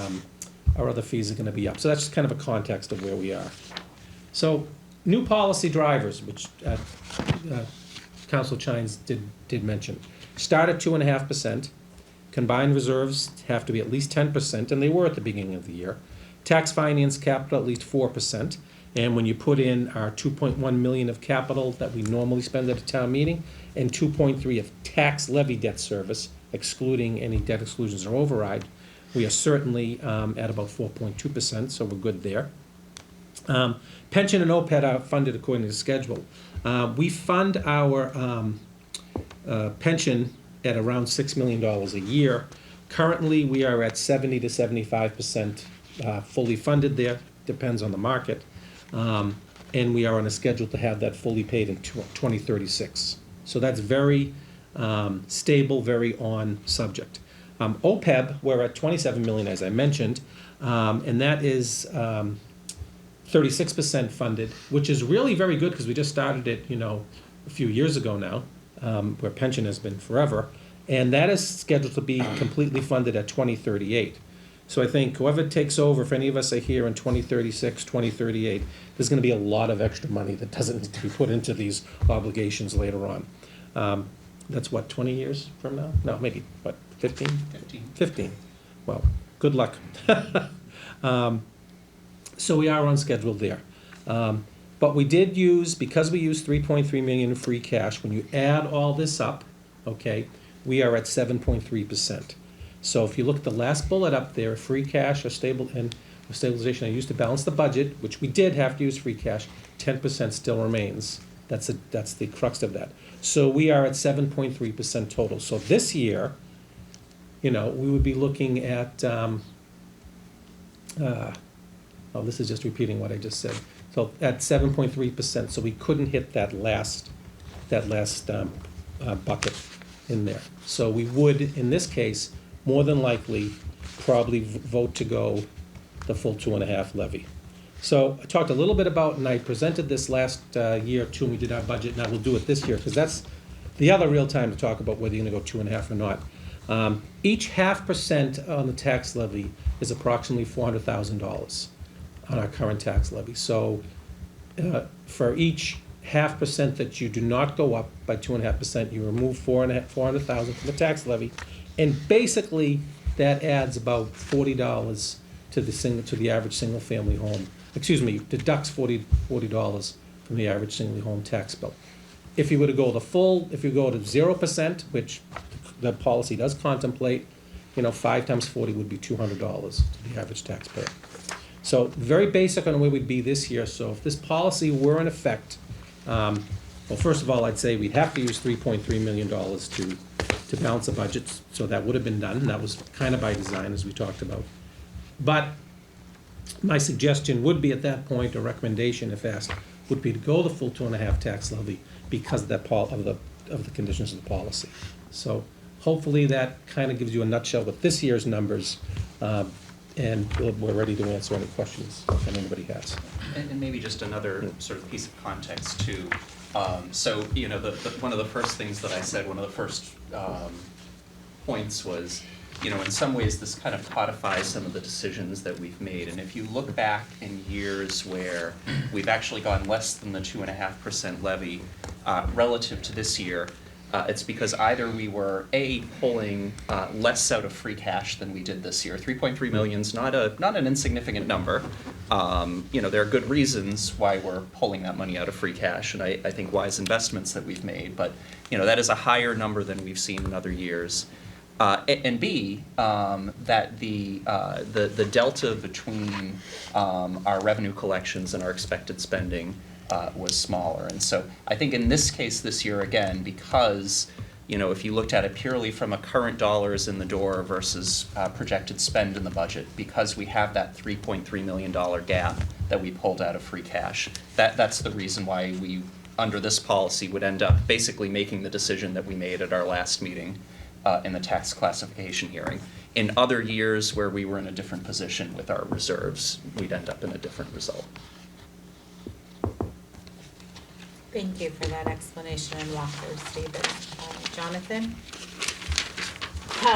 other fees are going to be up. So that's just kind of a context of where we are. So new policy drivers, which Councilor Chines did mention. Start at 2.5%. Combined reserves have to be at least 10%, and they were at the beginning of the year. Tax finance capital at least 4%. And when you put in our 2.1 million of capital that we normally spend at a town meeting, and 2.3 of tax levy debt service, excluding any debt exclusions or override, we are certainly at about 4.2%, so we're good there. Pension and OPEB are funded according to schedule. We fund our pension at around $6 million a year. Currently, we are at 70 to 75% fully funded there, depends on the market. And we are on a schedule to have that fully paid in 2036. So that's very stable, very on subject. OPEB, we're at 27 million, as I mentioned, and that is 36% funded, which is really very good because we just started it, a few years ago now, where pension has been forever, and that is scheduled to be completely funded at 2038. So I think whoever takes over, if any of us are here in 2036, 2038, there's going to be a lot of extra money that doesn't need to be put into these obligations later on. That's what, 20 years from now? No, maybe, what, 15? 15. Well, good luck. So we are on schedule there. But we did use, because we used 3.3 million in free cash, when you add all this up, okay, we are at 7.3%. So if you look at the last bullet up there, free cash or stabilization, I used to balance the budget, which we did have to use free cash, 10% still remains. That's the crux of that. So we are at 7.3% total. So this year, we would be looking at This is just repeating what I just said. So at 7.3%, so we couldn't hit that last bucket in there. So we would, in this case, more than likely, probably vote to go the full 2.5 levy. So I talked a little bit about, and I presented this last year too, when we did our budget, and I will do it this year, because that's the other real time to talk about whether you're gonna go 2.5 or not. Each 0.5% on the tax levy is approximately $400,000 on our current tax levy. So for each 0.5% that you do not go up by 2.5%, you remove $400,000 from the tax levy, and basically that adds about $40 to the average single family home. Excuse me, deducts $40 from the average single home tax bill. If you were to go if you go to 0%, which the policy does contemplate, 5 times 40 would be $200 to the average taxpayer. So very basic on where we'd be this year. So if this policy were in effect, well, first of all, I'd say we'd have to use $3.3 million to balance the budget. So that would have been done. And that was kind of by design, as we talked about. But my suggestion would be at that point, a recommendation, if asked, would be to go the full 2.5 tax levy because of that of the conditions of the policy. So hopefully that kind of gives you a nutshell with this year's numbers. And we're ready to answer any questions that anybody has. And maybe just another sort of piece of context too. So, one of the first things that I said, one of the first points was, in some ways this kind of codifies some of the decisions that we've made. And if you look back in years where we've actually gone less than the 2.5% levy relative to this year, it's because either we were pulling less out of free cash than we did this year. 3.3 million is not an insignificant number. There are good reasons why we're pulling that money out of free cash, and I think wise investments that we've made. But that is a higher number than we've seen in other years. And B, that the delta between our revenue collections and our expected spending was smaller. And so I think in this case this year, again, because, if you looked at it purely from a current dollars in the door versus projected spend in the budget, because we have that $3.3 million gap that we pulled out of free cash, that's the reason why we, under this policy, would end up basically making the decision that we made at our last meeting in the tax classification hearing. In other years where we were in a different position with our reserves, we'd end up in a different result. Thank you for that explanation and walkthrough, Stephen. Jonathan?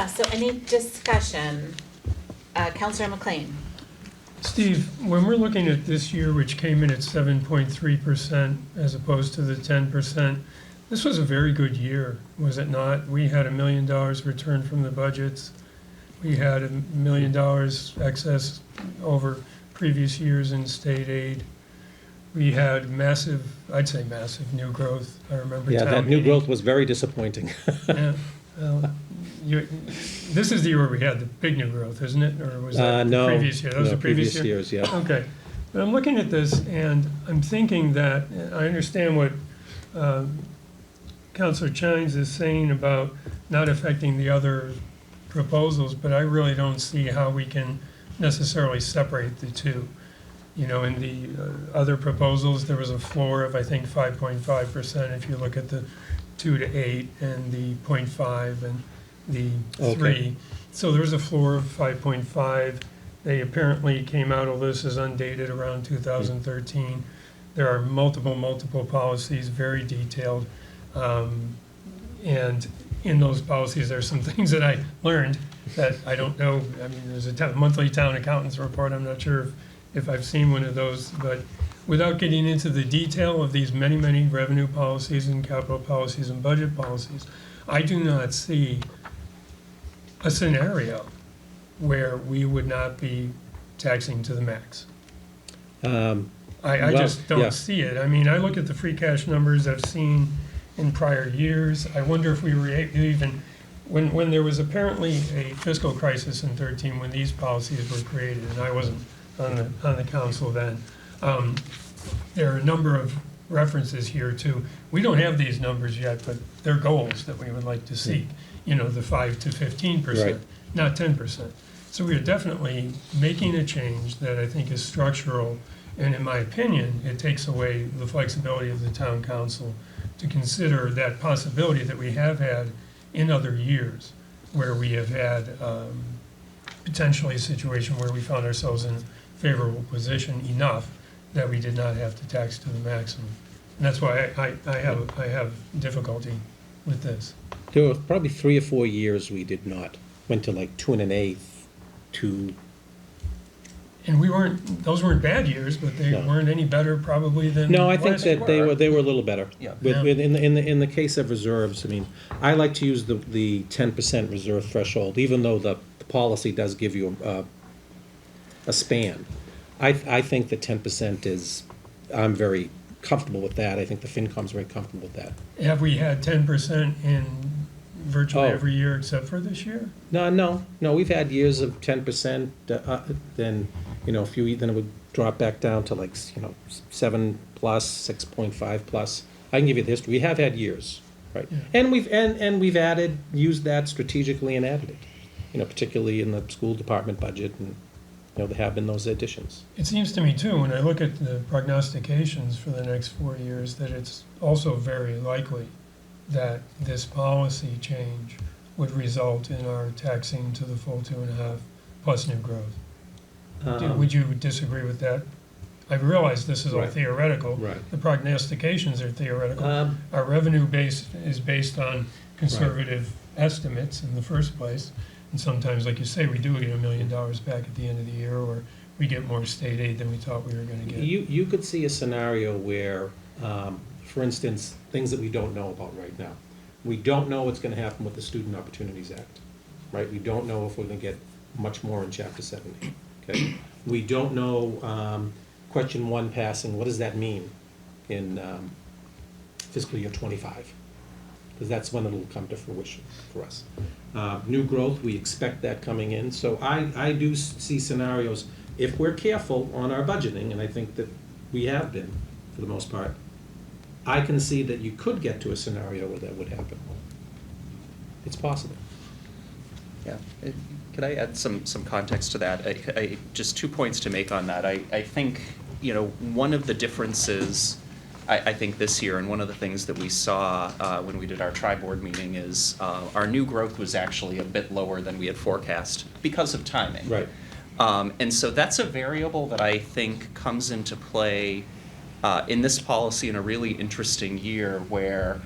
So any discussion? Councilor McLean? Steve, when we're looking at this year, which came in at 7.3% as opposed to the 10%, this was a very good year, was it not? We had $1 million returned from the budgets. We had $1 million excess over previous years in state aid. We had massive, I'd say massive new growth. I remember. Yeah, that new growth was very disappointing. Yeah, this is the year where we had the big new growth, isn't it? Or was that the previous year? That was the previous year? Years, yeah. Okay. But I'm looking at this and I'm thinking that, I understand what Councilor Chines is saying about not affecting the other proposals, but I really don't see how we can necessarily separate the two. In the other proposals, there was a floor of, I think, 5.5% if you look at the 2 to 8 and the 0.5 and the 3. Okay. So there was a floor of 5.5. They apparently came out, although this is undated, around 2013. There are multiple policies, very detailed. And in those policies, there's some things that I learned that I don't know. I mean, there's a monthly town accountant's report. I'm not sure if I've seen one of those, but without getting into the detail of these many revenue policies and capital policies and budget policies, I do not see a scenario where we would not be taxing to the max. I just don't see it. I mean, I look at the free cash numbers I've seen in prior years. I wonder if we were even, when there was apparently a fiscal crisis in 13 when these policies were created, and I wasn't on the council then. There are a number of references here to, we don't have these numbers yet, but they're goals that we would like to seek, the 5 to 15%, Right. not 10%. So we are definitely making a change that I think is structural, and in my opinion, it takes away the flexibility of the town council to consider that possibility that we have had in other years, where we have had potentially a situation where we found ourselves in a favorable position enough that we did not have to tax to the maximum. And that's why I have difficulty with this. There were probably 3 or 4 years we did not, went to like 2 1/8, 2. And those weren't bad years, but they No. weren't any better probably than No, I think last that year. they were a little better. Yeah. In the case of reserves, I mean, I like to use the 10% reserve threshold, even though the policy does give you a span. I think that 10% is, I'm very comfortable with that. I think the FinCom's very comfortable with that. Have we had 10% in virtually Oh. every year except for this year? No, we've had years of 10%, then, a few, then it would drop back down to like, 7 plus, 6.5 plus. I can give you the history. We have had years, right? Yeah. And we've used that strategically and added it, particularly in the school department budget, and, there have been those additions. It seems to me too, when I look at the prognostications for the next 4 years, that it's also very likely that this policy change would result in our taxing to the full 2.5 plus new growth. Would you disagree with that? I realize this is all Right. theoretical. Right. The prognostications are theoretical. Um, Our revenue base is based on conservative estimates in the first place. And sometimes, like you say, we do get $1 million back at the end of the year, or we get more state aid than we thought we were gonna get. You could see a scenario where, for instance, things that we don't know about right now. We don't know what's gonna happen with the Student Opportunities Act, right? We don't know if we're gonna get much more in Chapter 70, okay? We don't know, question 1 passing, what does that mean in fiscal year '25? Because that's when it'll come to fruition for us. New growth, we expect that coming in. So I do see scenarios, if we're careful on our budgeting, and I think that we have been, for the most part, I can see that you could get to a scenario where that would happen. It's possible. Yeah. Could I add some context to that? Just 2 points to make on that. I think, one of the differences, I think this year, and one of the things that we saw when we did our tri-board meeting is our new growth was actually a bit lower than we had forecast because of timing. Right. And so that's a variable that I think comes into play in this policy in a really interesting year where,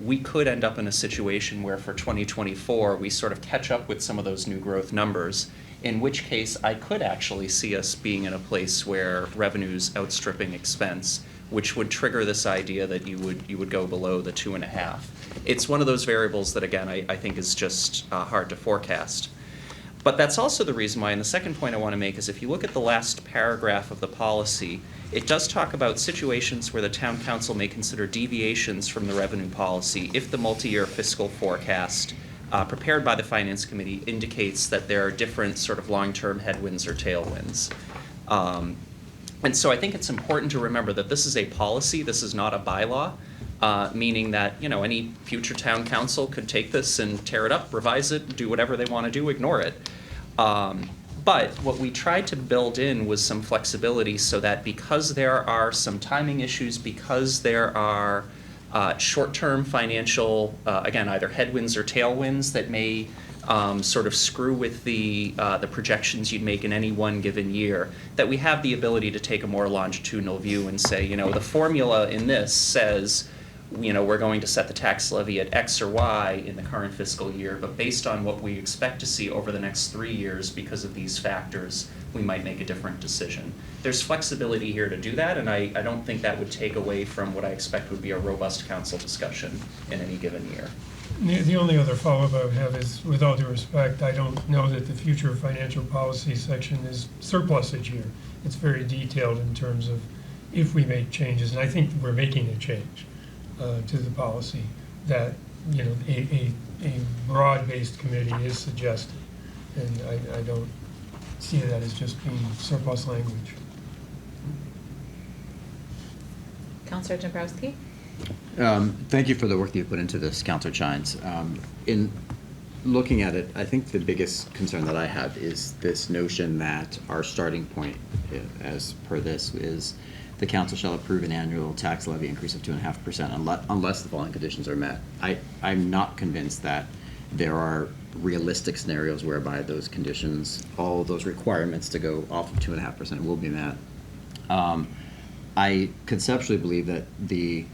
we could end up in a situation where for 2024, we sort of catch up with some of those new growth numbers, in which case I could actually see us being in a place where revenue's outstripping expense, which would trigger this idea that you would go below the 2.5. It's one of those variables that, again, I think is just hard to forecast. But that's also the reason why, and the second point I want to make is if you look at the last paragraph of the policy, it does talk about situations where the town council may consider deviations from the revenue policy if the multi-year fiscal forecast prepared by the Finance Committee indicates that there are different sort of long-term headwinds or tailwinds. And so I think it's important to remember that this is a policy, this is not a bylaw, meaning that, any future town council could take this and tear it up, revise it, do whatever they want to do, ignore it. But what we tried to build in was some flexibility so that because there are some timing issues, because there are short-term financial, again, either headwinds or tailwinds that may sort of screw with the projections you'd make in any one given year, that we have the ability to take a more longitudinal view and say, the formula in this says, we're going to set the tax levy at X or Y in the current fiscal year, but based on what we expect to see over the next 3 years because of these factors, we might make a different decision. There's flexibility here to do that, and I don't think that would take away from what I expect would be a robust council discussion in any given year. The only other follow-up I would have is, with all due respect, I don't know that the future financial policy section is surplusage here. It's very detailed in terms of if we make changes, and I think we're making a change to the policy that, a broad-based committee is suggested. And I don't see that as just being surplus language. Counselor Dombrowski? Thank you for the work that you put into this, Counselor Chines. In looking at it, I think the biggest concern that I have is this notion that our starting point, as per this, is the council shall approve an annual tax levy increase of 2.5% unless the following conditions are met. I'm not convinced that there are realistic scenarios whereby those conditions, all those requirements to go off of 2.5% will be met. I conceptually believe that the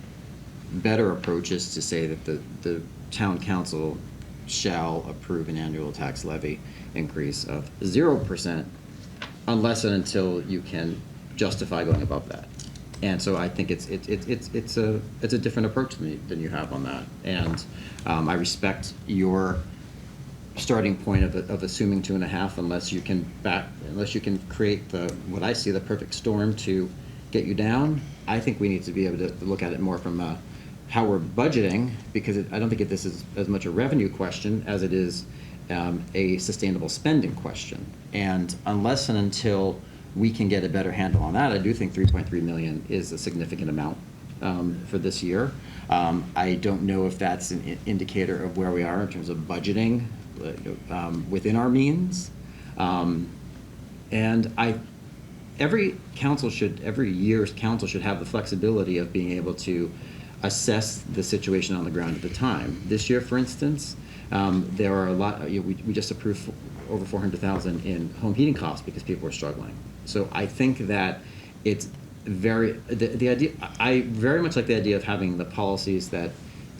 better approach is to say that the town council shall approve an annual tax levy increase of 0% unless and until you can justify going above that. And so I think it's a different approach than you have on that. And I respect your starting point of assuming 2.5 unless you can create what I see the perfect storm to get you down. I think we need to be able to look at it more from how we're budgeting, because I don't think this is as much a revenue question as it is a sustainable spending question. And unless and until we can get a better handle on that, I do think 3.3 million is a significant amount for this year. I don't know if that's an indicator of where we are in terms of budgeting within our means. And every year's council should have the flexibility of being able to assess the situation on the ground at the time. This year, for instance, there are a lot. We just approved over 400,000 in home heating costs because people are struggling. So I think that it's the idea. I very much like the idea of having the policies that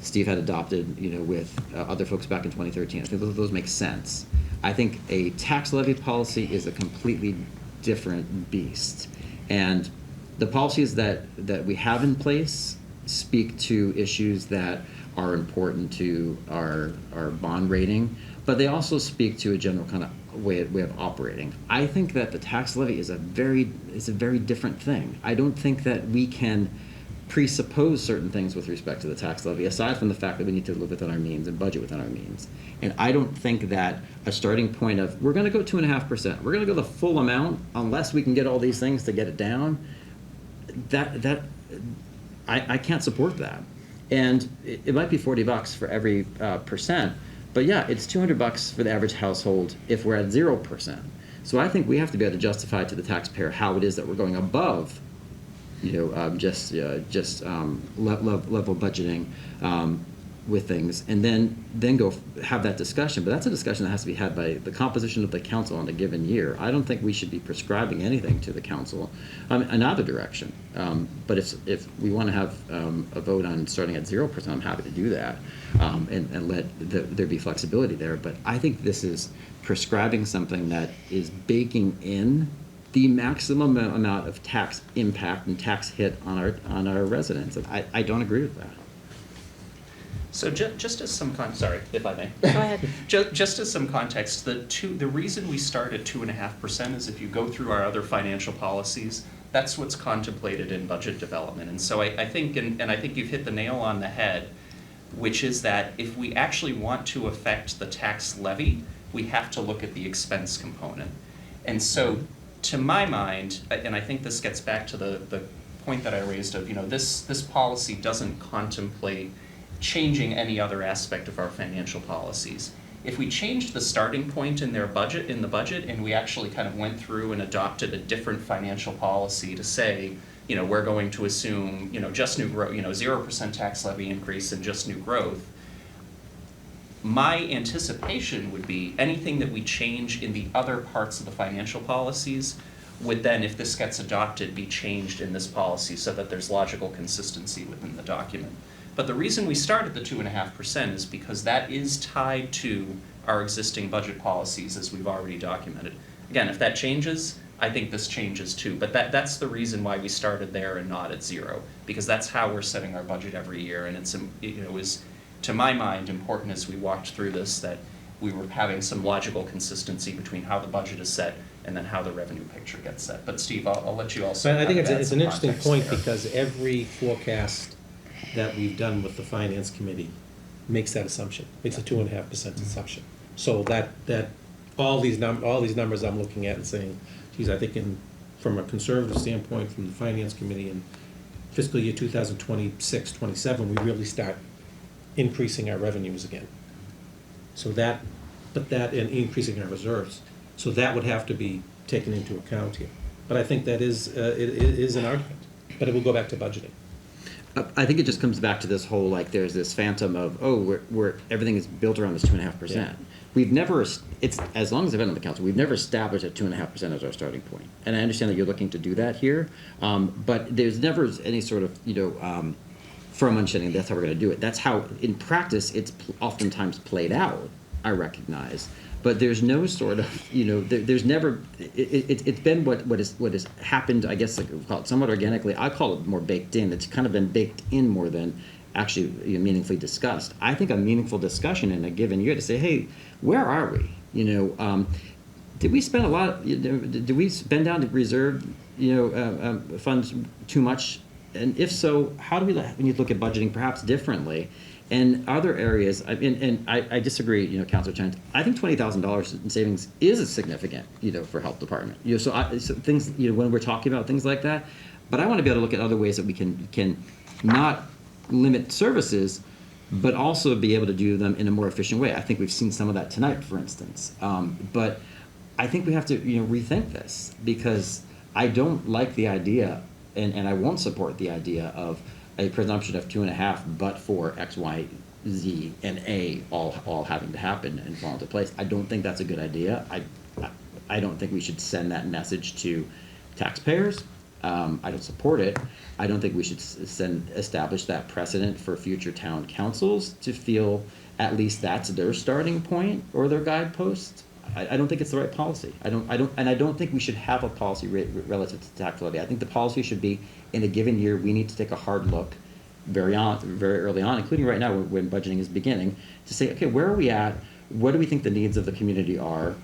Steve had adopted, with other folks back in 2013. I think those make sense. I think a tax levy policy is a completely different beast, and the policies that we have in place speak to issues that are important to our bond rating, but they also speak to a general kind of way of operating. I think that the tax levy is a very different thing. I don't think that we can presuppose certain things with respect to the tax levy, aside from the fact that we need to live within our means and budget within our means. And I don't think that a starting point of, we're going to go 2.5%, we're going to go the full amount unless we can get all these things to get it down, I can't support that. And it might be $40 for every percent, but yeah, it's $200 for the average household if we're at 0%. So I think we have to be able to justify to the taxpayer how it is that we're going above, just level budgeting with things, and then go have that discussion. But that's a discussion that has to be had by the composition of the council in a given year. I don't think we should be prescribing anything to the council in either direction. But if we want to have a vote on starting at 0%, I'm happy to do that, and let there be flexibility there. But I think this is prescribing something that is baking in the maximum amount of tax impact and tax hit on our residents. And I don't agree with that. So just as some sorry, if I may. Go ahead. Just as some context, the reason we start at 2.5% is if you go through our other financial policies, that's what's contemplated in budget development. And so I think, and I think you've hit the nail on the head, which is that if we actually want to affect the tax levy, we have to look at the expense component. And so to my mind, and I think this gets back to the point that I raised of, this policy doesn't contemplate changing any other aspect of our financial policies. If we changed the starting point in the budget, and we actually kind of went through and adopted a different financial policy to say, we're going to assume, just new growth, 0% tax levy increase and just new growth, my anticipation would be anything that we change in the other parts of the financial policies would then, if this gets adopted, be changed in this policy so that there's logical consistency within the document. But the reason we start at the 2.5% is because that is tied to our existing budget policies as we've already documented. Again, if that changes, I think this changes too. But that's the reason why we started there and not at 0, because that's how we're setting our budget every year. And it was, to my mind, important as we walked through this that we were having some logical consistency between how the budget is set and then how the revenue picture gets set. But Steve, I'll let you also. But I think it's an interesting point there. because every forecast that we've done with the finance committee makes that assumption, makes a 2.5% assumption. So that all these numbers I'm looking at and saying, geez, I think from a conservative standpoint, from the finance committee in fiscal year 2026-27, we really start increasing our revenues again. So that but that and increasing our reserves. So that would have to be taken into account here. But I think that is, it is an argument, but it will go back to budgeting. I think it just comes back to this whole, like, there's this phantom of, oh, we're everything is built around this 2.5%. Yeah. We've never, it's, as long as I've been on the council, we've never established at 2.5% as our starting point. And I understand that you're looking to do that here, but there's never any sort of, firm understanding that's how we're gonna do it. That's how, in practice, it's oftentimes played out, I recognize. But there's no sort of, there's never, it's been what has happened, I guess, like, we'll call it somewhat organically. I call it more baked in. It's kind of been baked in more than actually meaningfully discussed. I think a meaningful discussion in a given year to say, hey, where are we? Did we spend a lot, did we spend down to reserve, funds too much? And if so, how do we need to look at budgeting perhaps differently? And other areas, and I disagree, Councilor Chen. I think $20,000 in savings is a significant, for health department. So things, when we're talking about things like that, but I want to be able to look at other ways that we can not limit services, but also be able to do them in a more efficient way. I think we've seen some of that tonight, for instance. But I think we have to, rethink this, because I don't like the idea, and I won't support the idea of a presumption of 2.5, but for X, Y, Z, and A all having to happen and fall into place. I don't think that's a good idea. I don't think we should send that message to taxpayers. I don't support it. I don't think we should establish that precedent for future town councils to feel at least that's their starting point or their guidepost. I don't think it's the right policy. I don't think we should have a policy relative to tax levy. I think the policy should be, in a given year, we need to take a hard look very early on, including right now when budgeting is beginning, to say, okay, where are we at? What do we think the needs of the community are?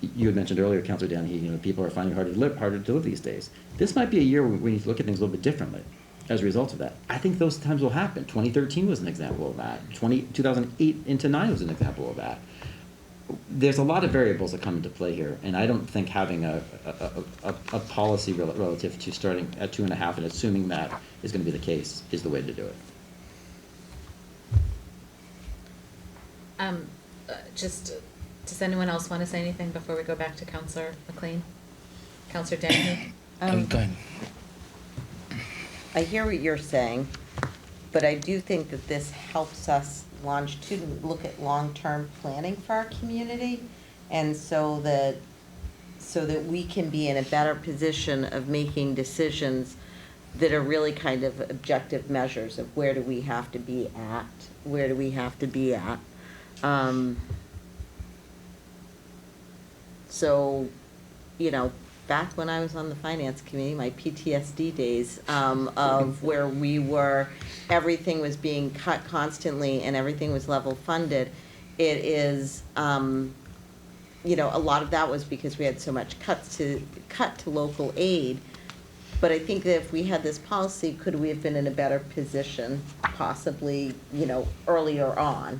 You had mentioned earlier, Councilor Danhe, people are finding it harder to live these days. This might be a year where we need to look at things a little bit differently as a result of that. I think those times will happen. 2013 was an example of that. 2008 into 9 was an example of that. There's a lot of variables that come into play here, and I don't think having a policy relative to starting at 2.5 and assuming that is going to be the case is the way to do it. Does anyone else want to say anything before we go back to Councilor McLean? Councilor Danhe? Go ahead. I hear what you're saying, but I do think that this helps us longitudinally look at long-term planning for our community, and so that we can be in a better position of making decisions that are really kind of objective measures of where do we have to be at. So, back when I was on the finance committee, my PTSD days of where we were, everything was being cut constantly and everything was level funded. It is, a lot of that was because we had so much cut to local aid. But I think that if we had this policy, could we have been in a better position, possibly, earlier on,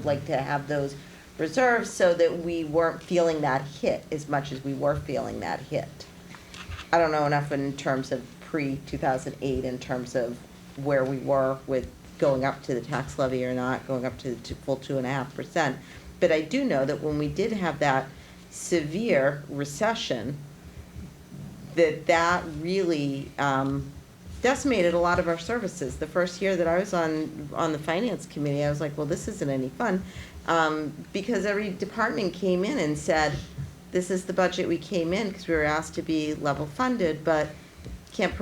like to have those reserves so that we weren't feeling that hit as much as we were feeling that hit. I don't know enough in terms of pre-2008 in terms of where we were with going up to the tax levy or not, going up to full 2.5%. But I do know that when we did have that severe recession, that really decimated a lot of our services. The first year that I was on the finance committee, I was like, well, this isn't any fun. Because every department came in and said, this is the budget we came in because we were asked to be level funded, but can't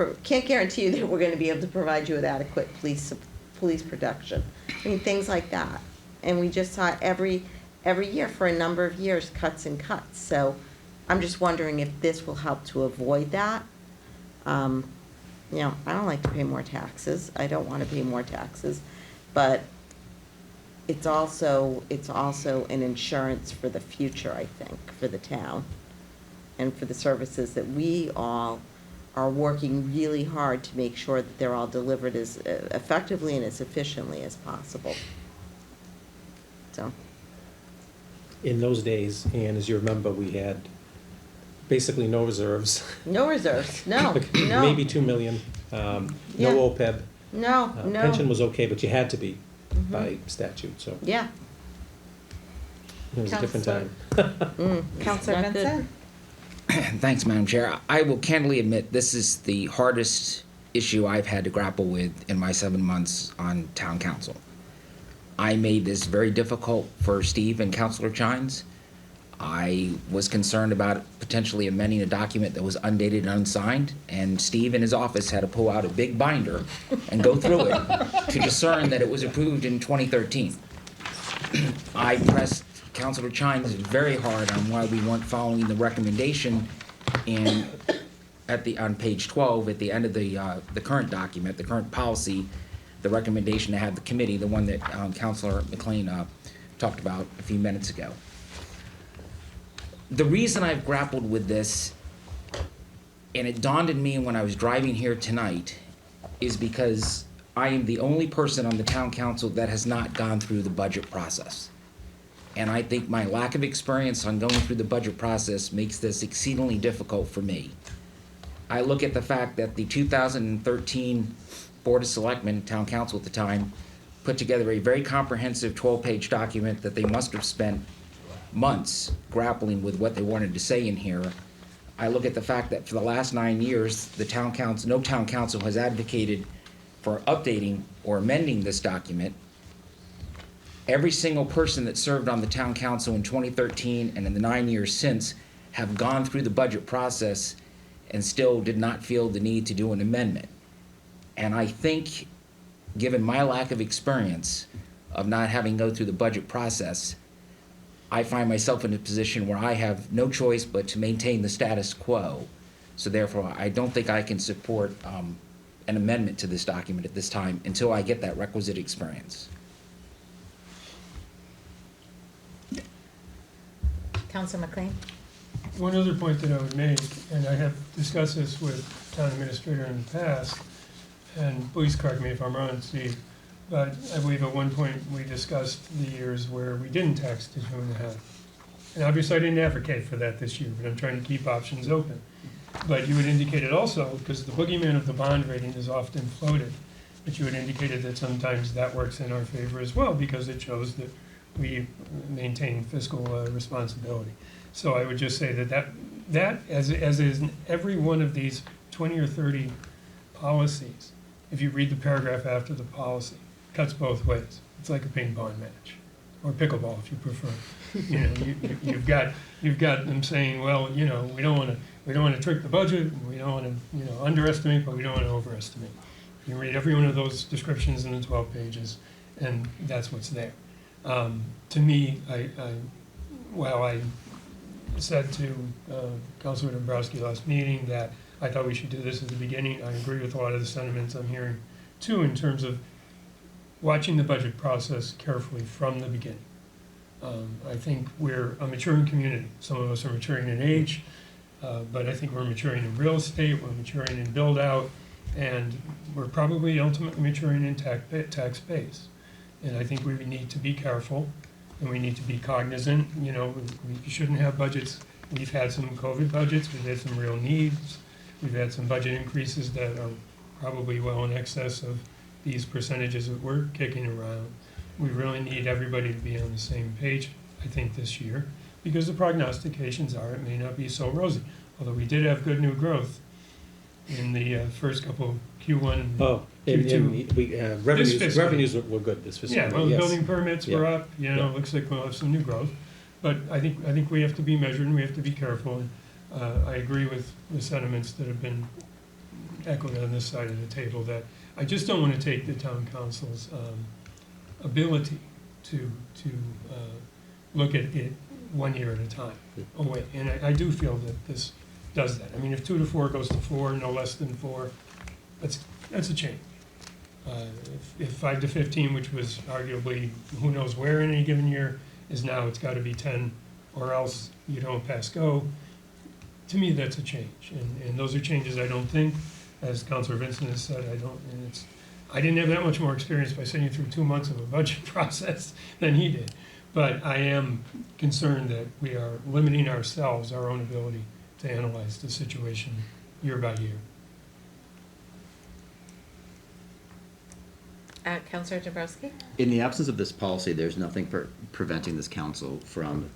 guarantee you that we're going to be able to provide you with adequate police protection. I mean, things like that. And we just saw every year for a number of years, cuts and cuts. So I'm just wondering if this will help to avoid that. I don't like to pay more taxes. I don't want to pay more taxes, but it's also an insurance for the future, I think, for the town and for the services that we all are working really hard to make sure that they're all delivered as effectively and as efficiently as possible. So. In those days, and as you remember, we had basically no reserves. No reserves, no. Maybe 2 million, no OPEB. No. Pension was okay, but you had to be by statute, so. Yeah. It was a different time. Counselor Not good. Vincent? Thanks, Madam Chair. I will candidly admit this is the hardest issue I've had to grapple with in my 7 months on town council. I made this very difficult for Steve and Councilor Chines. I was concerned about potentially amending a document that was undated and unsigned, and Steve in his office had to pull out a big binder and go through it to discern that it was approved in 2013. I pressed Councilor Chines very hard on why we weren't following the recommendation on page 12, at the end of the current document, the current policy, the recommendation to have the committee, the one that Councilor McLean talked about a few minutes ago. The reason I've grappled with this, and it dawned on me when I was driving here tonight, is because I am the only person on the town council that has not gone through the budget process. And I think my lack of experience on going through the budget process makes this exceedingly difficult for me. I look at the fact that the 2013 Board of Selectmen, town council at the time, put together a very comprehensive 12-page document that they must have spent months grappling with what they wanted to say in here. I look at the fact that for the last 9 years, the town council, no town council has advocated for updating or amending this document. Every single person that served on the town council in 2013 and in the 9 years since have gone through the budget process and still did not feel the need to do an amendment. And I think, given my lack of experience of not having go through the budget process, I find myself in a position where I have no choice but to maintain the status quo. So therefore, I don't think I can support an amendment to this document at this time until I get that requisite experience. Counselor McLean? One other point that I would make, and I have discussed this with town administrator in the past, and please correct me if I'm wrong, Steve, but I believe at one point we discussed the years where we didn't tax to 2.5. And obviously I didn't advocate for that this year, but I'm trying to keep options open. But you had indicated also, because the boogeyman of the bond rating is often floated, but you had indicated that sometimes that works in our favor as well, because it shows that we maintain fiscal responsibility. So I would just say that as is in every one of these 20 or 30 policies, if you read the paragraph after the policy, cuts both ways. It's like a ping pong match, or pickleball if you prefer. You know, you've got them saying, well, you know, we don't want to trick the budget, and we don't want to underestimate, but we don't want to overestimate. You read every one of those descriptions in the 12 pages, and that's what's there. To me, while I said to Councilor Dombrowski last meeting that I thought we should do this at the beginning, I agree with a lot of the sentiments I'm hearing too, in terms of watching the budget process carefully from the beginning. I think we're a maturing community. Some of us are maturing in age, but I think we're maturing in real estate, we're maturing in build out, and we're probably ultimately maturing in tax base. And I think we need to be careful, and we need to be cognizant. You know, we shouldn't have budgets. We've had some COVID budgets, we've had some real needs, we've had some budget increases that are probably well in excess of these percentages that we're kicking around. We really need everybody to be on the same page, I think, this year, because the prognostications are it may not be so rosy. Although we did have good new growth in the first couple of Q1 and Q2. Revenues were good this fiscal year. Yeah, well, building permits were up, you know, looks like we'll have some new growth. But I think we have to be measured and we have to be careful. And I agree with the sentiments that have been echoed on this side of the table, that I just don't want to take the town council's ability to look at it 1 year at a time away. And I do feel that this does that. I mean, if 2 to 4 goes to 4, no less than 4, that's a change. If 5 to 15, which was arguably who knows where in any given year, is now it's got to be 10 or else you don't pass go, to me that's a change. And those are changes I don't think, as Councilor Vincent has said, I didn't have that much more experience by sitting through 2 months of a budget process than he did. But I am concerned that we are limiting ourselves, our own ability to analyze the situation year by year. Counselor Dabrowski? In the absence of this policy, there's nothing preventing this council from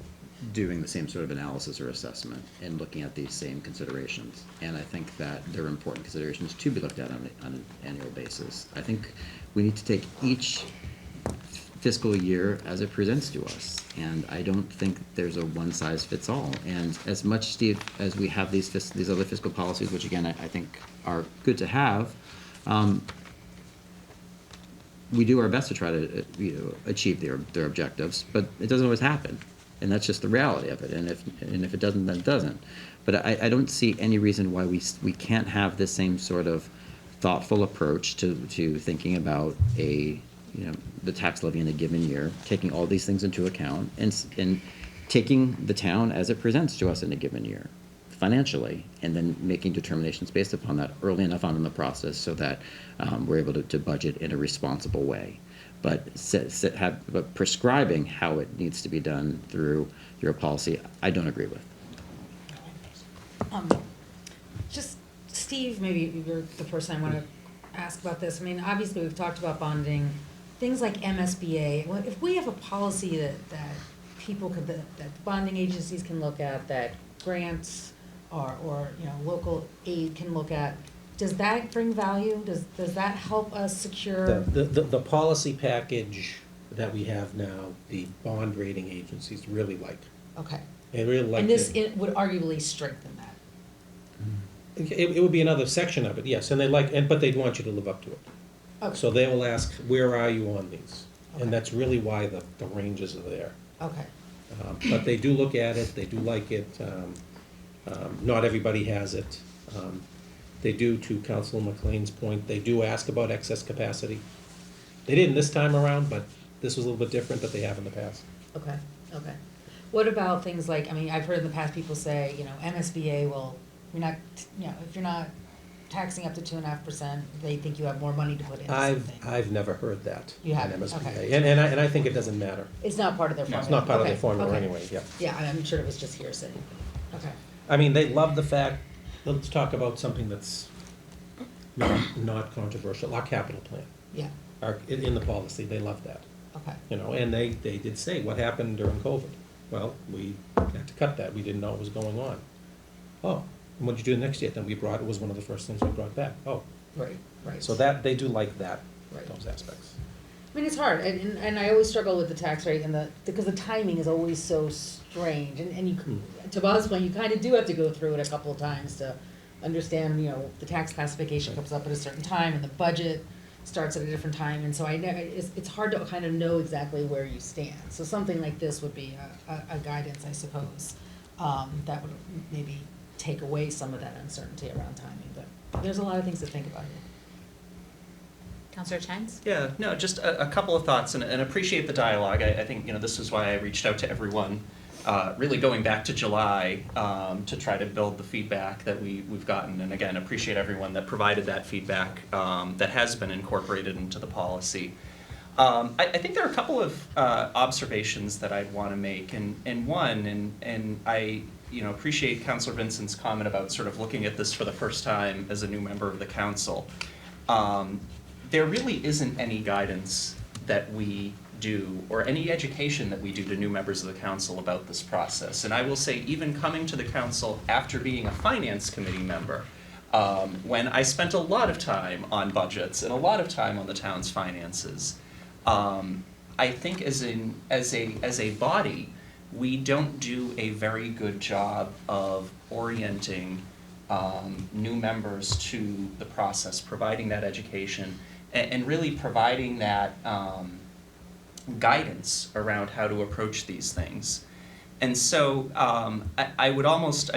doing the same sort of analysis or assessment and looking at these same considerations. And I think that there are important considerations to be looked at on an annual basis. I think we need to take each fiscal year as it presents to us. And I don't think there's a one-size-fits-all. And as much, Steve, as we have these other fiscal policies, which again, I think are good to have, we do our best to try to achieve their objectives, but it doesn't always happen. And that's just the reality of it. And if it doesn't, then it doesn't. But I don't see any reason why we can't have the same sort of thoughtful approach to thinking about the tax levy in a given year, taking all these things into account, and taking the town as it presents to us in a given year, financially, and then making determinations based upon that early enough on in the process so that we're able to budget in a responsible way. But prescribing how it needs to be done through your policy, I don't agree with. Just, Steve, maybe you're the person I want to ask about this. I mean, obviously, we've talked about bonding, things like MSBA. Well, if we have a policy that people could, that bonding agencies can look at, that grants or local aid can look at, does that bring value? Does that help us secure? The policy package that we have now, the bond rating agencies really like. Okay. They really like And this it. would arguably strengthen that. It would be another section of it, yes, and but they'd want you to live up to it. Okay. So they will ask, where are you on these? And that's really why the ranges are there. Okay. But they do look at it, they do like it. Not everybody has it. They do, to Councilor McLean's point, they do ask about excess capacity. They didn't this time around, but this was a little bit different, but they have in the past. Okay, okay. What about things like, I mean, I've heard in the past people say, MSBA will, if you're not taxing up to 2.5%, they think you have more money to put in something. I've never heard that. You haven't, on MSBA. okay. And I think it doesn't matter. It's not part of their No, formula? it's not part of their Okay, formula okay. anyway, yeah. Yeah, I'm sure it was just hearsay. Okay. I mean, they love the fact, let's talk about something that's not controversial, our capital plan. Yeah. In the policy, they love that. Okay. And they did say, what happened during COVID? Well, we had to cut that, we didn't know what was going on. Oh, and what'd you do next year? Then it was one of the first things we brought back. Oh. Right. So that, they do like that, Right. those aspects. I mean, it's hard, and I always struggle with the tax rate because the timing is always so strange, and you, to Bob's point, you kind of do have to go through it a couple of times to understand, the tax classification comes up at a certain time, and the budget starts at a different time, and so it's hard to kind of know exactly where you stand. So something like this would be a guidance, I suppose, that would maybe take away some of that uncertainty around timing, but there's a lot of things to think about here. Counselor Chines? Yeah, no, just a couple of thoughts, and appreciate the dialogue. I think, this is why I reached out to everyone, really going back to July, to try to build the feedback that we've gotten. And again, appreciate everyone that provided that feedback, that has been incorporated into the policy. I think there are a couple of observations that I'd want to make, and one, and I appreciate Councilor Vincent's comment about sort of looking at this for the first time as a new member of the council. There really isn't any guidance that we do, or any education that we do to new members of the council about this process. And I will say, even coming to the council after being a finance committee member, when I spent a lot of time on budgets and a lot of time on the town's finances, I think as a body, we don't do a very good job of orienting new members to the process, providing that education, and really providing that guidance around how to approach these things. And so I would almost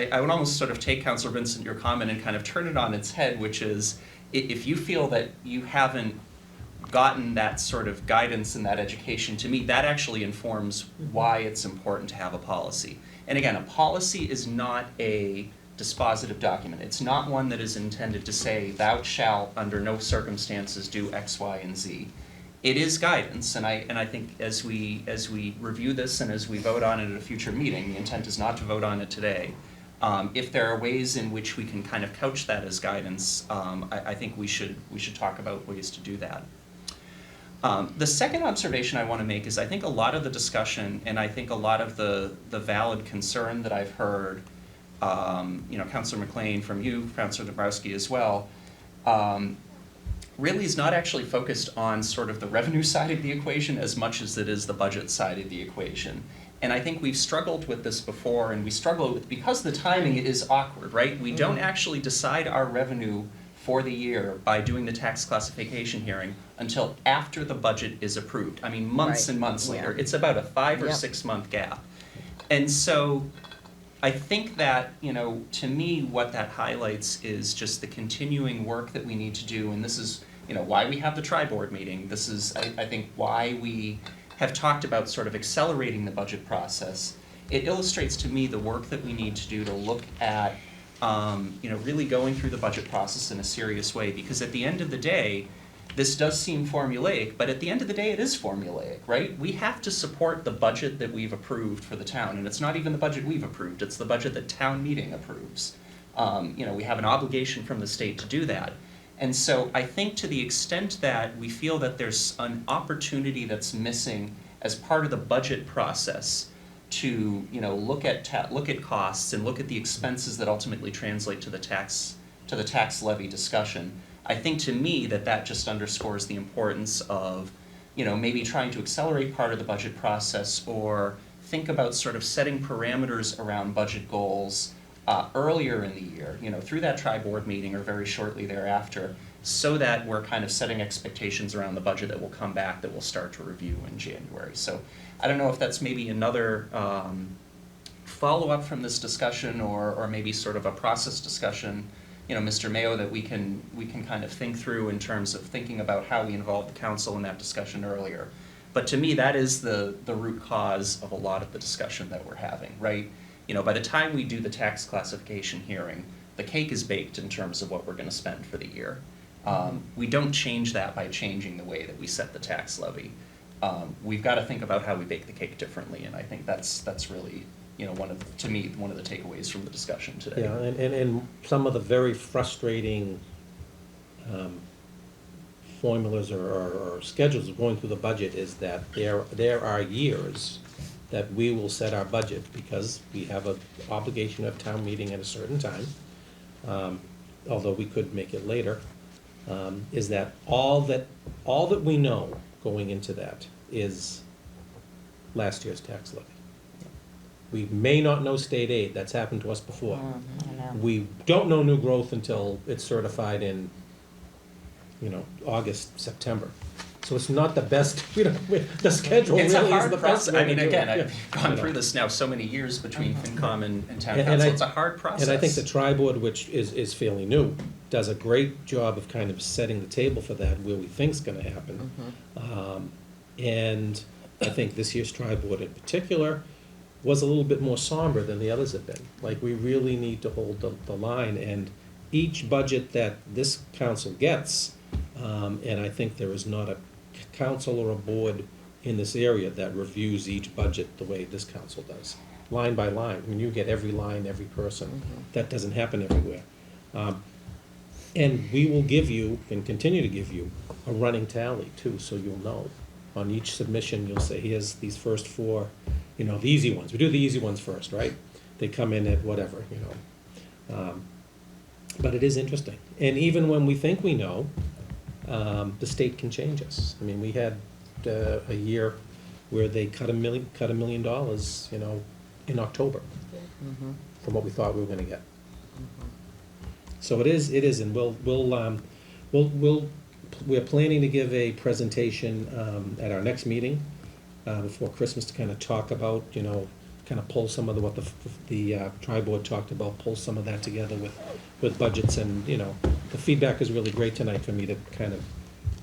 sort of take, Councilor Vincent, your comment and kind of turn it on its head, which is, if you feel that you haven't gotten that sort of guidance and that education, to me, that actually informs why it's important to have a policy. And again, a policy is not a dispositive document. It's not one that is intended to say, thou shalt under no circumstances do X, Y, and Z. It is guidance, and I think as we review this and as we vote on it at a future meeting, the intent is not to vote on it today. If there are ways in which we can kind of couch that as guidance, I think we should talk about ways to do that. The second observation I want to make is I think a lot of the discussion and I think a lot of the valid concern that I've heard, Councilor McLean from you, Councilor Dabrowski as well, really is not actually focused on sort of the revenue side of the equation as much as it is the budget side of the equation. And I think we've struggled with this before, and we struggle with, because the timing is awkward, right? We don't actually decide our revenue for the year by doing the tax classification hearing until after the budget is approved. I mean, months and months later. It's about a 5 or 6 month gap. And so I think that, to me, what that highlights is just the continuing work that we need to do, and this is, why we have the tri-board meeting. This is, I think, why we have talked about sort of accelerating the budget process. It illustrates to me the work that we need to do to look at, really going through the budget process in a serious way, because at the end of the day, this does seem formulaic, but at the end of the day, it is formulaic, right? We have to support the budget that we've approved for the town, and it's not even the budget we've approved, it's the budget that town meeting approves. We have an obligation from the state to do that. And so I think to the extent that we feel that there's an opportunity that's missing as part of the budget process to, look at costs and look at the expenses that ultimately translate to the tax levy discussion, I think to me that just underscores the importance of, maybe trying to accelerate part of the budget process or think about sort of setting parameters around budget goals earlier in the year, through that tri-board meeting or very shortly thereafter, so that we're kind of setting expectations around the budget that will come back, that we'll start to review in January. So I don't know if that's maybe another follow-up from this discussion or maybe sort of a process discussion, Mr. Mayo, that we can kind of think through in terms of thinking about how we involve the council in that discussion earlier. But to me, that is the root cause of a lot of the discussion that we're having, right? By the time we do the tax classification hearing, the cake is baked in terms of what we're going to spend for the year. We don't change that by changing the way that we set the tax levy. We've got to think about how we bake the cake differently, and I think that's really, one of the takeaways from the discussion today. Yeah, and some of the very frustrating formulas or schedules of going through the budget is that there are years that we will set our budget because we have an obligation of town meeting at a certain time, although we could make it later, is that all that we know going into that is last year's tax levy. We may not know state aid, that's happened to us before. We don't know new growth until it's certified in, August, September. So it's not the best, the schedule really is the best. I mean, again, I've gone through this now so many years between FinCom and Town Council, it's a hard process. And I think the tri-board, which is fairly new, does a great job of kind of setting the table for that, where we think's gonna happen. And I think this year's tri-board in particular was a little bit more somber than the others have been. Like, we really need to hold the line, and each budget that this council gets, and I think there is not a council or a board in this area that reviews each budget the way this council does, line by line. I mean, you get every line, every person. That doesn't happen everywhere. And we will give you, and continue to give you, a running tally too, so you'll know. On each submission, you'll say, here's these first 4, the easy ones. We do the easy ones first, right? They come in at whatever, But it is interesting. And even when we think we know, the state can change us. I mean, we had a year where they cut $1 million, in October from what we thought we were going to get. So it is, and we're planning to give a presentation at our next meeting before Christmas to kind of talk about, kind of pull some of what the tri-board talked about, pull some of that together with budgets, and the feedback is really great tonight for me to kind of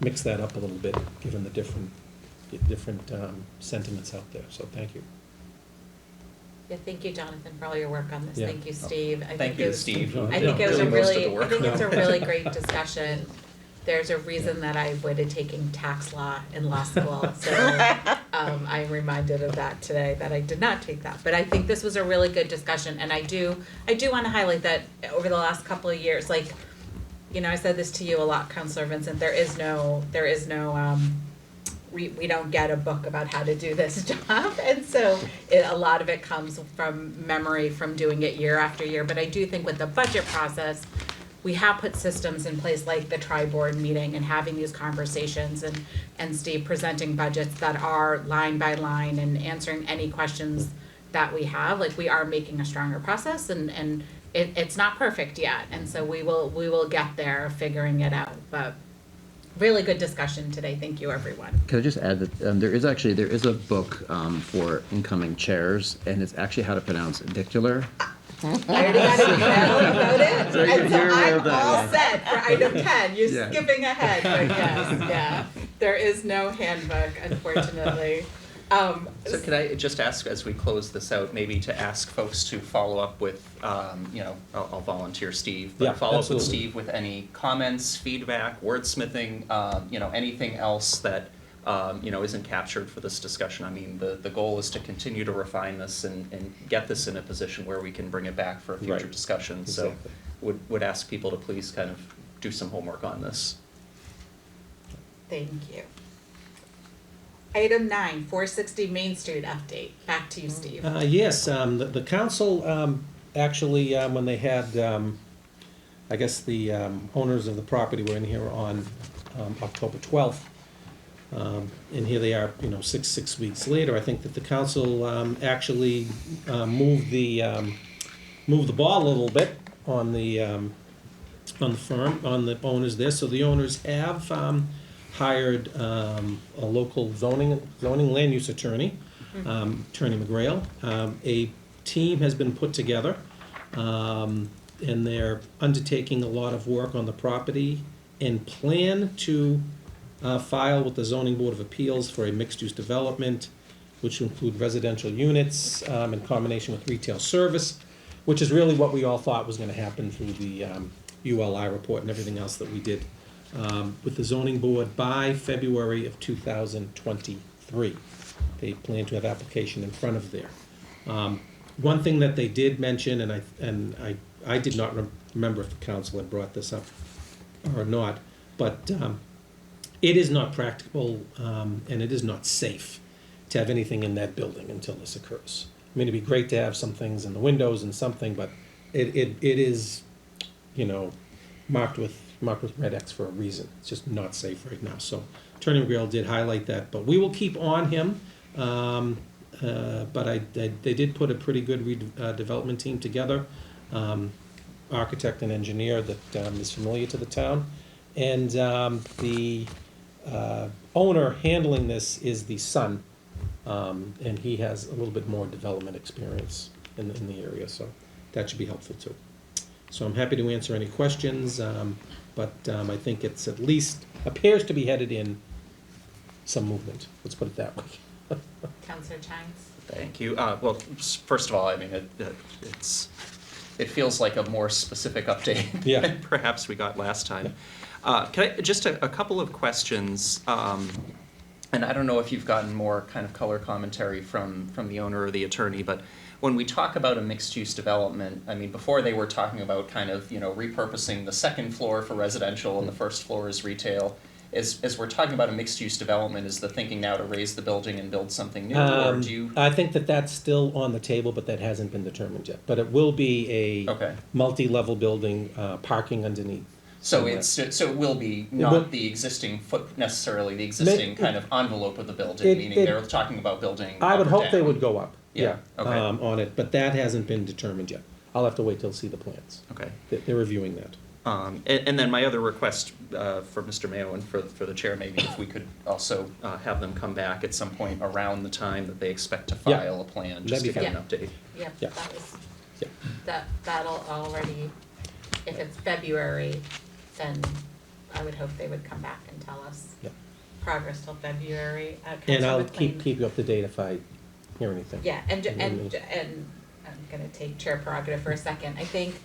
mix that up a little bit, given the different sentiments out there. So thank you. Yeah, thank you, Jonathan, for all your work on this. Yeah. Thank you, Steve. Thank you, Steve. I think it was Really most of the I work. think it's a really great discussion. There's a reason that I avoided taking tax law in law school, so I'm reminded of that today, that I did not take that. But I think this was a really good discussion, and I do want to highlight that over the last couple of years, I said this to you a lot, Councilor Vincent, there is no we don't get a book about how to do this job. And so a lot of it comes from memory from doing it year after year. But I do think with the budget process, we have put systems in place like the tri-board meeting and having these conversations and Steve presenting budgets that are line by line and answering any questions that we have. Like, we are making a stronger process, and it's not perfect yet. And so we will get there figuring it out. But really good discussion today. Thank you, everyone. Can I just add that there is a book for incoming chairs, and it's actually how to pronounce dictular. I already got an email about it, So and so you're aware I'm of that, all yeah. set for item 10. You're Yeah. skipping ahead, but yes, yeah. There is no handbook, unfortunately. So could I just ask, as we close this out, maybe to ask folks to follow up with, I'll volunteer Steve, but Yeah, follow up with absolutely. Steve with any comments, feedback, wordsmithing, anything else that, isn't captured for this discussion. I mean, the goal is to continue to refine this and get this in a position where we can bring it back for future Right. discussions. Exactly. So would ask people to please kind of do some homework on this. Thank you. Item 9, 460 Main Street update. Back to you, Steve. Yes, the council, actually, when they had, I guess the owners of the property were in here on October 12th. And here they are, 6 weeks later. I think that the council actually moved the ball a little bit on the firm, on the owners there. So the owners have hired a local zoning land use attorney, Attorney McGrail. A team has been put together, and they're undertaking a lot of work on the property and plan to file with the Zoning Board of Appeals for a mixed-use development, which will include residential units in combination with retail service, which is really what we all thought was gonna happen through the ULI report and everything else that we did with the zoning board by February of 2023. They plan to have application in front of there. One thing that they did mention, and I did not remember if the council had brought this up or not, but it is not practical and it is not safe to have anything in that building until this occurs. I mean, it'd be great to have some things in the windows and something, but it is, marked with red X for a reason. It's just not safe right now. So Attorney McGrail did highlight that, but we will keep on him. But they did put a pretty good development team together, architect and engineer that is familiar to the town. And the owner handling this is the son, and he has a little bit more development experience in the area, so that should be helpful too. So I'm happy to answer any questions, but I think it's at least appears to be headed in some movement. Let's put it that way. Councillor Chines? Thank you. Well, first of all, I mean, it feels like a more specific update Yeah. than perhaps we got last time. Can I, just a couple of questions, and I don't know if you've gotten more kind of color commentary from the owner or the attorney, but when we talk about a mixed-use development, I mean, before they were talking about kind of, repurposing the second floor for residential and the first floor is retail. As we're talking about a mixed-use development, is the thinking now to raise the building and build something new, or do you? I think that that's still on the table, but that hasn't been determined yet. But it will be a multi-level building, parking underneath. So it will be not the existing necessarily the existing kind of envelope of the building, meaning they're talking about building I would up or hope they down. would go up, Yeah, okay. on it, but that hasn't been determined yet. I'll have to wait till I see the plans. Okay. They're reviewing that. And then my other request for Mr. Mayo and for the chair, maybe if we could also have them come back at some point around the time that they expect to Yeah. file a plan, just to That'd be get an update. Yep, Yeah. that was, Yeah. that'll already, if it's February, then I would hope they would come back and tell us Yeah. progress till February. And Councillor I'll McLean? keep you up to date if I hear anything. Yeah, and I'm gonna take chair prerogative for a second. I think,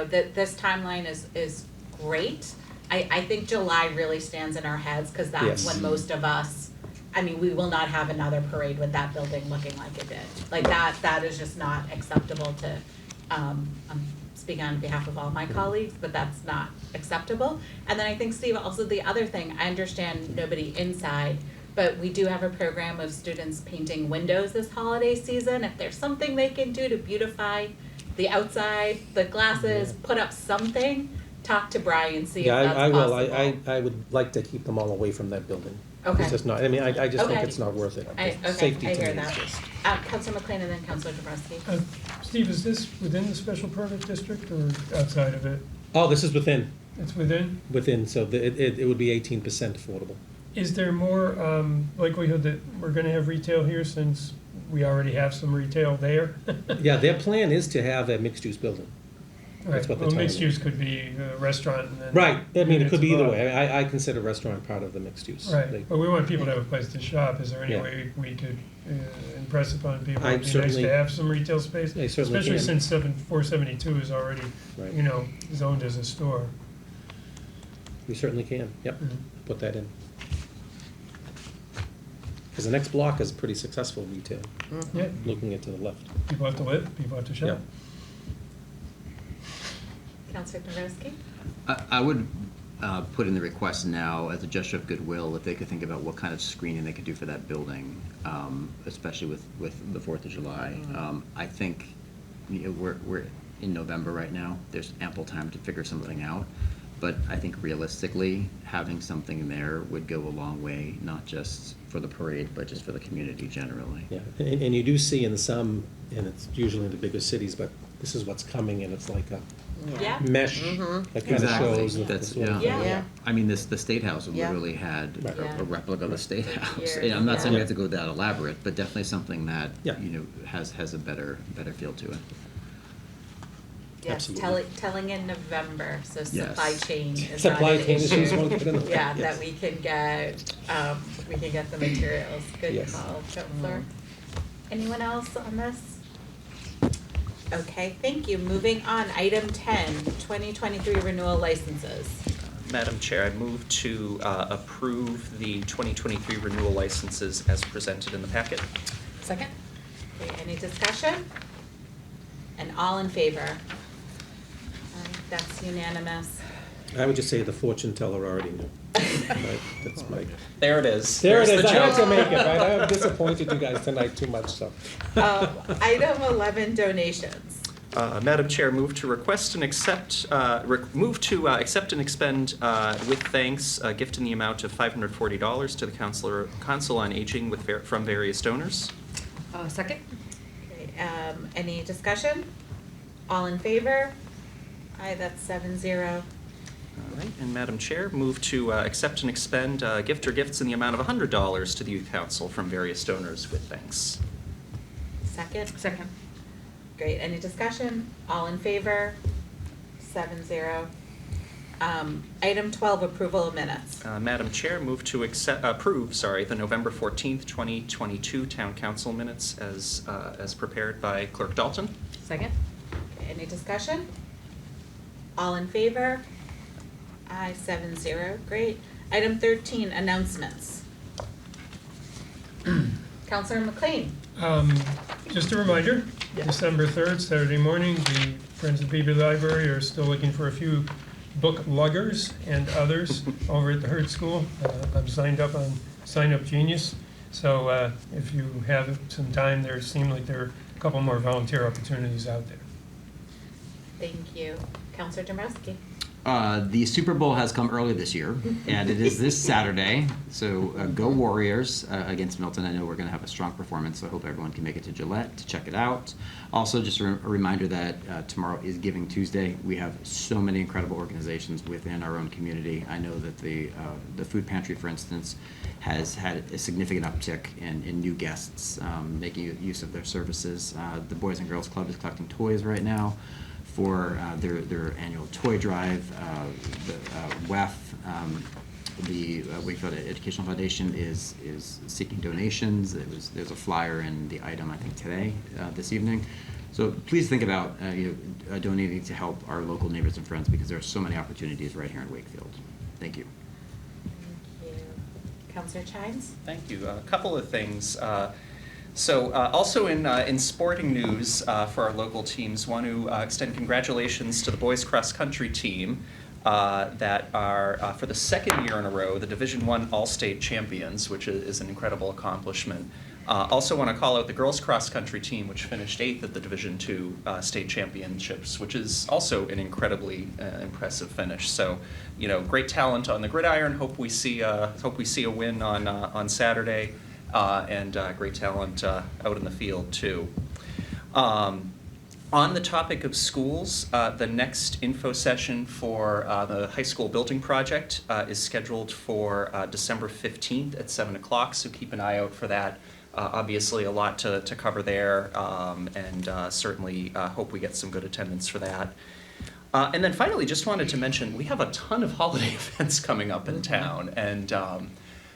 that this timeline is great. I think July really stands in our heads, because that's Yes. when most of us, we will not have another parade with that building looking like it did. Like that is just not acceptable to I'm speaking on behalf of all my colleagues, but that's not acceptable. And then I think, Steve, also the other thing, I understand nobody inside, but we do have a program of students painting windows this holiday season. If there's something they can do to beautify the outside, the glasses, put up something, talk to Brian, see if Yeah, that's I will. possible. I would like to keep them all away from that building. Okay. It's just not, I mean, I just think Okay. it's not worth it. Okay, Safety I to hear me is that. just. Counselor McLean and then Counselor Dabrowski. Steve, is this within the special permit district or outside of it? Oh, this is within, It's within? so it would be 18% affordable. Is there more likelihood that we're gonna have retail here since we already have some retail there? Yeah, their plan is to have a mixed-use building. That's what they're Well, telling mixed me. use could be a restaurant and then. Right, I mean, it could be either units way. above. I consider restaurant part of the mixed use. Right, but we want people to have a place to shop. Is there any Yeah. way we could impress upon people? I It'd be nice certainly- to have some retail space, They certainly especially can. since 472 is already, Right. you know, zoned as a store. We certainly can, yep, Mhm. put that in. Because the next block is pretty successful retail, Yeah, looking into the left. people have to live, people have to shop. Yep. Counselor Dabrowski? I would put in the request now as a gesture of goodwill, if they could think about what kind of screening they could do for that building, especially with the 4th of July. I think, you know, we're in November right now. There's ample time to figure something out. But I think realistically, having something there would go a long way, not just for the parade, but just for the community generally. Yeah, and you do see in some, and it's usually in the bigger cities, but this is what's coming, and it's like a Yeah. mesh that kind of shows. the That's, sort of- Yeah. I mean, the State House Yeah. literally had Right. a replica of the State House. Years, And I'm not saying we yeah. have to go that elaborate, but definitely something that, Yeah. you know, has a better feel to it. Yes, Absolutely. telling in November, so Yes. supply chain is not an Supply chain issues issue. won't get in the way, Yeah, yes. that we can get the materials. Good Yes. call, Counselor. Anyone else on this? Okay, thank you. Moving on, item 10, 2023 renewal licenses. Madam Chair, I move to approve the 2023 renewal licenses as presented in the packet. Second? Okay, any discussion? And all in favor? That's unanimous. I would just say the fortune teller already knew. Right, that's my. There it is. There it There's is, the I had joke. to make it, right? I have disappointed you guys tonight too much, so. Item 11, donations. Madam Chair, move to request and accept, accept and expend with thanks a gift in the amount of $540 to the Council on Aging from various donors. Second? Okay, any discussion? All in favor? Aye, that's 7-0. All right, and Madam Chair, move to accept and expend gift or gifts in the amount of $100 to the Youth Council from various donors with thanks. Second? Second. Great, any discussion? All in favor? 7-0. Item 12, approval of minutes. Madam Chair, move to approve the November 14th, 2022 Town Council minutes as prepared by Clerk Dalton. Second? Okay, any discussion? All in favor? Aye, 7-0, great. Item 13, announcements. Counselor McLean. Just a reminder, December 3rd, Saturday morning, the Friends of Beebe Library are still looking for a few book luggers and others over at the Hurd School. I'm signed up on Sign Up Genius, so if you have some time, there seem like there are a couple more volunteer opportunities out there. Thank you. Counselor Dombrowski. The Super Bowl has come early this year, and it is this Saturday. So go Warriors against Milton. I know we're going to have a strong performance, so I hope everyone can make it to Gillette to check it out. Also, just a reminder that tomorrow is Giving Tuesday. We have so many incredible organizations within our own community. I know that the food pantry, for instance, has had a significant uptick in new guests making use of their services. The Boys and Girls Club is collecting toys right now for their annual toy drive. The WEF, the Wakefield Educational Foundation is seeking donations. There's a flyer in the item, I think, today, this evening. So please think about donating to help our local neighbors and friends, because there are so many opportunities right here in Wakefield. Thank you. Thank you. Counselor Chines. Thank you. A couple of things. So also in sporting news for our local teams, want to extend congratulations to the boys cross country team that are for the second year in a row the Division I All-State champions, which is an incredible accomplishment. Also want to call out the girls cross country team, which finished 8th at the Division II state championships, which is also an incredibly impressive finish. So, you know, great talent on the gridiron. Hope we see a win on Saturday. And great talent out in the field, too. On the topic of schools, the next info session for the high school building project is scheduled for December 15th at 7 o'clock, so keep an eye out for that. Obviously, a lot to cover there, and certainly hope we get some good attendance for that. And then finally, just wanted to mention, we have a ton of holiday events coming up in town, and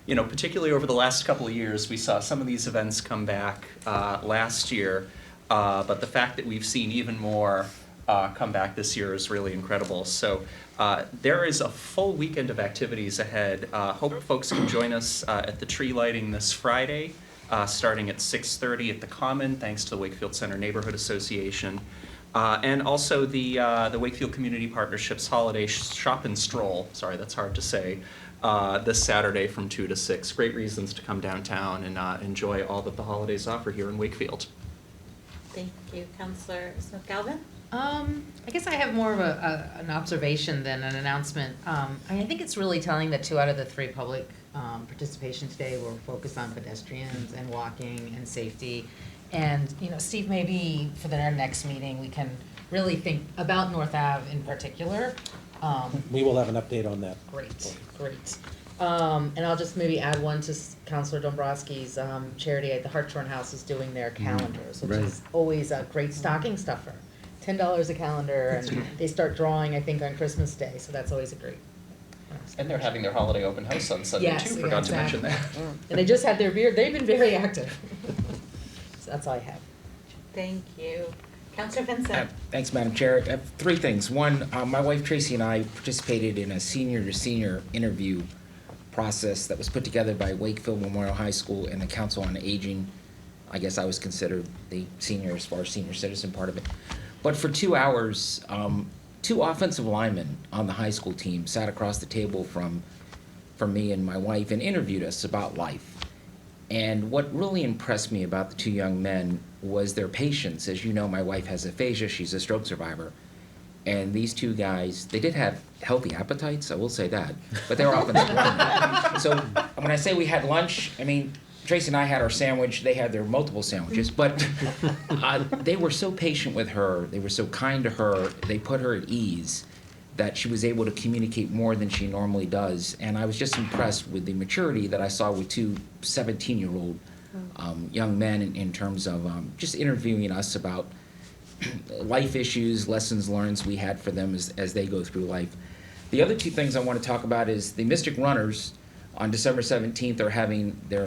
you know, particularly over the last couple of years, we saw some of these events come back last year, but the fact that we've seen even more come back this year is really incredible. So there is a full weekend of activities ahead. Hope folks can join us at the tree lighting this Friday, starting at 6:30 at the Common, thanks to the Wakefield Center Neighborhood Association. And also the Wakefield Community Partnerships Holiday Shop and Stroll, sorry, that's hard to say, this Saturday from 2 to 6. Great reasons to come downtown and enjoy all that the holidays offer here in Wakefield. Thank you, Councillor Smith Galvin. I guess I have more of an observation than an announcement. I think it's really telling that 2 out of the 3 public participation today were focused on pedestrians and walking and safety. And, you know, Steve, maybe for our next meeting, we can really think about North Ave in particular. We will have an update on that. Great, great. And I'll just maybe add one to Councilor Dombrowski's charity. The Hartshorn House is doing their calendars, which is always a great stocking stuffer. $10 a calendar, and they start drawing, I think, on Christmas Day, so that's always a great. And they're having their holiday open house on Sunday, too, forgot to mention that. And they just had their beer, they've been very active. So that's all I have. Thank you. Councillor Vincent. Thanks, Madam Chair. I have 3 things. One, my wife Tracy and I participated in a senior-to-senior interview process that was put together by Wakefield Memorial High School and the Council on Aging. I guess I was considered the senior as far as senior citizen part of it. But for 2 hours, 2 offensive linemen on the high school team sat across the table from me and my wife and interviewed us about life. And what really impressed me about the 2 young men was their patience. As you know, my wife has aphasia, she's a stroke survivor. And these 2 guys, they did have healthy appetites, I will say that, but they were offensive linemen. So when I say we had lunch, I mean, Tracy and I had our sandwich, they had their multiple sandwiches, but they were so patient with her, they were so kind to her, they put her at ease that she was able to communicate more than she normally does. And I was just impressed with the maturity that I saw with 2 17-year-old young men in terms of just interviewing us about life issues, lessons learned we had for them as they go through life. The other 2 things I want to talk about is the Mystic Runners on December 17th are having their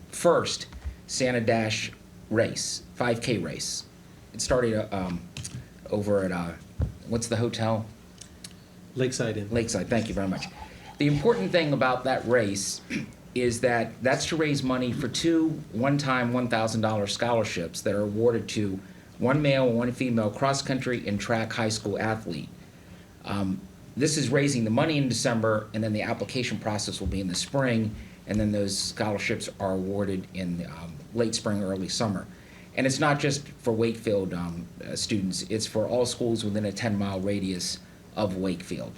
first Santa Dash race, 5K race. It started over at, what's the hotel? Lakeside Inn. Lakeside, thank you very much. The important thing about that race is that that's to raise money for 2 one-time $1,000 scholarships that are awarded to 1 male and 1 female cross-country and track high school athlete. This is raising the money in December, and then the application process will be in the spring, and then those scholarships are awarded in late spring, early summer. And it's not just for Wakefield students, it's for all schools within a 10-mile radius of Wakefield.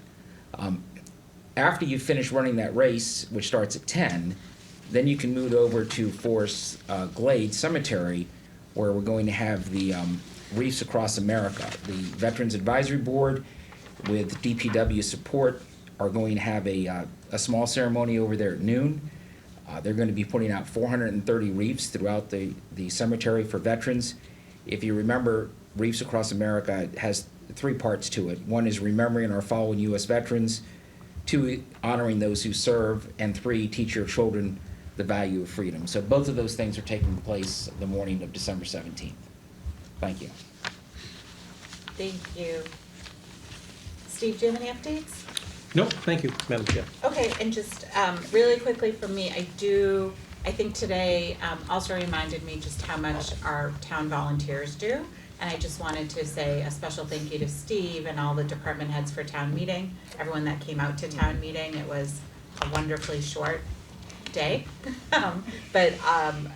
After you finish running that race, which starts at 10, then you can move over to Forest Glade Cemetery, where we're going to have the Reefs Across America. The Veterans Advisory Board, with DPW support, are going to have a small ceremony over there at noon. They're going to be putting out 430 reefs throughout the cemetery for veterans. If you remember, Reefs Across America has 3 parts to it. 1 is remembering our fallen U.S. veterans, 2, honoring those who serve, and 3, teach your children the value of freedom. So both of those things are taking place the morning of December 17th. Thank you. Thank you. Steve, do you have any updates? No, thank you, Madam Chair. Okay, and just really quickly from me, I do I think today also reminded me just how much our town volunteers do. And I just wanted to say a special thank you to Steve and all the department heads for town meeting, everyone that came out to town meeting. It was a wonderfully short day. But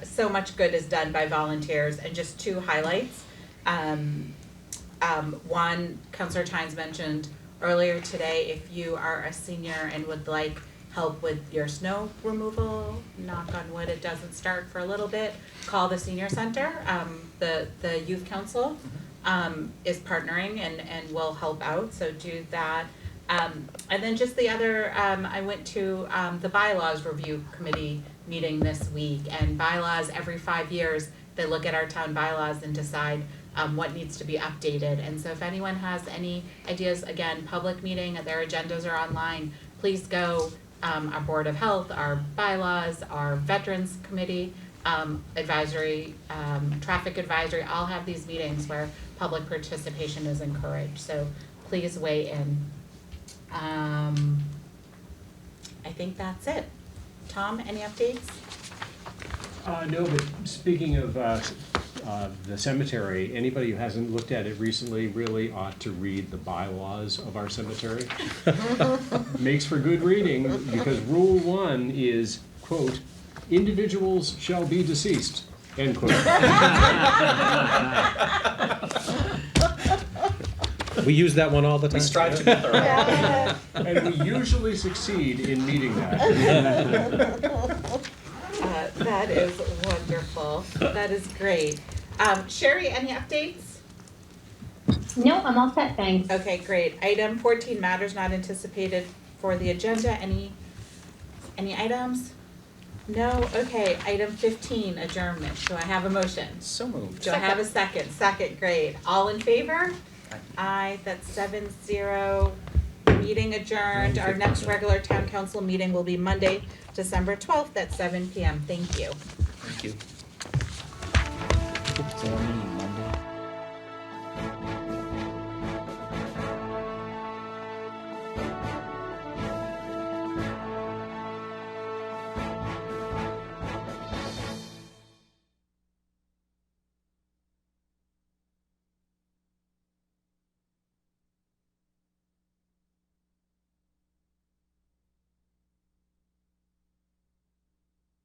so much good is done by volunteers. And just two highlights. One, Councilor Tynes mentioned earlier today, if you are a senior and would like help with your snow removal, knock on wood, it doesn't start for a little bit, call the senior center. The youth council is partnering and will help out, so do that. And then just the other, I went to the bylaws review committee meeting this week, and bylaws, every 5 years, they look at our town bylaws and decide what needs to be updated. And so if anyone has any ideas, again, public meeting, their agendas are online, please go. Our Board of Health, our bylaws, our Veterans Committee, advisory, traffic advisory, all have these meetings where public participation is encouraged. So please weigh in. I think that's it. Tom, any updates? No, but speaking of the cemetery, anybody who hasn't looked at it recently really ought to read the bylaws of our cemetery. Makes for good reading, because Rule 1 is, quote, individuals shall be deceased, end quote. We use that one all the time. We strive to be thorough. And we usually succeed in meeting that. That is wonderful. That is great. Sherry, any updates? No, I'm all set, thanks. Okay, great. Item 14, matters not anticipated for the agenda. Any items? No? Okay, item 15, adjournment. Do I have a motion? So moved. Do I have a second? Second, great. All in favor? Aye, that's 7-0. Meeting adjourned. Our next regular town council meeting will be Monday, December 12th at 7 p.m. Thank you. Thank you. So,